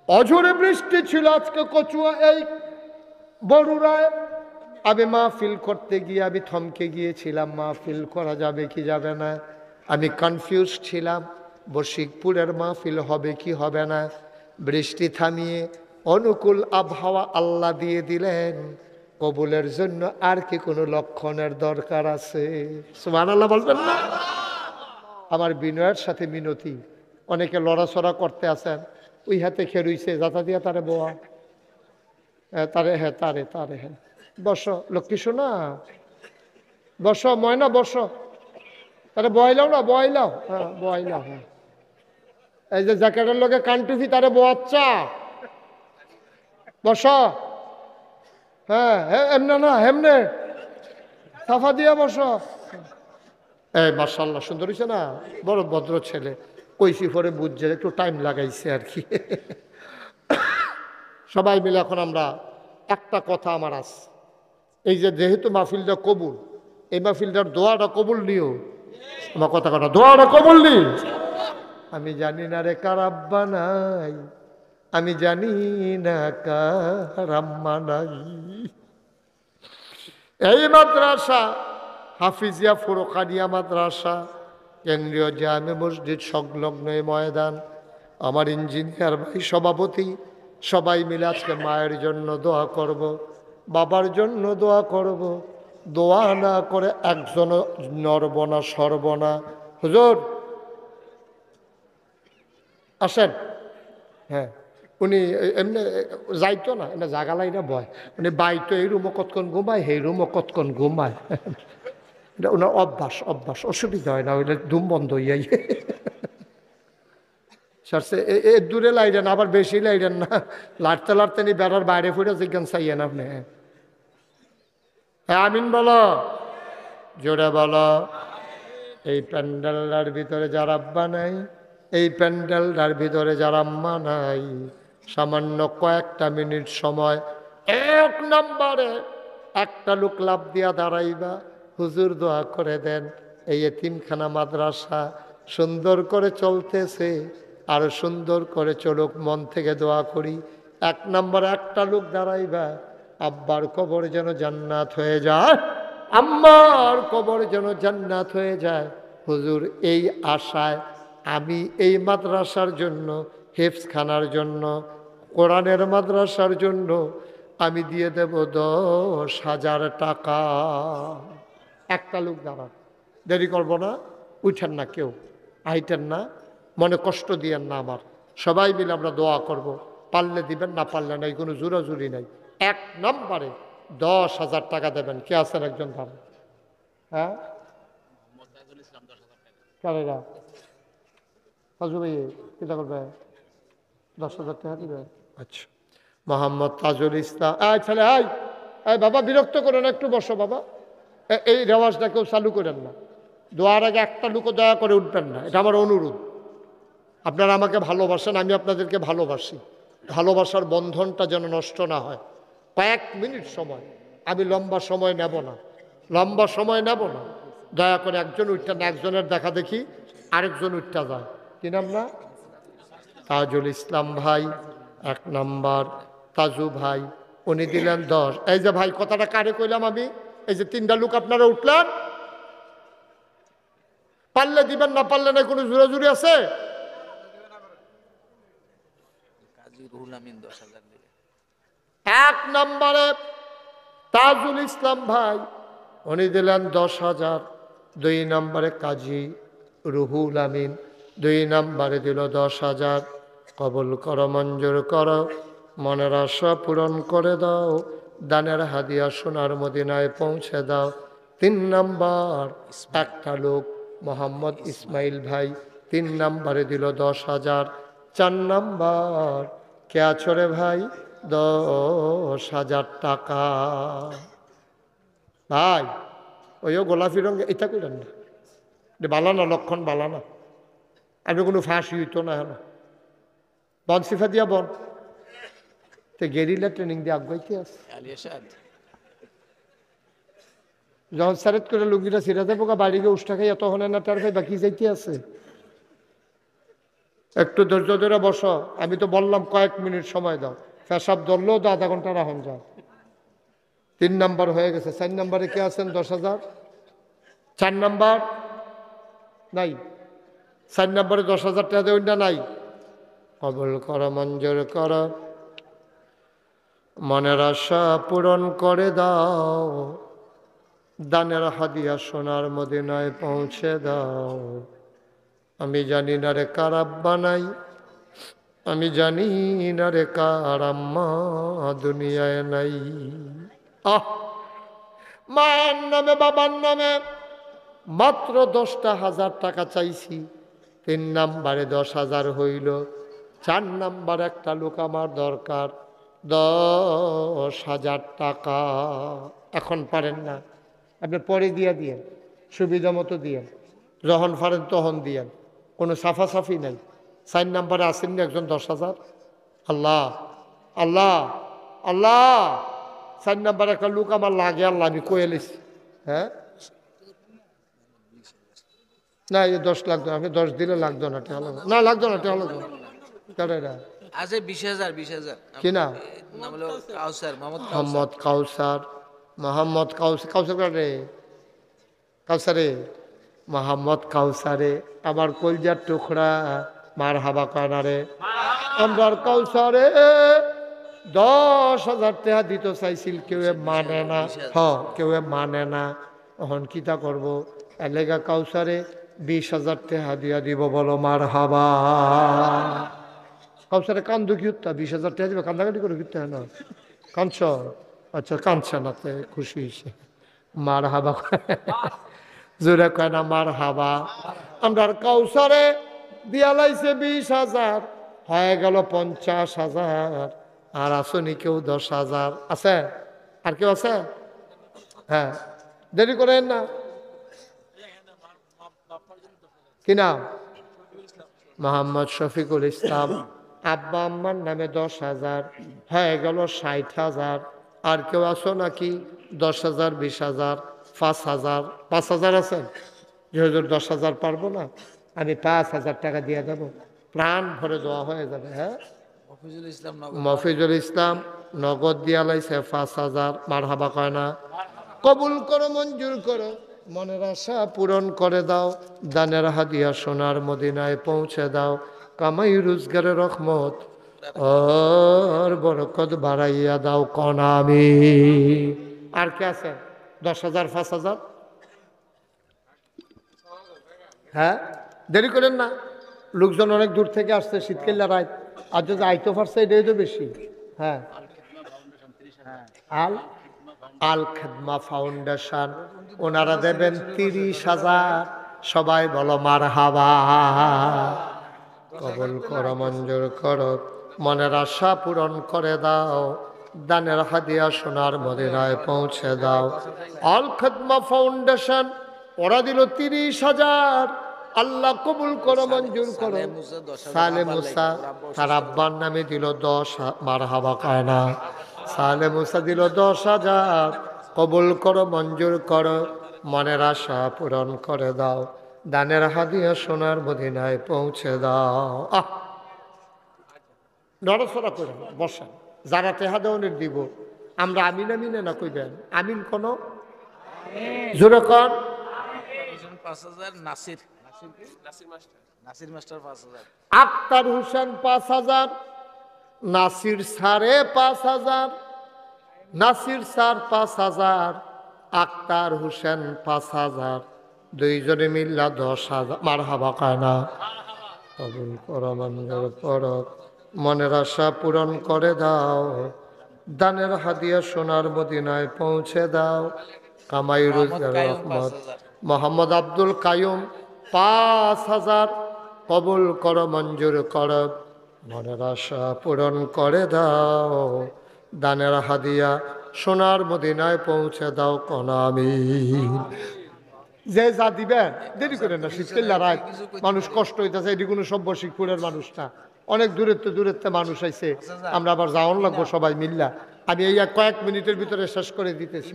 অঝোরে বৃষ্টি ছিল আজকে কচুয়া এই বড়ুরায়। আমি মাহফিল করতে গিয়ে আমি থমকে গিয়েছিলাম, মাহফিল করা যাবে কি যাবে না। আমি কনফিউজ ছিলাম, বশিকপুরের মাহফিল হবে কি হবে না। বৃষ্টি থামিয়ে অনুকূল আবহাওয়া আল্লাহ দিয়ে দিলেন। কবুলের জন্য আর কি কোনো লক্ষণের দরকার আছে? সুবহানাল্লাহ বলবেন না? আমার বিনয়ের সাথে মিনতি, অনেকে লড়াচড়া করতে আছেন, ওই হাতে খেরুইছে যাতা দিয়া তারে বোয়া, তারে হ্যাঁ তারে তারে হ্যাঁ। বসো লক্ষ্মী শোনা, বসো ময়না বসো, তারে বয়লাও না, বয়লাও, হ্যাঁ বয়লাও, হ্যাঁ। এই যে জ্যাকেটের লোকে কানটুফি তারে বোয়াচ্ছা, বসো, হ্যাঁ এমনে না হেমনে সাফা দিয়া বসো। এই মাশাআল্লাহ সুন্দর হয়েছে না, বড় ভদ্র ছেলে। কইছি পরে বুঝছে, একটু টাইম লাগাইছে আর কি। সবাই মিলে এখন আমরা একটা কথা আমার আছে, এই যে যেহেতু মাহফিলটা কবুল, এই মাহফিলটার দোয়াটা কবুল নিও। আমার কথা কথা দোয়াটা কবুল নি। আমি জানি না রে কার আব্বা নাই, আমি জানি না কার আম্মা নাই। এই মাদ্রাসা হাফিজিয়া ফুরকানিয়া মাদ্রাসা, কেন্দ্রীয় জামে মসজিদ সংলগ্ন এই ময়দান, আমার ইঞ্জিনিয়ার ভাই সভাপতি, সবাই মিলে আজকে মায়ের জন্য দোয়া করব, বাবার জন্য দোয়া করব। দোয়া না করে একজন নড়ব না, সরব না। হুজুর আসেন। হ্যাঁ উনি এমনি যাইতো না, এমনি জাগালাই না বয়, উনি বাইতো এই রুমও কতক্ষণ ঘুমায়, সেই রুমও কতক্ষণ ঘুমায়। এটা ওনার অভ্যাস, অভ্যাস, অসুবিধা হয় না, ওইটা ধুম বন্ধ হইয়াই। সারছে এ দূরে লাইলেন, আবার বেশি লাইলেন না, লাড়তে লাড়তে নি বেড়ার বাইরে ফুটে জিজ্ঞান চাইয়েন আপনি। হ্যাঁ আমিন বলো, জোরে বলো। এই প্যান্ডেলটার ভিতরে যার আব্বা নাই, এই প্যান্ডেলটার ভিতরে যার আম্মা নাই, সামান্য কয়েকটা মিনিট সময় এক নম্বরে একটা লোক লাভ দিয়া দাঁড়াইবা, হুজুর দোয়া করে দেন এই এতিমখানা মাদ্রাসা সুন্দর করে চলতেছে, আরো সুন্দর করে চলুক, মন থেকে দোয়া করি। এক নম্বরে একটা লোক দাঁড়াইবা, আব্বার কবর যেন জান্নাত হয়ে যায়, আম্মার কবর যেন জান্নাত হয়ে যায়। হুজুর এই আশায় আমি এই মাদ্রাসার জন্য, হেফজখানার জন্য, কোরআনের মাদ্রাসার জন্য আমি দিয়ে দেব 10,000 টাকা। একটা লোক দাঁড়ান, দেরি করবো না, উঠেন না, কেউ আইটেন না, মনে কষ্ট দিয়েন না আমার। সবাই মিলে আমরা দোয়া করব, পারলে দিবেন, না পারলে নাই, কোনো জোরাজুরি নাই। এক নম্বরে 10,000 টাকা দেবেন। কে আছেন একজন দাম? হ্যাঁ কারেরা কাজু ভাই কিতা করবে? 10,000 টাকা দিবে। আচ্ছা মোহাম্মদ তাজুল ইসলাম। আয় ছেলে আয়, আয় বাবা, বিরক্ত করেন, একটু বসো বাবা। এই রেওয়াজটা কেউ চালু করেন না, দোয়ার আগে একটা লোকও দয়া করে উঠবেন না, এটা আমার অনুরোধ। আপনারা আমাকে ভালোবাসেন, আমি আপনাদেরকে ভালোবাসি, ভালোবাসার বন্ধনটা যেন নষ্ট না হয়। কয়েক মিনিট সময়, আমি লম্বা সময় নেব না, লম্বা সময় নেব না। দয়া করে একজন উঠটা না, একজনের দেখা দেখি আরেকজন উঠটা যায়। কি নাম না? তাজুল ইসলাম ভাই এক নাম্বার, তাজু ভাই উনি দিলেন 10। এই যে ভাই কথাটা কারে কইলাম আমি, এই যে 3টা লোক আপনারা উঠলেন, পারলে দিবেন, না পারলে না, কোনো জোরাজুরি আছে? এক নম্বরে তাজুল ইসলাম ভাই, উনি দিলেন 10,000। 2 নম্বরে কাজী রুহুল আমিন 2 নম্বরে দিল 10,000। কবুল করো, মঞ্জুর করো, মনের আশা পূরণ করে দাও, দানের হাদিয়া সোনার মদিনায় পৌঁছে দাও। 3 নম্বর একটা লোক মোহাম্মদ ইসমাইল ভাই 3 নম্বরে দিল 10,000। 4 নম্বর কে আছো রে ভাই, 10,000 টাকা। ভাই ওইও গোলাপি রঙে এটা করেন না, বালানা লক্ষণ বালানা, আমি কোনো ফাঁসি হইতো না। হলো বন সিফা দিয়া বন তো গেরিলা ট্রেনিং দিয়ে আগাইতে আছে। যখন সারেত করে লুঙ্গিটা ছিঁড়াতে পোকা বাড়ি গিয়ে উষ্টা খাইয়া তখন না তার ভাই বাকি যাইতে আছে। একটু ধৈর্য ধরে বসো, আমি তো বললাম কয়েক মিনিট সময় দাও, পেশাব ধরলেও তো আধা ঘন্টা রাখুন যাও। 3 নম্বর হয়ে গেছে। 4 নম্বরে কে আছেন 10,000? 4 নম্বর নাই, 4 নম্বরে 10,000 টাকা দেবেন না, নাই। কবুল করো, মঞ্জুর করো, মনের আশা পূরণ করে দাও, দানের হাদিয়া সোনার মদিনায় পৌঁছে দাও। আমি জানি না রে কার আব্বা নাই, আমি জানি না রে কার আম্মা দুনিয়ায় নাই। মায়ের নামে বাবার নামে মাত্র 10,000 টাকা চাইছি। 3 নম্বরে 10,000 হইল। 4 নম্বর একটা লোক আমার দরকার, 10,000 টাকা। এখন পারেন না, আপনি পরে দিয়ে দিয়েন, সুবিধা মতো দিয়েন, যখন পারেন তখন দিয়েন, কোনো সাফাসাফি নাই। 4 নম্বরে আসেননি একজন 10,000। আল্লাহ আল্লাহ আল্লাহ, 4 নম্বরে একটা লোক আমার লাগে, আল্লাহ আমি কয়ে লিছি। হ্যাঁ না, এই 10 লাগতো, আমি 10 দিলে লাগতো না, না লাগতো না, আছে 20,000 কি না কাউসার, মোহাম্মদ কাউসার, মোহাম্মদ কাউসার রে, কাউসারে, মোহাম্মদ কাউসারে আমার কলজার টুকরা, মার হাবা কানারে, আমরা কাউসারে 10,000 টাকা দিতে চাইছিল, কেউ মানে না। কেউ মানে না, এখন কিতা করব, এলাকা কাউসারে 20,000 টাকা দিয়া দিব, বলো মার হাবা। কাউসারে কান্দু কি উত্তা, 20,000 টাকা দিবে, কান্দাকাটি করে কিনতে হয় না, কাঁদছ? আচ্ছা কাঁদছে না, তো খুশি হয়েছে, মার হাবা জোরে কয় না মার হাবা। আমরা কাউসারে দিয়া লাইছে 20,000, হয়ে গেল 50,000। আর আসনি কেউ 10,000 আছে? আর কেউ আছে? হ্যাঁ, দেরি করেন না। কি নাম? মোহাম্মদ শফিকুল ইসলাম। আব্বা আম্মার নামে 10,000, হয়ে গেল 60,000। আর কেউ আছো নাকি? 10,000, 20,000, 5,000। 5,000 আছেন? যে হুজুর 10,000 পারবো না, আমি 5,000 টাকা দিয়ে দেবো, প্রাণ ভরে দেওয়া হয়ে যাবে। হ্যাঁ, মফিজুল ইসলাম নগদ দিয়া লাইছে 5,000। মার হাবা কয় না? কবুল করো, মঞ্জুর করো, মনের আশা পূরণ করে দাও, দানের হাদিয়া সোনার মদিনায় পৌঁছে দাও, কামাই রোজগারের রহমত আর বরকত বাড়াইয়া দাও, কনামি। আর কে আছে 10,000, 5,000? হ্যাঁ, দেরি করেন না, লোকজন অনেক দূর থেকে আসছে, শীতকাল রাত, আর যদি আইতে পারছে এটাই তো বেশি। হ্যাঁ, আল আল খেদমা ফাউন্ডেশন, ওনারা দেবেন 30,000। সবাই বলো মার হাবা। কবুল করো, মঞ্জুর করো, মনের আশা পূরণ করে দাও, দানের হাদিয়া সোনার মদিনায় পৌঁছে দাও। আল খেদমা ফাউন্ডেশন ওরা দিল 30,000। আল্লাহ কবুল করো, মঞ্জুর করো। সালে মুসা তার আব্বার নামে দিল 10। মার হাবা কায় না? সালে মুসা দিল 10,000। কবুল করো, মঞ্জুর করো, মনের আশা পূরণ করে দাও, দানের হাদিয়া সোনার মদিনায় পৌঁছে দাও। নড়াচড়া করে বসেন, যারা টেহা দেওয়ানের দিব, আমরা আমিন আমিনে না কইবেন আমিন কোন জোরে কর 5,000 নাসির নাসির মাস্টার 5,000 আক্তার হোসেন 5,000 নাসির সারে 5,000 নাসির স্যার 5,000 আক্তার হোসেন 5,000 দুইজনে মিল্লা 10,000 মারহাবা কায়না কবুল করো মঞ্জুর করো মনের আশা পূরণ করে দাও দানের হাদিয়া সোনার মদিনায় পৌঁছে দাও কামাই রোজগার রহমত মোহাম্মদ আব্দুল কায়ুম 5,000 কবুল করো মঞ্জুর করো মনের আশা পূরণ করে দাও দানের হাদিয়া সোনার মদিনায় পৌঁছে দাও কনামি যে যা দিবেন দেরি করেন না শীতকাল রাত মানুষ কষ্ট হইতেছে এটি কোনো সভ্য শিখপুরের মানুষ না অনেক দূরত্বে মানুষ আইছে আমরা আবার যাওয়ান লাগবো সবাই মিল্লা আমি এই কয়েক মিনিটের ভিতরে শেষ করে দিতেছি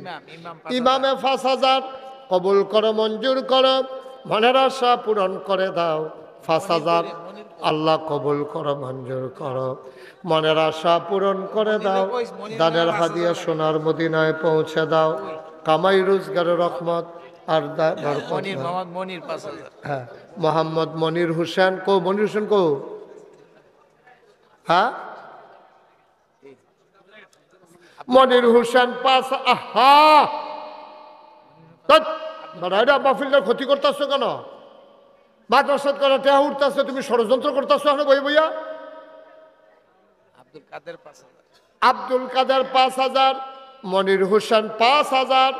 ইমামে 5,000 কবুল করো মঞ্জুর করো মনের আশা পূরণ করে দাও 5,000 আল্লাহ কবুল করো মঞ্জুর করো মনের আশা পূরণ করে দাও দানের হাদিয়া সোনার মদিনায় পৌঁছে দাও কামাই রোজগারের রহমত আর হ্যাঁ মোহাম্মদ মনির হোসেন কো মনির হোসেন কো হ্যাঁ মনির হোসেন 5 আহা মাহফিলটার ক্ষতি করতেছো কেন মাদ্রাসাত করে টেহা উঠতেছে তুমি ষড়যন্ত্র করতেছো এখন বই বইয়া আব্দুল কাদের 5,000 মনির হোসেন 5,000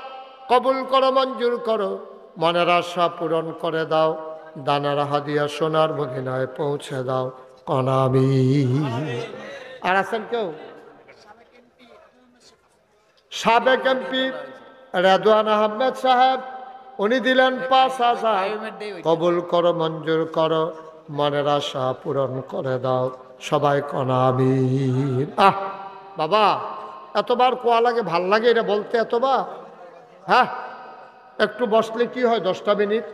কবুল করো মঞ্জুর করো মনের আশা পূরণ করে দাও দানার হাদিয়া সোনার মদিনায় পৌঁছে দাও কনামি আর আছেন কেউ সাবেক এমপি রেদওয়ান আহমেদ সাহেব উনি দিলেন 5,000 কবুল করো মঞ্জুর করো মনের আশা পূরণ করে দাও সবাই কনামি আহ বাবা এতবার কোয়া লাগে ভাল লাগে এটা বলতে এতবার হ্যাঁ একটু বসলে কি হয় 10টা মিনিট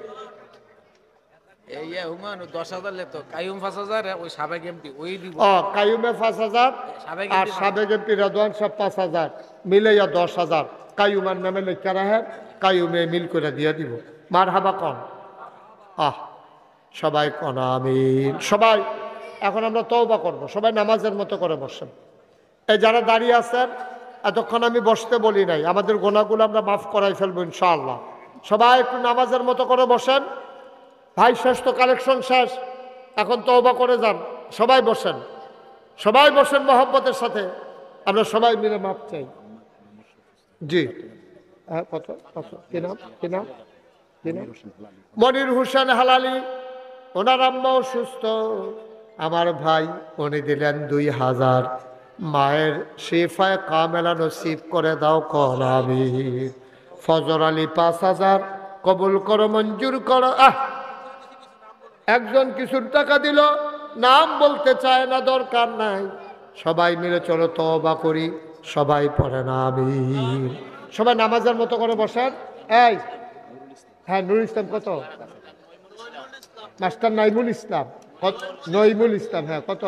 কাইয়ুমে 5,000 আর সাবেক এমপি রেদওয়ান সাহেব 5,000 মিলাইয়া 10,000 কাইয়ুমের নামে লেখা রাখেন কাইয়ুমে মিল করে দিয়ে দিব মারহাবা কন সবাই কন আমিন সবাই এখন আমরা তওবা করব সবাই নামাজের মতো করে বসেন এই যারা দাঁড়িয়ে আছেন এতক্ষণ আমি বসতে বলি নাই আমাদের গোনাগুলো আমরা মাফ করাই ফেলবো ইনশাআল্লাহ সবাই একটু নামাজের মতো করে বসেন ভাই শেষ তো কালেকশন শেষ এখন তওবা করে যান সবাই বসেন মহব্বতের সাথে আমরা সবাই মিলে মাফ চাই জি হ্যাঁ কত কি নাম মনির হোসেন হালালি ওনার আম্মাও সুস্থ আমার ভাই উনি দিলেন 2,000 মায়ের শিফায়ে কামেলা নসিব করে দাও কল আমিন ফজর আলী 5,000 কবুল করো মঞ্জুর করো একজন কিছুর টাকা দিল নাম বলতে চায় না দরকার নাই সবাই মিলে চলো তওবা করি সবাই পড়ে না আমিন সবাই নামাজের মতো করে বসেন এই হ্যাঁ নুরুল ইসলাম কত মাস্টার নইমুল ইসলাম হ্যাঁ কত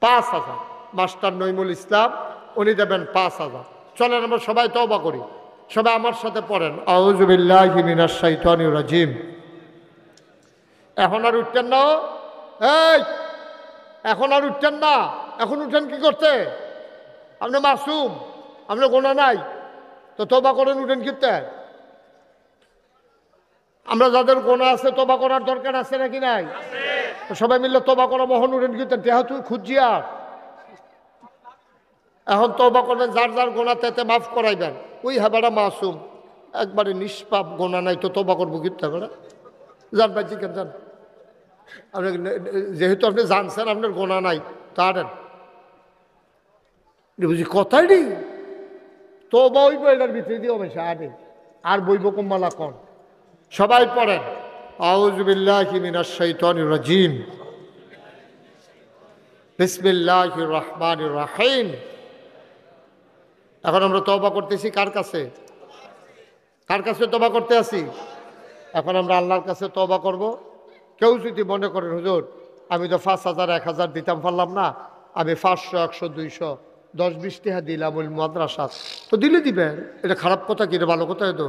5,000 মাস্টার নইমুল ইসলাম উনি দেবেন 5,000 চলেন আমরা সবাই তওবা করি সবাই আমার সাথে পড়েন আউযু বিল্লাহি মিনাশ শাইতানির রাজিম এখন আর উঠতেন না এখন আর উঠতেন না এখন উঠেন কি করতে আপনি মাসুম আপনার গোনা নাই তো তওবা করেন উঠেন কিতে আমরা যাদের গোনা আছে তওবা করার দরকার আছে নাকি নাই সবাই মিলে তওবা করা মোহন উঠেন কিতে দেহ তুই খুঁজি আর এখন তওবা করবেন যার যার গোনা তেতে মাফ করাইবেন ওই হাবাটা মাসুম একবারে নিষ্পাপ গোনা নাই তো তওবা করবো কিতে করে যান ভাই কেন যান আপনি যেহেতু আপনি জানছেন আপনার গোনা নাই তারেন বুঝি কথাই নেই তো বইব এটার ভিতরে দিয়ে অবশ্য আর বইব কম্মালা কন সবাই পড়েন আউযু বিল্লাহি মিনাশ শাইতানির রাজিম বিসমিল্লাহির রহমানির রহিম এখন আমরা তওবা করতেছি কার কাছে তওবা করতে আসি এখন আমরা আল্লাহর কাছে তওবা করব কেউ যদি মনে করেন হুজুর আমি তো 5,000 1,000 দিতাম পারলাম না আমি 500 100 200 10-20 টাকা দিলাম ওই মাদ্রাসা, তো দিলে দিবেন, এটা খারাপ কথা কি, এটা ভালো কথা তো।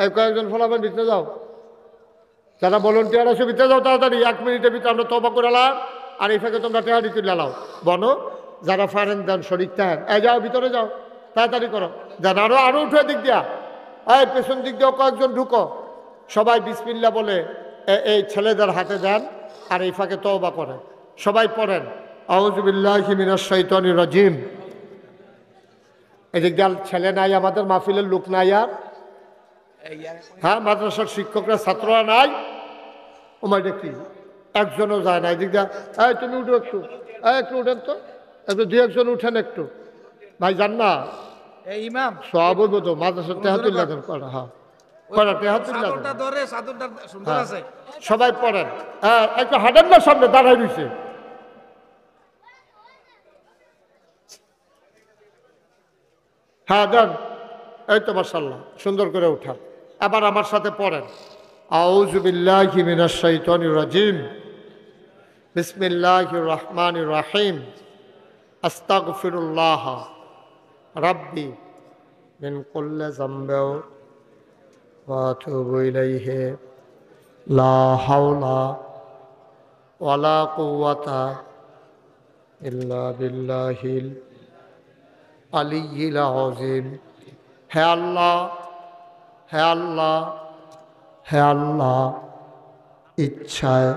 এই কয়েকজন ফলাফল ভিতরে যাও, যারা ভলেন্টিয়ার আছে ভিতরে যাও তাড়াতাড়ি, 1 মিনিটের ভিতরে আমরা তবা করে এলাম, আর এই ফাঁকে তোমরা টেহারি তুলে লাও বনো, যারা ফারেন দেন শরিক থাকেন, এই যাও ভিতরে যাও তাড়াতাড়ি করো, যারা আরো উঠে দিক দিয়া, এই পেছন দিক দিয়েও কয়েকজন ঢুকো, সবাই বিসমিল্লাহ বলে এই ছেলেদের হাতে দেন, আর এই ফাঁকে তওবা করেন, সবাই পড়েন আউযু বিল্লাহি মিনাশ শাইতানির রাজিম। এদিক দিয়ে ছেলে নাই, আমাদের মাহফিলের লোক নাই, আর হ্যাঁ মাদ্রাসার শিক্ষকরা ছাত্ররা নাই, ওমাইটা কি একজনও যায় না। এদিক দিয়ে এই তুমি উঠো একটু, একটু উঠেন তো, একটু 2-1 জন উঠেন একটু, ভাই যান না ইমাম সব বলবো তো মাদ্রাসার তেহাতুল্লাহ করা, হ্যাঁ করা তেহাতুল্লাহ, সবাই পড়েন, হ্যাঁ একটু হাঁটেন না, সামনে দাঁড়াই রয়েছে। হ্যাঁ দেন, এই তো মাশাআল্লাহ সুন্দর করে উঠা। এবার আমার সাথে পড়েন আউযু বিল্লাহি মিনাশ শাইতানির রাজিম, বিসমিল্লাহির রহমানির রহিম, আস্তাগফিরুল্লাহ রাব্বি মিন কুল্লি যামবি ওয়া আতুবু ইলাইহি, লা হাওলা ওয়ালা কুওয়াতা ইল্লা বিল্লাহিল আলিয়্যিল আযীম। হে আল্লাহ, হে আল্লাহ, হে আল্লাহ, ইচ্ছায়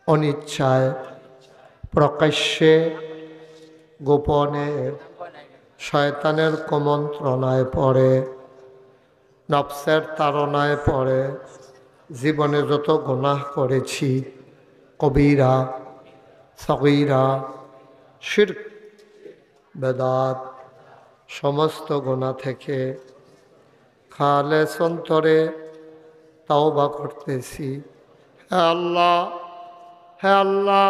অনিচ্ছায় প্রকাশ্যে গোপনে শয়তানের কুমন্ত্রণায় পড়ে, নফসের তাড়নায় পড়ে জীবনে যত গুনাহ করেছি, কবিরা সগীরা শিরক বেদাত, সমস্ত গুনাহ থেকে খালেস অন্তরে তাওবা করতেছি। হে আল্লাহ, হে আল্লাহ,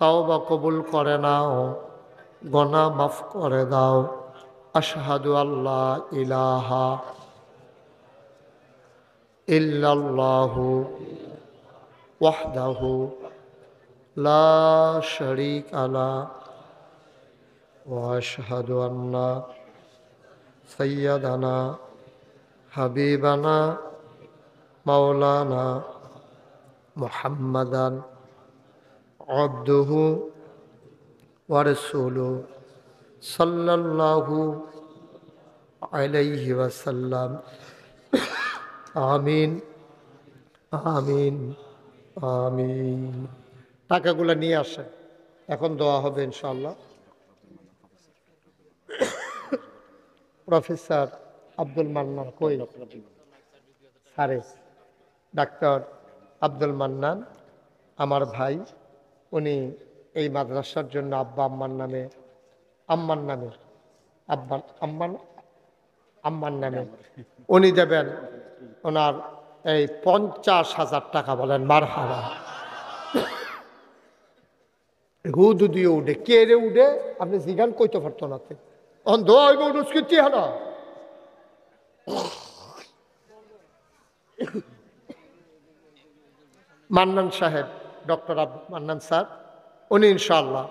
তাওবা কবুল করে নাও, গুনাহ মাফ করে দাও। আশহাদু আল্লাহ ইলাহা ইল্লাল্লাহু ওয়াহদাহু লা শারীকা লাহু ওয়া আশহাদু আন্না সাইয়্যিদানা হাবিবানা মাওলানা মুহাম্মাদান আবদুহু ওয়া রাসূলুহু সাল্লাল্লাহু আলাইহি ওয়াসাল্লাম। আমিন আমিন আমিন। টাকাগুলো নিয়ে আসেন, এখন দোয়া হবে ইনশাআল্লাহ। প্রফেসর আব্দুল মান্নান কই? সারে ডাক্তার আব্দুল মান্নান আমার ভাই, উনি এই মাদ্রাসার জন্য আম্মার নামে উনি দেবেন ওনার এই 50,000 টাকা। বলেন মারহাবা। হুদু দিয়ে উঠে কে রে উঠে আপনি জিগান কইতে পারতো না, উঠুস্কৃতি হল। মান্নান সাহেব, ডক্টর আব্দুল মান্নান স্যার, উনি ইনশাআল্লাহ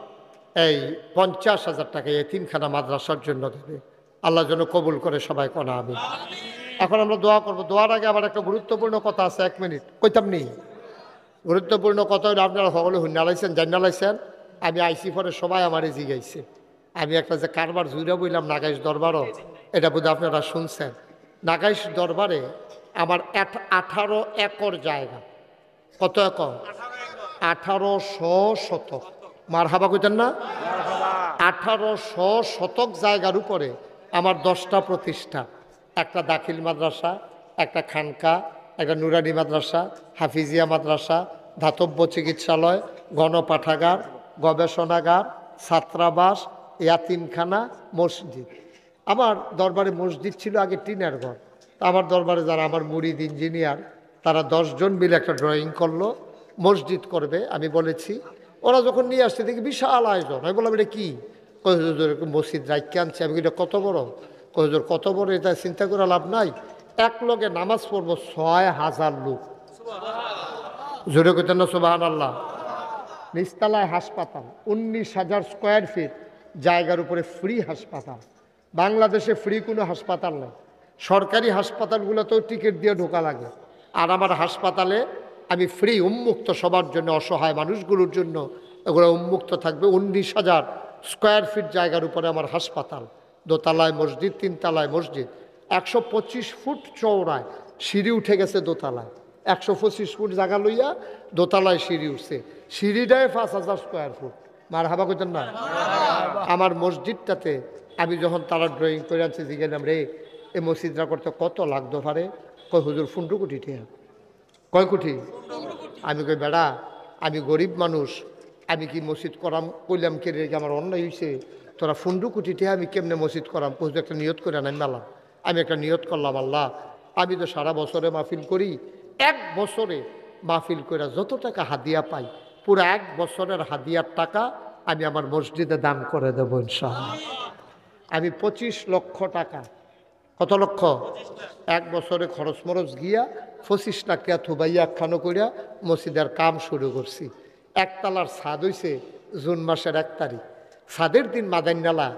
এই 50,000 টাকা এতিমখানা মাদ্রাসার জন্য দেবে। আল্লাহ যেন কবুল করে, সবাই কোনা আমি। এখন আমরা দোয়া করবো। দোয়ার আগে আবার একটা গুরুত্বপূর্ণ কথা আছে, 1 মিনিট কইতাম নি। গুরুত্বপূর্ণ কথা হলে আপনারা সকলে হুন্নালাইছেন, জান্নালাইছেন। আমি আইসি পরে সবাই আমারে জিগাইছে। আমি একটা যে কারবার জুড়ে বললাম নাগাইশ দরবারও, এটা বোধহয় আপনারা শুনছেন। নাগাইশ দরবারে আমার 18 একর জায়গা। কত একর? 1800 শতক। মার হাবা কইতেন না? 1800 শতক জায়গার উপরে আমার 10টা প্রতিষ্ঠান, একটা দাখিল মাদ্রাসা, একটা খানকা, একটা নুরানি মাদ্রাসা, হাফিজিয়া মাদ্রাসা, ধাতব্য চিকিৎসালয়, গণপাঠাগার, গবেষণাগার, ছাত্রাবাস, ইয়াতিমখানা, মসজিদ। আমার দরবারে মসজিদ ছিল আগে টিনের ঘর। আমার দরবারে যারা আমার মুরিদ ইঞ্জিনিয়ার, তারা 10 জন মিলে একটা ড্রয়িং করলো, মসজিদ করবে। আমি বলেছি, ওরা যখন নিয়ে আসছে দেখি বিশাল আয়োজন। আমি বললাম এটা কি? কই হুজুর মসজিদ রাইখে আনছে। আমি এটা কত বড়? কই হুজুর কত বড়, এটা চিন্তা করে লাভ নাই। এক লগে নামাজ পড়বো 6,000 লোক। জোরে কইতেন না সুবহানাল্লাহ। নিচতলায় হাসপাতাল, 19,000 স্কোয়ার ফিট, জায়গার উপরে ফ্রি হাসপাতাল। বাংলাদেশে ফ্রি কোনো হাসপাতাল নেই। সরকারি হাসপাতালগুলোতেও টিকিট দিয়ে ঢোকা লাগে। আর আমার হাসপাতালে আমি ফ্রি, উন্মুক্ত, সবার জন্য, অসহায় মানুষগুলোর জন্য এগুলো উন্মুক্ত থাকবে। 19,000 স্কোয়ার ফিট জায়গার উপরে আমার হাসপাতাল। দোতলায় মসজিদ, 3 তলায় মসজিদ। 125 ফুট চওড়ায় সিঁড়ি উঠে গেছে দোতলায়। 125 ফুট জায়গা লইয়া দোতলায় সিঁড়ি উঠছে। সিঁড়িটায় 5,000 স্কোয়ার ফুট। মার হাবা কইতেন না? আমার মসজিদটাতে আমি যখন তারা ড্রয়িং করে আনছি, জিজ্ঞাসলাম, রে এই মসজিদটা করতে কত লাগতো পারে? কয় হুজুর 15 কোটি টাকা। কয় কোটি? আমি কই বেড়া, আমি গরিব মানুষ, আমি কি মসজিদ করাম? কইলাম কে রে, আমার অন্যায় হয়েছে, তোরা 15 কোটি টাকা আমি কেমনে মসজিদ করাম? হুজুর একটা নিয়ত করে আনাই মেলাম। আমি একটা নিয়ত করলাম, আল্লাহ আমি তো সারা বছরে মাহফিল করি, 1 বছরে মাহফিল করে যত টাকা হাদিয়া পাই, পুরো 1 বছরের হাদিয়ার টাকা আমি আমার মসজিদে দান করে দেবো ইনশাআল্লাহ। আমি 25 লক্ষ টাকা, কত লক্ষ? 1 বছরে খরচ মরচ গিয়া 25 লাখ টাকা থুবাইয়া খানো করিয়া মসজিদের কাম শুরু করছি। 1 তলার ছাদ হইছে জুন মাসের 1 তারিখ। ছাদের দিন মাদাইনালা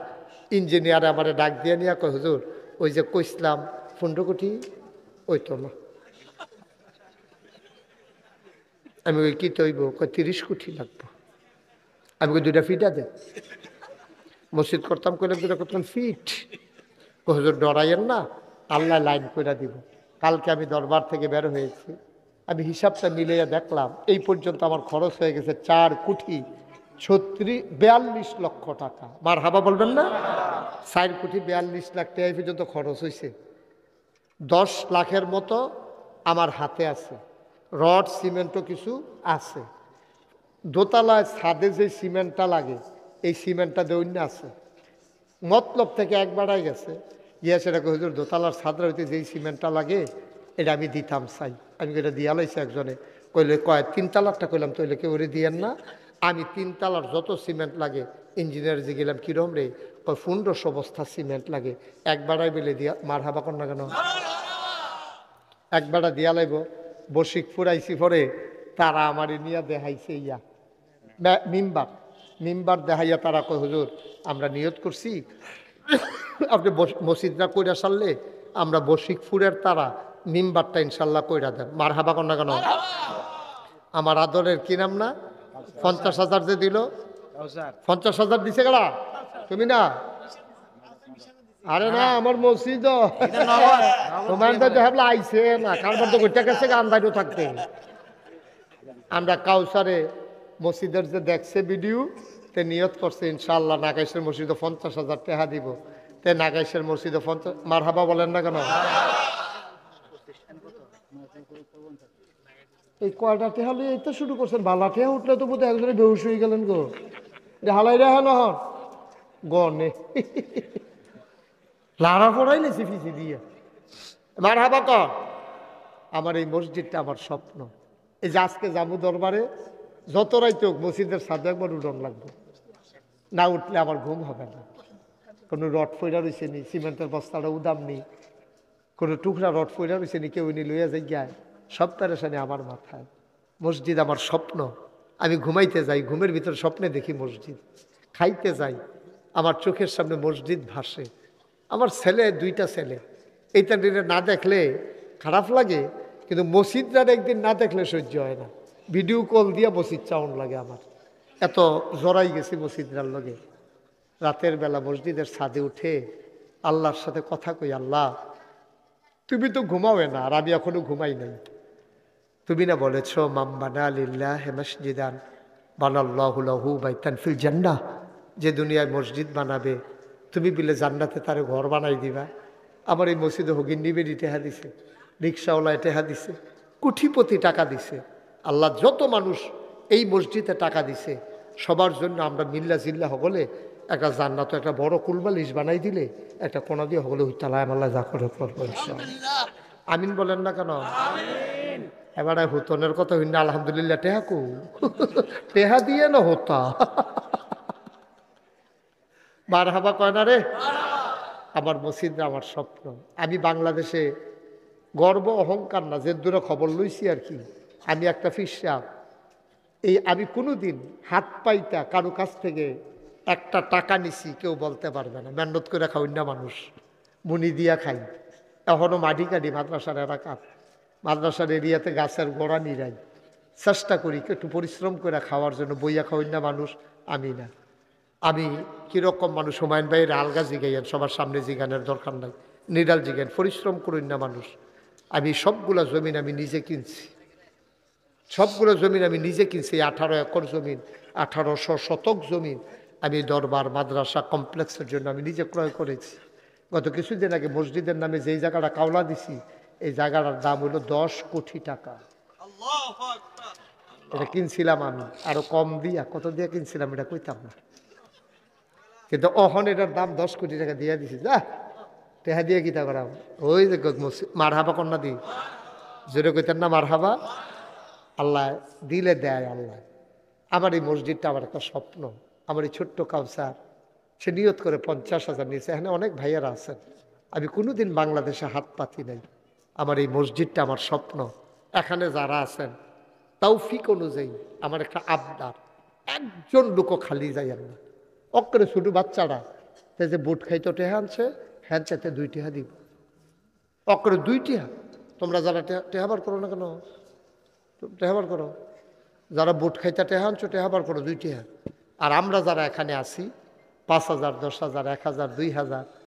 ইঞ্জিনিয়ার আমারে ডাক দিয়ে নিয়ে কয়, হুজুর ওই যে কইসলাম 15 কোটি, ওই তো না। আমি ওই কি তৈব? কয় 30 কোটি লাগবো। আমি কই 2টা ফিটা দে। মসজিদ করতাম, কইলাম 2টা করতাম ফিট। হুজুর ডরাইয়েন না, আল্লাহ লাইন করে দিব। কালকে আমি দরবার থেকে বের হয়েছি, আমি হিসাবটা মিলিয়ে দেখলাম এই পর্যন্ত আমার খরচ হয়ে গেছে 4 কোটি 42 লক্ষ টাকা। মার হাবা বলবেন না? 4 কোটি 42 লাখ টাকা এই পর্যন্ত খরচ হয়েছে। 10 লাখের মতো আমার হাতে আছে, রড সিমেন্টও কিছু আছে। দোতলায় ছাদে যে সিমেন্টটা লাগে, এই সিমেন্টটা দৈন্য আছে। মতলব থেকে 1 বাড়াই গেছে, গিয়া সেটাকে হুজুর দোতলার ছাদরা হইতে যেই সিমেন্টটা লাগে এটা আমি দিতাম চাই। আমি এটা দিয়া লাইছি একজনে, কইলে কয় 3 তালারটা। কইলাম তো কেউ ওরে দিয়েন না, আমি 3 তালার যত সিমেন্ট লাগে। ইঞ্জিনিয়ার যে গেলাম কিরম রে? কয় 1500 বস্তা সিমেন্ট লাগে। 1 বাড়াই বেলে দিয়া। মার হাবা কর না কেন? 1 বাড়া দিয়া লাইব। বসিক ফুরাইছি পরে তারা আমারে নিয়ে দেখাইছে ইয়া মিম্বার দেখাইয়া তারা কয়, হুজুর আমরা নিয়ত করছি আপনি মসজিদটা কইরা সারলে আমরা বশিকপুরের তারা মিম্বারটা ইনশাল্লাহ কইরা দেন। মার হাবা কর না কেন? আমার আদরের কি নাম না, 50,000 যে দিল, 50,000 দিছে গেলা তুমি না? আরে না, আমার মসজিদ তোমার ভাবলে আইছে না, কারবার তো গোটা গেছে গান বাইরেও থাকতে। আমরা কাউসারে মসজিদের যে দেখছে ভিডিও, তে নিয়ত করছে ইনশাআল্লাহ নাগাইশের মসজিদে 50,000 টাকা দিব। তে নাগাইশের মসজিদে 50। মার হাবা বলেন না কেন? এই কয়টা টেহা লিয়ে এই তো শুরু করছেন। বালা টেহা উঠলে তো বোধহয় একজনে বেহুশ হয়ে গেলেন গো। হালাই রেহা নহন গনে লাড়া পড়াই লেছি ফিসি দিয়ে। মার হাবা কর। আমার এই মসজিদটা আমার স্বপ্ন। এই যে আজকে যাবো দরবারে, যত রাইতে হোক মসজিদের ছাদে একবার উঠন লাগবে, না উঠলে আমার ঘুম হবে না। কোনো রড ফইরা রয়েছে নি, সিমেন্টের বস্তাটা উদাম নি, কোনো টুকরা রড ফইরা রয়েছে নি, কেউ নি লইয়া যাই গায়, সব পেরেশানি আমার মাথায়। মসজিদ আমার স্বপ্ন। আমি ঘুমাইতে যাই, ঘুমের ভিতরে স্বপ্নে দেখি মসজিদ। খাইতে যাই, আমার চোখের সামনে মসজিদ ভাসে। আমার ছেলে, 2টা ছেলে, এইটা না দেখলে খারাপ লাগে, কিন্তু মসজিদটার একদিন না দেখলে সহ্য হয় না। ভিডিও কল দিয়া মসজিদ চাউন লাগে আমার, এত জড়াই গেছি মসজিদটার লগে। রাতের বেলা মসজিদের ছাদে উঠে আল্লাহর সাথে কথা কই, আল্লাহ তুমি তো ঘুমাও না, আর আমি এখনো ঘুমাই নাই। তুমি না বলেছ মান বানা লিল্লাহি মাসজিদান বানাল্লাহু লাহু বাইতান ফিল জান্নাহ, যে দুনিয়ায় মসজিদ বানাবে তুমি বিলে জান্নাতে তারে ঘর বানাই দিবা। আমার এই মসজিদে হগিন্নি বেডি টেহা দিছে, রিক্সাওয়ালায় টেহা দিছে, কোটিপতি টাকা দিছে। আল্লাহ যত মানুষ এই মসজিদে টাকা দিছে সবার জন্য আমরা মিল্লা জিল্লা হগলে একটা জান্নাত, একটা বড় কুলবালিশ বানাই দিলে একটা কোনা দিয়ে হগলে উত্তালায় আল্লাহ যা করে করবো। আমিন বলেন না কেন? এবারে হুতনের কথা হইন না, আলহামদুলিল্লাহ টেহা কু টেহা দিয়ে না হতা বার হাবা কয় না রে। আমার মসজিদ আমার স্বপ্ন। আমি বাংলাদেশে গর্ব অহংকার না, যে দূরে খবর লইছি আর কি, আমি একটা ফিসাব। এই আমি কোনোদিন হাত পাইতা কারো কাছ থেকে একটা টাকা নিছি কেউ বলতে পারবে না, মেহনত করে খাওয়াই না মানুষ, মুনি দিয়া খাই। এখনও মাটি কাটি মাদ্রাসার এলাকার, মাদ্রাসার এরিয়াতে গাছের গোড়া নিরাই, চেষ্টা করি একটু পরিশ্রম করে খাওয়ার জন্য, বইয়া খাওয়াই না মানুষ আমি না। আমি কীরকম মানুষ, হুমায়ুন ভাইয়ের আলগা জিগাইয়েন, সবার সামনে জিগানের দরকার নাই, নিরাল জিগান, পরিশ্রম করুন না মানুষ। আমি সবগুলা জমিন আমি নিজে কিনছি, সবগুলো জমিন আমি নিজে কিনছি। 18 একর জমিন, 1800 শতক জমিন আমি দরবার মাদ্রাসা কমপ্লেক্সের জন্য আমি নিজে ক্রয় করেছি। গত কিছুদিন আগে মসজিদের নামে যেই জায়গাটা কাওলা দিছি, এই জায়গাটার দাম হলো 10 কোটি টাকা। এটা কিনছিলাম আমি আরো কম দিয়া, কত দিয়ে কিনছিলাম এটা কইতাম না, কিন্তু অহন এটার দাম 10 কোটি টাকা দিয়ে দিছি। যা টেহা দিয়ে কিতা করাম, ওই যে মার হাবা কন্যা দি যেটা কইতেন না, মার হাবা। আল্লাহ দিলে দেয় আল্লাহ। আমার এই মসজিদটা আমার একটা স্বপ্ন। আমার এই ছোট্ট কাউসার, সে নিয়ত করে 50,000 নিয়েছে। এখানে অনেক ভাইয়ারা আছেন, আমি কোনোদিন বাংলাদেশে হাত পাতি নাই। আমার এই মসজিদটা আমার স্বপ্ন। এখানে যারা আছেন তৌফিক অনুযায়ী আমার একটা আবদার, একজন লোকও খালি যাইয়েন না। অক্রে ছোটো বাচ্চারা সে যে বুট খাইতো টেহা আনছে, হ্যাঁ চাইতে 2 টিহা দিব, অক্রে 2 টিহা। তোমরা যারা টেহাবার করো না কেন, টেহাবার করো, যারা বুট খাইতে টেহা আনছো টেহাবার করো 2 টিহা। আর আমরা যারা এখানে আছি 5,000, 10,000, 1,000, 2,000